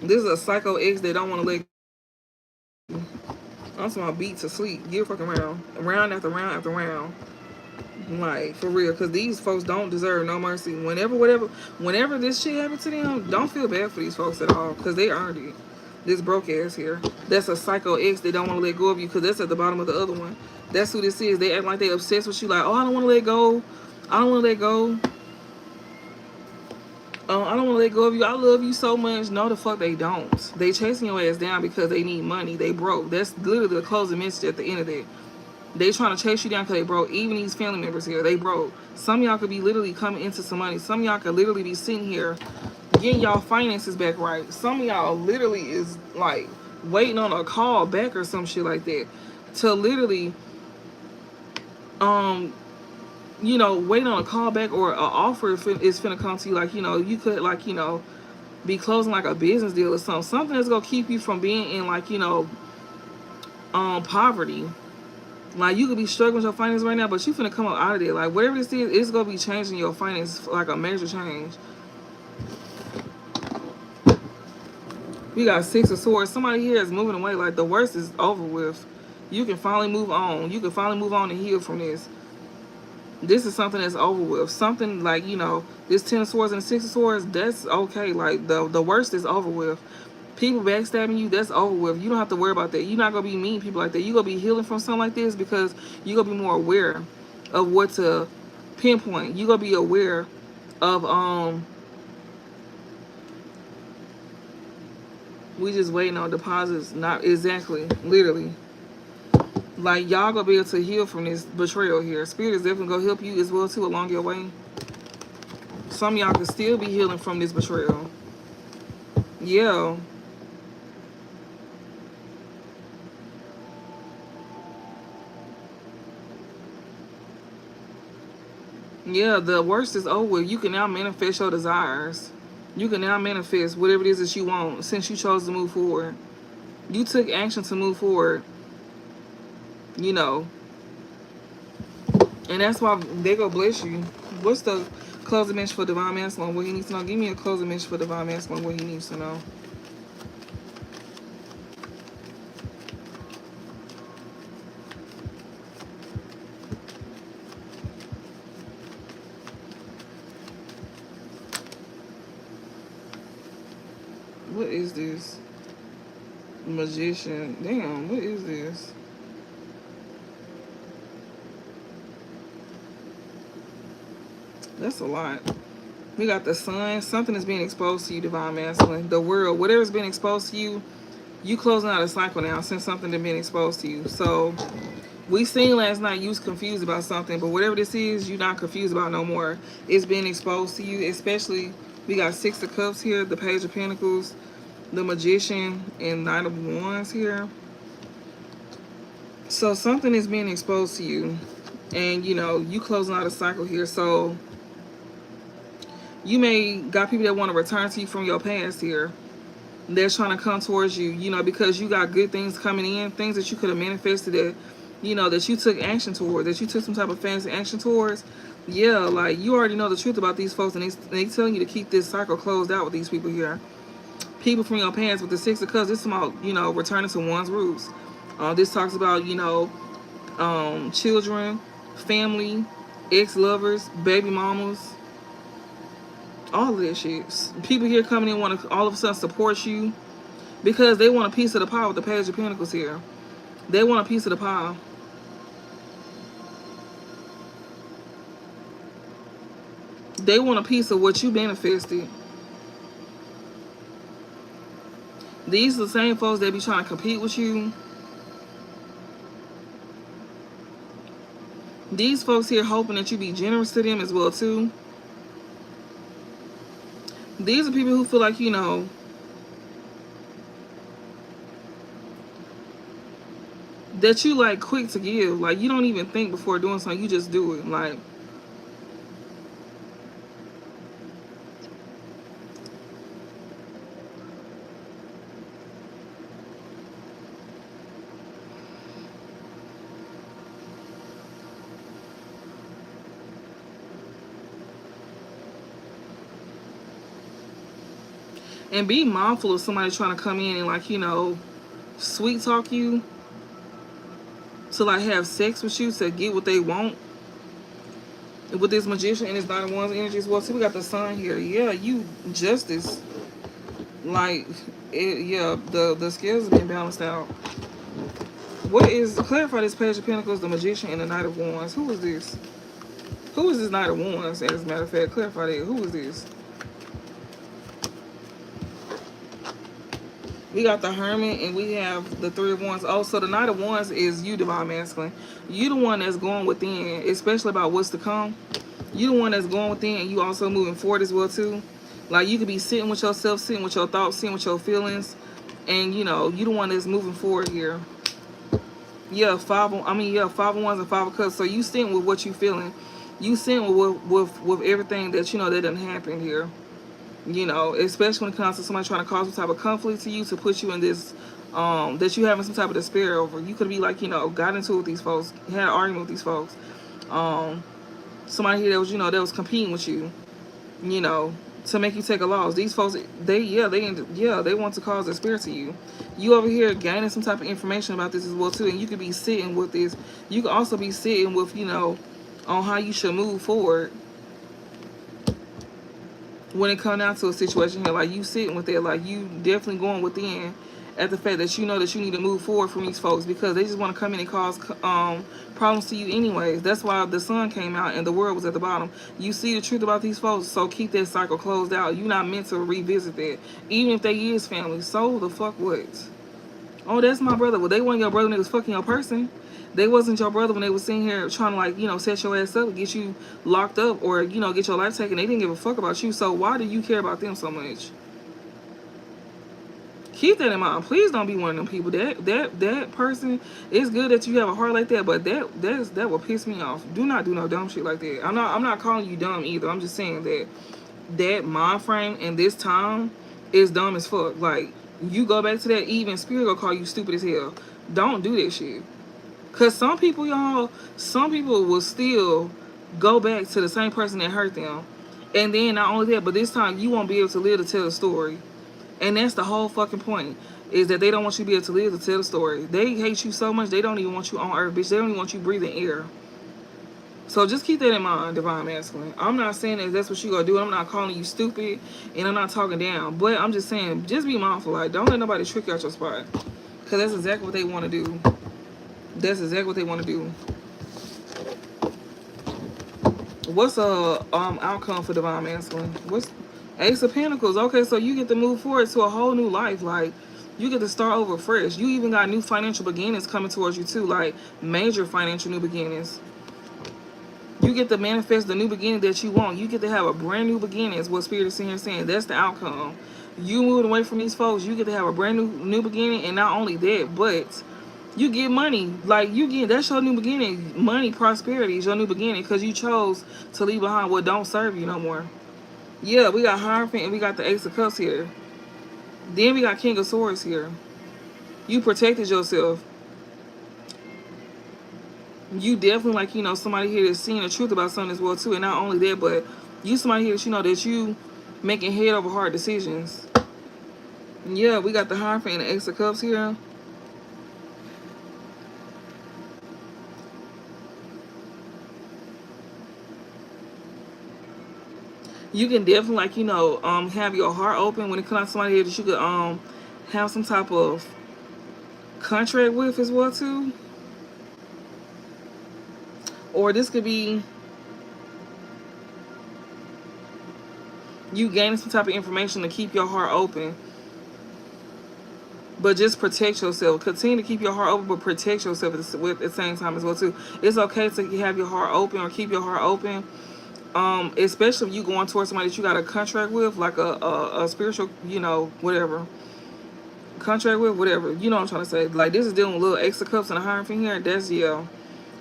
this is a psycho ex that don't want to let I'm talking about beat to sleep. Get fucking round. Round after round after round. Like, for real, because these folks don't deserve no mercy. Whenever this shit happened to them, don't feel bad for these folks at all, because they earned it. This broke ass here. That's a psycho ex. They don't want to let go of you, because that's at the bottom of the other one. That's who this is. They act like they obsessed with you, like, oh, I don't want to let go. I don't want to let go. I don't want to let go of you. I love you so much. No, the fuck they don't. They chasing your ass down because they need money. They broke. That's literally the closing message at the end of that. They trying to chase you down because they broke. Even these family members here, they broke. Some of y'all could be literally coming into some money. Some of y'all could literally be sitting here getting y'all finances back right. Some of y'all literally is like waiting on a call back or some shit like that to literally, you know, waiting on a call back or an offer is finna come to you. Like, you know, you could, like, you know, be closing like a business deal or something. Something that's gonna keep you from being in, like, you know, poverty. Like, you could be struggling with your finances right now, but you finna come up out of there. Like, whatever this is, it's gonna be changing your finances, like a major change. We got Six of Swords. Somebody here is moving away. Like, the worst is over with. You can finally move on. You can finally move on and heal from this. This is something that's over with. Something like, you know, this Ten of Swords and the Six of Swords, that's okay. Like, the worst is over with. People backstabbing you, that's over with. You don't have to worry about that. You're not going to be mean people like that. You're going to be healing from something like this because you're going to be more aware of what to pinpoint. You're going to be aware of, we just waiting on deposits. Not exactly, literally. Like, y'all going to be able to heal from this betrayal here. Spirit is definitely going to help you as well, too, along your way. Some of y'all can still be healing from this betrayal. Yeah. Yeah, the worst is over. You can now manifest your desires. You can now manifest whatever it is that you want since you chose to move forward. You took action to move forward. You know. And that's why they go bless you. What's the closing message for Divine Masculine? What he needs to know? Give me a closing message for Divine Masculine. What he needs to know. What is this? Magician. Damn, what is this? That's a lot. We got the sun. Something is being exposed to you, Divine Masculine. The world, whatever's been exposed to you, you closing out a cycle now since something has been exposed to you. So we seen last night you was confused about something, but whatever this is, you're not confused about no more. It's been exposed to you, especially we got Six of Cups here, the Page of Pentacles, the Magician, and Knight of Wands here. So something is being exposed to you, and you know, you closing out a cycle here. So you may got people that want to return to you from your past here. They're trying to come towards you, you know, because you got good things coming in, things that you could have manifested that, you know, that you took action towards, that you took some type of fancy action towards. Yeah, like, you already know the truth about these folks, and they telling you to keep this cycle closed out with these people here. People from your past with the Six of Cups, this is about, you know, returning to one's roots. This talks about, you know, children, family, ex-lovers, baby mamas, all of that shit. People here coming in want to all of a sudden support you because they want a piece of the pie with the Page of Pentacles here. They want a piece of the pie. They want a piece of what you manifested. These are the same folks that be trying to compete with you. These folks here hoping that you be generous to them as well too. These are people who feel like, you know, that you like quick to give. Like, you don't even think before doing something, you just do it. Like, and be mindful of somebody trying to come in and, like, you know, sweet talk you, to like have sex with you to get what they want. with this Magician and this Nine of Wands energy as well. See, we got the Sun here. Yeah, you justice. Like, yeah, the scales have been balanced out. What is, clarify this Page of Pentacles, the Magician, and the Knight of Wands. Who is this? Who is this Knight of Wands, as a matter of fact? Clarify that. Who is this? We got the Hermit, and we have the Three of Wands. Oh, so the Knight of Wands is you, Divine Masculine. You the one that's going within, especially about what's to come. You the one that's going within, and you also moving forward as well, too. Like, you could be sitting with yourself, sitting with your thoughts, sitting with your feelings. And, you know, you the one that's moving forward here. Yeah, five of Wands and Five of Cups. So you sitting with what you feeling. You sitting with everything that, you know, that done happened here. You know, especially when it comes to somebody trying to cause some type of conflict to you, to put you in this, that you having some type of despair over. You could be like, you know, got into it with these folks, had an argument with these folks. Somebody here that was, you know, that was competing with you, you know, to make you take a loss. These folks, they want to cause despair to you. You over here gaining some type of information about this as well too, and you could be sitting with this. You could also be sitting with, you know, on how you should move forward when it comes down to a situation here. Like, you sitting with it, like, you definitely going within at the fact that you know that you need to move forward from these folks, because they just want to come in and cause problems to you anyways. That's why the Sun came out and the World was at the bottom. You see the truth about these folks, so keep that cycle closed out. You're not meant to revisit that, even if they is family. So the fuck what? Oh, that's my brother. Well, they weren't your brother when they was fucking your person. They wasn't your brother when they was sitting here trying to, like, you know, set your ass up and get you locked up, or, you know, get your life taken. They didn't give a fuck about you. So why do you care about them so much? Keep that in mind. Please don't be one of them people. That person, it's good that you have a heart like that, but that will piss me off. Do not do no dumb shit like that. I'm not calling you dumb either. I'm just saying that mind frame and this time is dumb as fuck. Like, you go back to that, even spirit will call you stupid as hell. Don't do that shit. Cause some people, y'all, some people will still go back to the same person that hurt them. And then not only that, but this time you won't be able to live to tell the story. And that's the whole fucking point, is that they don't want you to be able to live to tell the story. They hate you so much, they don't even want you on earth, bitch. They don't even want you breathing air. So just keep that in mind, Divine Masculine. I'm not saying that that's what you gonna do. I'm not calling you stupid, and I'm not talking down. But I'm just saying, just be mindful. Like, don't let nobody trick you out your spot. Because that's exactly what they want to do. That's exactly what they want to do. What's outcome for Divine Masculine? What's Ace of Pentacles? Okay, so you get to move forward to a whole new life. Like, you get to start over fresh. You even got new financial beginnings coming towards you too, like major financial new beginnings. You get to manifest the new beginning that you want. You get to have a brand new beginning, is what Spirit is sitting here saying. That's the outcome. You moving away from these folks, you get to have a brand new beginning, and not only that, but you get money. Like, you get, that's your new beginning. Money, prosperity is your new beginning, because you chose to leave behind what don't serve you no more. Yeah, we got Hierophant and we got the Ace of Cups here. Then we got King of Swords here. You protected yourself. You definitely, like, you know, somebody here that's seeing the truth about something as well too. And not only that, but you somebody here that you know that you making head over heart decisions. Yeah, we got the Hierophant and the Ace of Cups here. You can definitely, like, you know, have your heart open when it comes to somebody here that you could have some type of contract with as well too. Or this could be you gaining some type of information to keep your heart open. But just protect yourself. Continue to keep your heart open, but protect yourself at the same time as well too. It's okay to have your heart open or keep your heart open. Especially if you going towards somebody that you got a contract with, like a spiritual, you know, whatever. Contract with, whatever. You know what I'm trying to say. Like, this is dealing with little Ace of Cups and a Hierophant here. That's, yeah.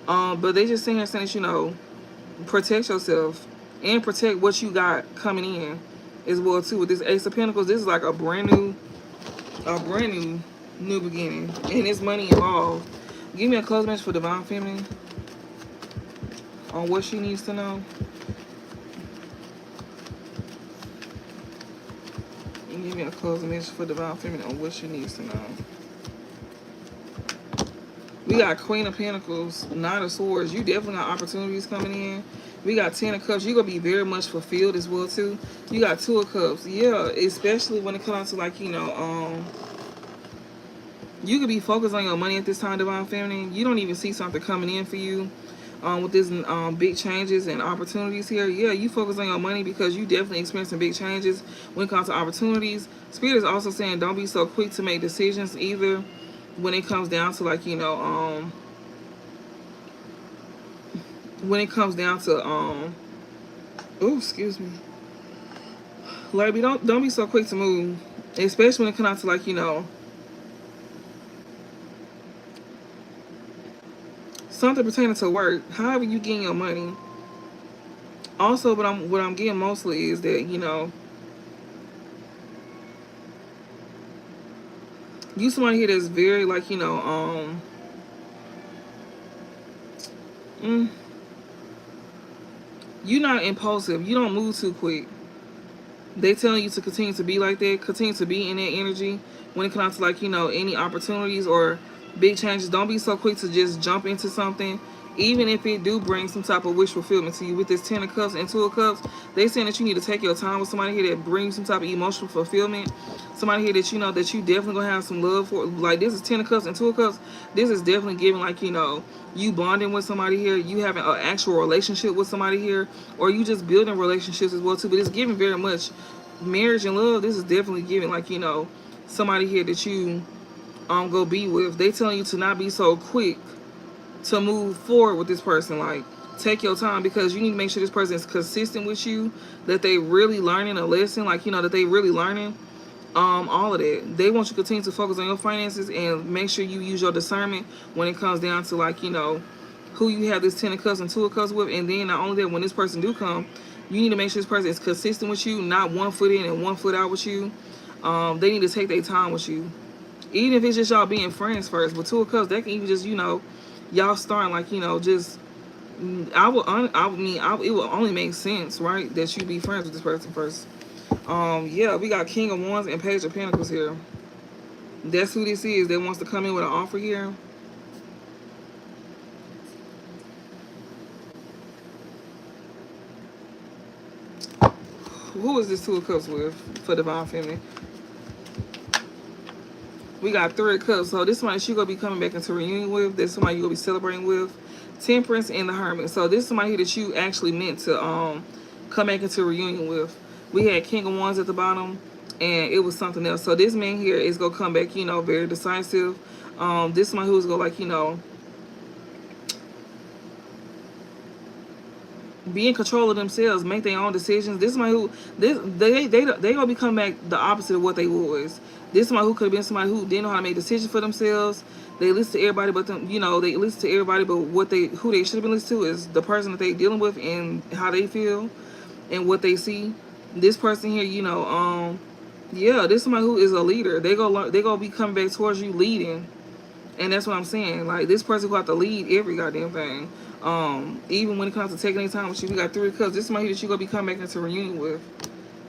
But they just sitting here saying, you know, protect yourself and protect what you got coming in as well too. With this Ace of Pentacles, this is like a brand new beginning, and there's money involved. Give me a close message for Divine Feminine on what she needs to know. Give me a closing message for Divine Feminine on what she needs to know. We got Queen of Pentacles, Knight of Swords. You definitely got opportunities coming in. We got 10 of cups. You're going to be very much fulfilled as well, too. You got 2 of cups. Yeah, especially when it comes to, like, you know, you could be focused on your money at this time, Divine Feminine. You don't even see something coming in for you with this big changes and opportunities here. Yeah, you focus on your money because you definitely experiencing big changes when it comes to opportunities. Spirit is also saying don't be so quick to make decisions either when it comes down to, like, you know, when it comes down to, oh, excuse me. Like, don't be so quick to move, especially when it comes down to, like, you know, something pertaining to work. However you getting your money. Also, what I'm getting mostly is that, you know, you somebody here that's very, like, you know, you're not impulsive. You don't move too quick. They telling you to continue to be like that, continue to be in that energy when it comes to, like, you know, any opportunities or big changes. Don't be so quick to just jump into something, even if it do bring some type of wish fulfillment to you. With this 10 of cups and 2 of cups, they saying that you need to take your time with somebody here that brings some type of emotional fulfillment. Somebody here that you know that you definitely gonna have some love for. Like, this is 10 of cups and 2 of cups. This is definitely giving, like, you know, you bonding with somebody here, you having an actual relationship with somebody here, or you just building relationships as well too. But it's giving very much marriage and love. This is definitely giving, like, you know, somebody here that you go be with. They telling you to not be so quick to move forward with this person. Like, take your time because you need to make sure this person is consistent with you, that they really learning a lesson, like, you know, that they really learning all of that. They want you to continue to focus on your finances and make sure you use your discernment when it comes down to, like, you know, who you have this 10 of cups and 2 of cups with. And then not only that, when this person do come, you need to make sure this person is consistent with you, not 1 foot in and 1 foot out with you. They need to take their time with you, even if it's just y'all being friends first. But 2 of cups, they can even just, you know, y'all starting, like, you know, just it would only make sense, right, that you be friends with this person first. Yeah, we got King of Wands and Page of Pentacles here. That's who this is that wants to come in with an offer here. Who is this 2 of Cups with for Divine Feminine? We got 3 of Cups. So this somebody she gonna be coming back into reunion with. This somebody you gonna be celebrating with. Temperance and the Hermit. So this is somebody here that you actually meant to come back into reunion with. We had King of Wands at the bottom, and it was something else. So this man here is gonna come back, you know, very decisive. This somebody who's gonna, like, you know, be in control of themselves, make their own decisions. This is somebody who they gonna be coming back the opposite of what they was. This is somebody who could have been somebody who didn't know how to make decisions for themselves. They listen to everybody, but them, you know, they listen to everybody, but who they should have been listening to is the person that they dealing with and how they feel and what they see. This person here, you know, yeah, this is somebody who is a leader. They gonna be coming back towards you leading. And that's what I'm saying. Like, this person who have to lead every goddamn thing. Even when it comes to taking any time with you, we got 3 of Cups. This is somebody that you gonna be coming back into reunion with.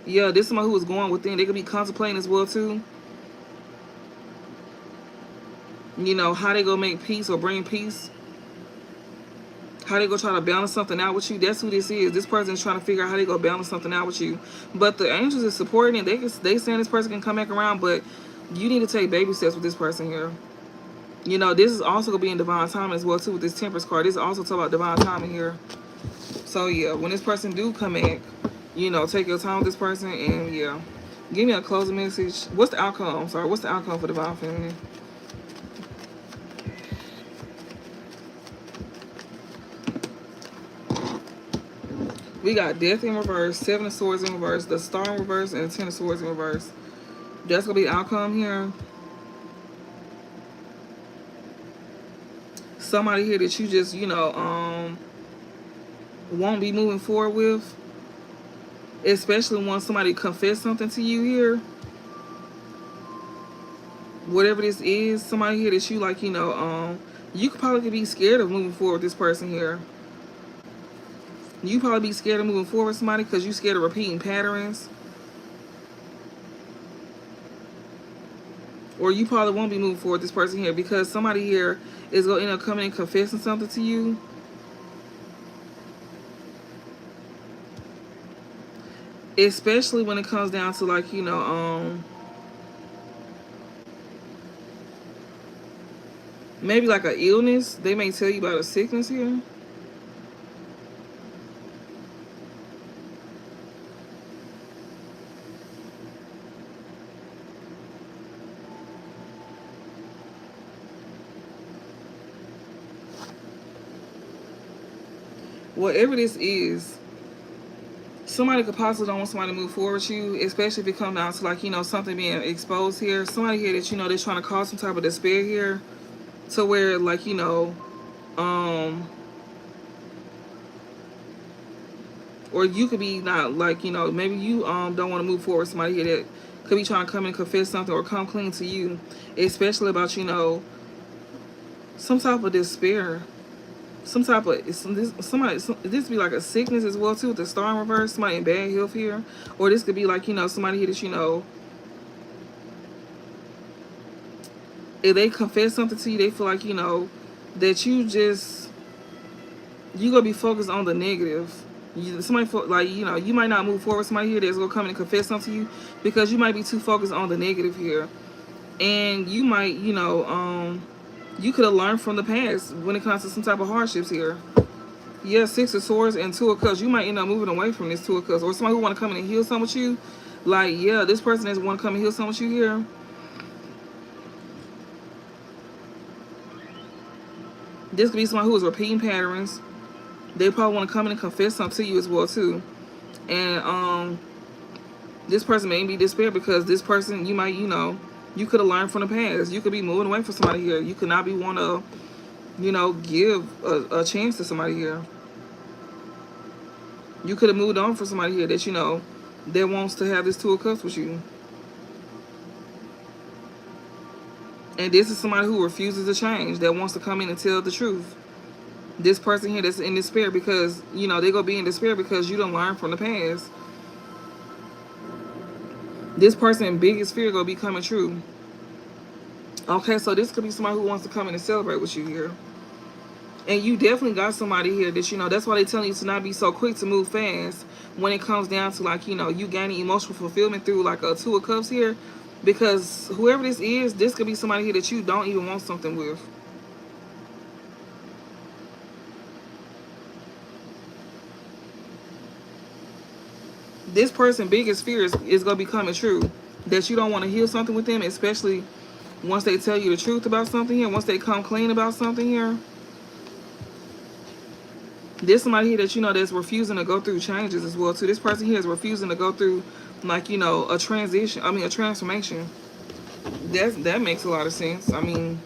Yeah, this is somebody who is going within. They could be contemplating as well too. You know, how they gonna make peace or bring peace. How they gonna try to balance something out with you. That's who this is. This person is trying to figure out how they gonna balance something out with you. But the angels is supporting it. They saying this person can come back around, but you need to take baby steps with this person here. You know, this is also going to be in divine timing as well, too, with this Temperance card. This is also talking about divine timing here. So, yeah, when this person do come back, you know, take your time with this person and, yeah. Give me a closing message. What's the outcome? I'm sorry. What's the outcome for Divine Feminine? We got Death in reverse, 7 of Swords in reverse, the Star in reverse, and the 10 of Swords in reverse. That's going to be the outcome here. Somebody here that you just, you know, won't be moving forward with. Especially when somebody confess something to you here. Whatever this is, somebody here that you, like, you know, you could probably be scared of moving forward with this person here. You probably be scared of moving forward with somebody because you're scared of repeating patterns. Or you probably won't be moving forward with this person here because somebody here is going to end up coming and confessing something to you. especially when it comes down to like, maybe like an illness. They may tell you about a sickness here. Whatever this is, somebody could possibly don't want somebody to move forward with you, especially if it comes down to like, something being exposed here. Somebody here that they're trying to cause some type of despair here, to where like, um or you could be not like, maybe you don't want to move forward with somebody here that could be trying to come and confess something or come clean to you, especially about, some type of despair, some type of this be like a sickness as well too, with the star in reverse, somebody in bad health here. Or this could be like, somebody here that, if they confess something to you, they feel like, that you gonna be focused on the negative. Somebody like, you might not move forward with somebody here that's gonna come in and confess something to you, because you might be too focused on the negative here. And you might, you could have learned from the past when it comes to some type of hardships here. Yeah, Six of Swords and Two of Cups. You might end up moving away from this Two of Cups, or somebody who want to come in and heal something with you. Like, yeah, this person that's want to come and heal something with you here. This could be somebody who is repeating patterns. They probably want to come in and confess something to you as well too. And this person may be despair because this person, you might, you could have learned from the past. You could be moving away from somebody here. You could not be want to, give a chance to somebody here. You could have moved on for somebody here that, that wants to have this Two of Cups with you. And this is somebody who refuses to change, that wants to come in and tell the truth. This person here that's in despair because, they gonna be in despair because you don't learn from the past. This person's biggest fear gonna be coming true. Okay, so this could be somebody who wants to come in and celebrate with you here. And you definitely got somebody here that, that's why they're telling you to not be so quick to move fast when it comes down to like, you gaining emotional fulfillment through like a Two of Cups here. Because whoever this is, this could be somebody here that you don't even want something with. This person's biggest fear is going to be coming true. That you don't want to heal something with them, especially once they tell you the truth about something here, once they come clean about something here. There's somebody here that, that's refusing to go through changes as well too. This person here is refusing to go through like, a transition, a transformation. That makes a lot of sense. I mean,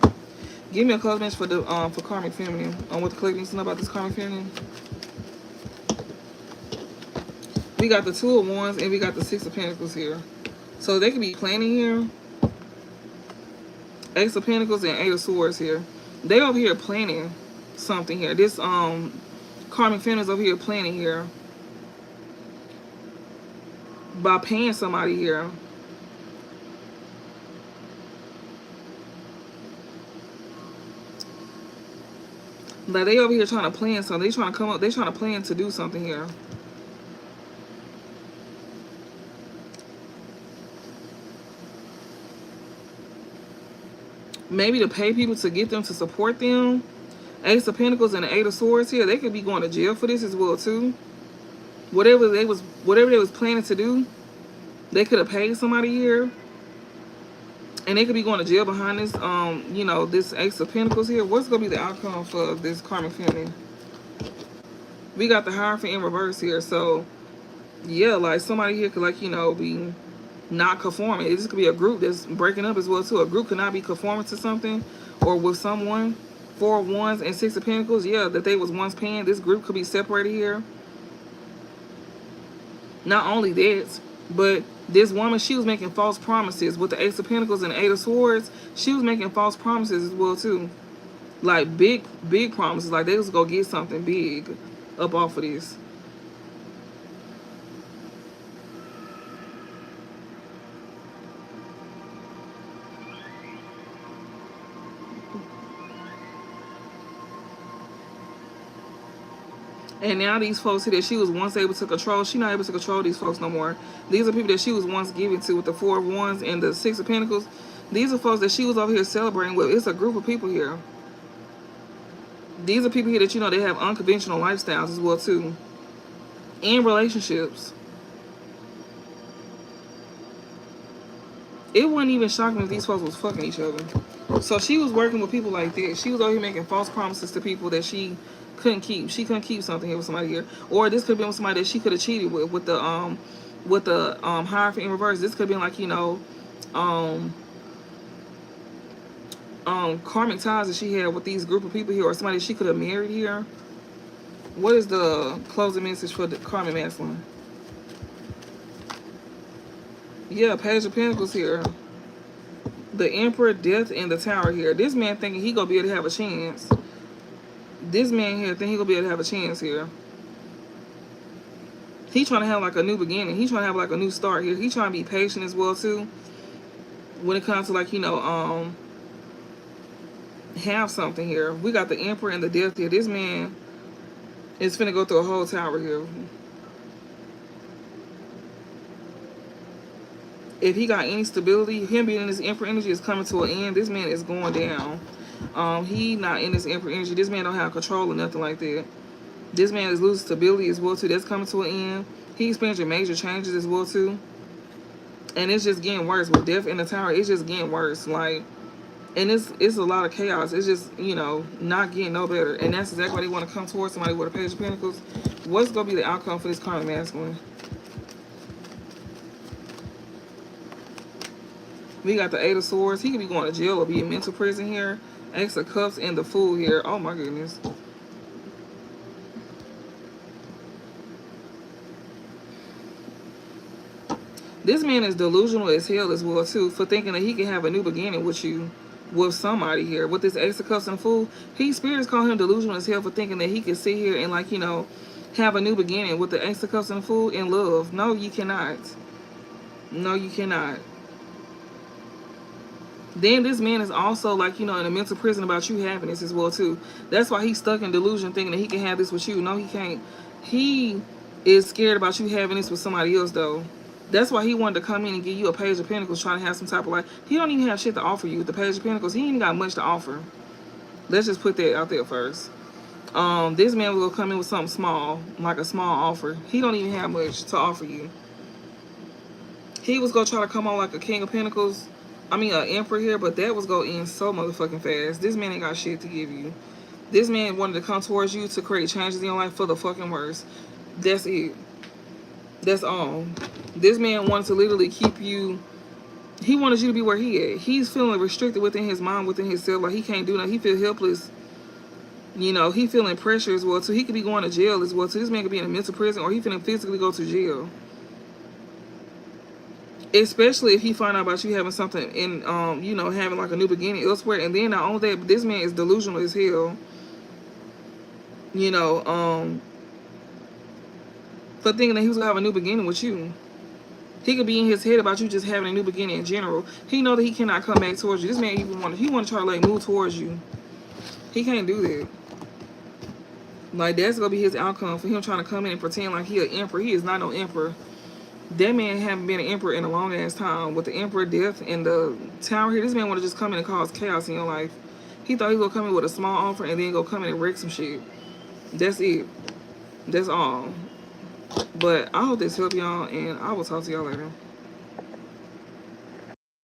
give me a close message for Karmic Feminine on what the collective needs to know about this Karmic Feminine. We got the Two of Wands and we got the Six of Pentacles here. So they could be planning here. Ace of Pentacles and Eight of Swords here. They over here planning something here. This Karmic Feminine is over here planning here by paying somebody here. Like they over here trying to plan something. They trying to come up. They trying to plan to do something here. Maybe to pay people to get them to support them. Ace of Pentacles and the Eight of Swords here. They could be going to jail for this as well too. Whatever they was planning to do, they could have paid somebody here. And they could be going to jail behind this, this Ace of Pentacles here. What's going to be the outcome for this Karmic Feminine? We got the Hierophant in reverse here. So, yeah, like somebody here could, like, be not conforming. This could be a group that's breaking up as well, too. A group could not be conforming to something or with someone. Four of Wands and Six of Pentacles. Yeah, that they was once paying. This group could be separated here. Not only that, but this woman, she was making false promises with the Ace of Pentacles and the Eight of Swords. She was making false promises as well too, like big promises. Like they was gonna get something big up off of this. And now these folks here that she was once able to control, she not able to control these folks no more. These are people that she was once given to with the 4 of Wands and the 6 of Pentacles. These are folks that she was over here celebrating with. It's a group of people here. These are people here that you know they have unconventional lifestyles as well too. In relationships. It wouldn't even shock me if these folks was fucking each other. So she was working with people like that. She was over here making false promises to people that she couldn't keep. She couldn't keep something here with somebody here. Or this could have been with somebody that she could have cheated with the Hierophant in reverse. This could have been like, you know, karmic ties that she had with these group of people here, or somebody she could have married here. What is the closing message for the karmic masculine? Yeah, Page of Pentacles here. The Emperor, Death, and the Tower here. This man thinking he gonna be able to have a chance. This man here think he gonna be able to have a chance here. He trying to have like a new beginning. He trying to have like a new start here. He trying to be patient as well too. When it comes to like, you know, have something here. We got the Emperor and the Death here. This man is finna go through a whole tower here. If he got any stability, him being in this Emperor energy is coming to an end. This man is going down. He not in this Emperor energy. This man don't have control or nothing like that. This man is losing stability as well too. That's coming to an end. He experiencing major changes as well too. And it's just getting worse with Death in the Tower. It's just getting worse. Like, and it's a lot of chaos. It's just, you know, not getting no better. And that's exactly why they want to come towards somebody with a Page of Pentacles. What's gonna be the outcome for this karmic masculine? We got the 8 of Swords. He could be going to jail or be in mental prison here. Ace of Cups and the Fool here. Oh my goodness. This man is delusional as hell as well too, for thinking that he can have a new beginning with you, with somebody here. With this Ace of Cups and the Fool, spirits call him delusional as hell for thinking that he can sit here and, like, you know, have a new beginning with the Ace of Cups and the Fool in love. No, you cannot. No, you cannot. Then this man is also, like, you know, in a mental prison about you having this as well too. That's why he's stuck in delusion thinking that he can have this with you. No, he can't. He is scared about you having this with somebody else though. That's why he wanted to come in and give you a Page of Pentacles, trying to have some type of like, he don't even have shit to offer you with the Page of Pentacles. He ain't even got much to offer. Let's just put that out there first. This man will come in with something small, like a small offer. He don't even have much to offer you. He was gonna try to come on like a King of Pentacles. I mean, an Emperor here, but that was gonna end so motherfucking fast. This man ain't got shit to give you. This man wanted to come towards you to create changes in your life for the fucking worse. That's it. That's all. This man wanted to literally keep you. He wanted you to be where he at. He's feeling restricted within his mind, within himself. Like he can't do nothing. He feel helpless. You know, he feeling pressure as well too. He could be going to jail as well too. This man could be in a mental prison, or he finna physically go to jail. Especially if he find out about you having something in, you know, having like a new beginning elsewhere. And then not only that, this man is delusional as hell. You know, for thinking that he was gonna have a new beginning with you. He could be in his head about you just having a new beginning in general. He know that he cannot come back towards you. This man even want to try to like move towards you. He can't do that. Like that's gonna be his outcome for him trying to come in and pretend like he an emperor. He is not no emperor. That man haven't been an emperor in a long ass time. With the Emperor, Death, and the Tower here, this man want to just come in and cause chaos in your life. He thought he was gonna come in with a small offer and then go come in and wreck some shit. That's it. That's all. But I hope this helped y'all, and I will talk to y'all later.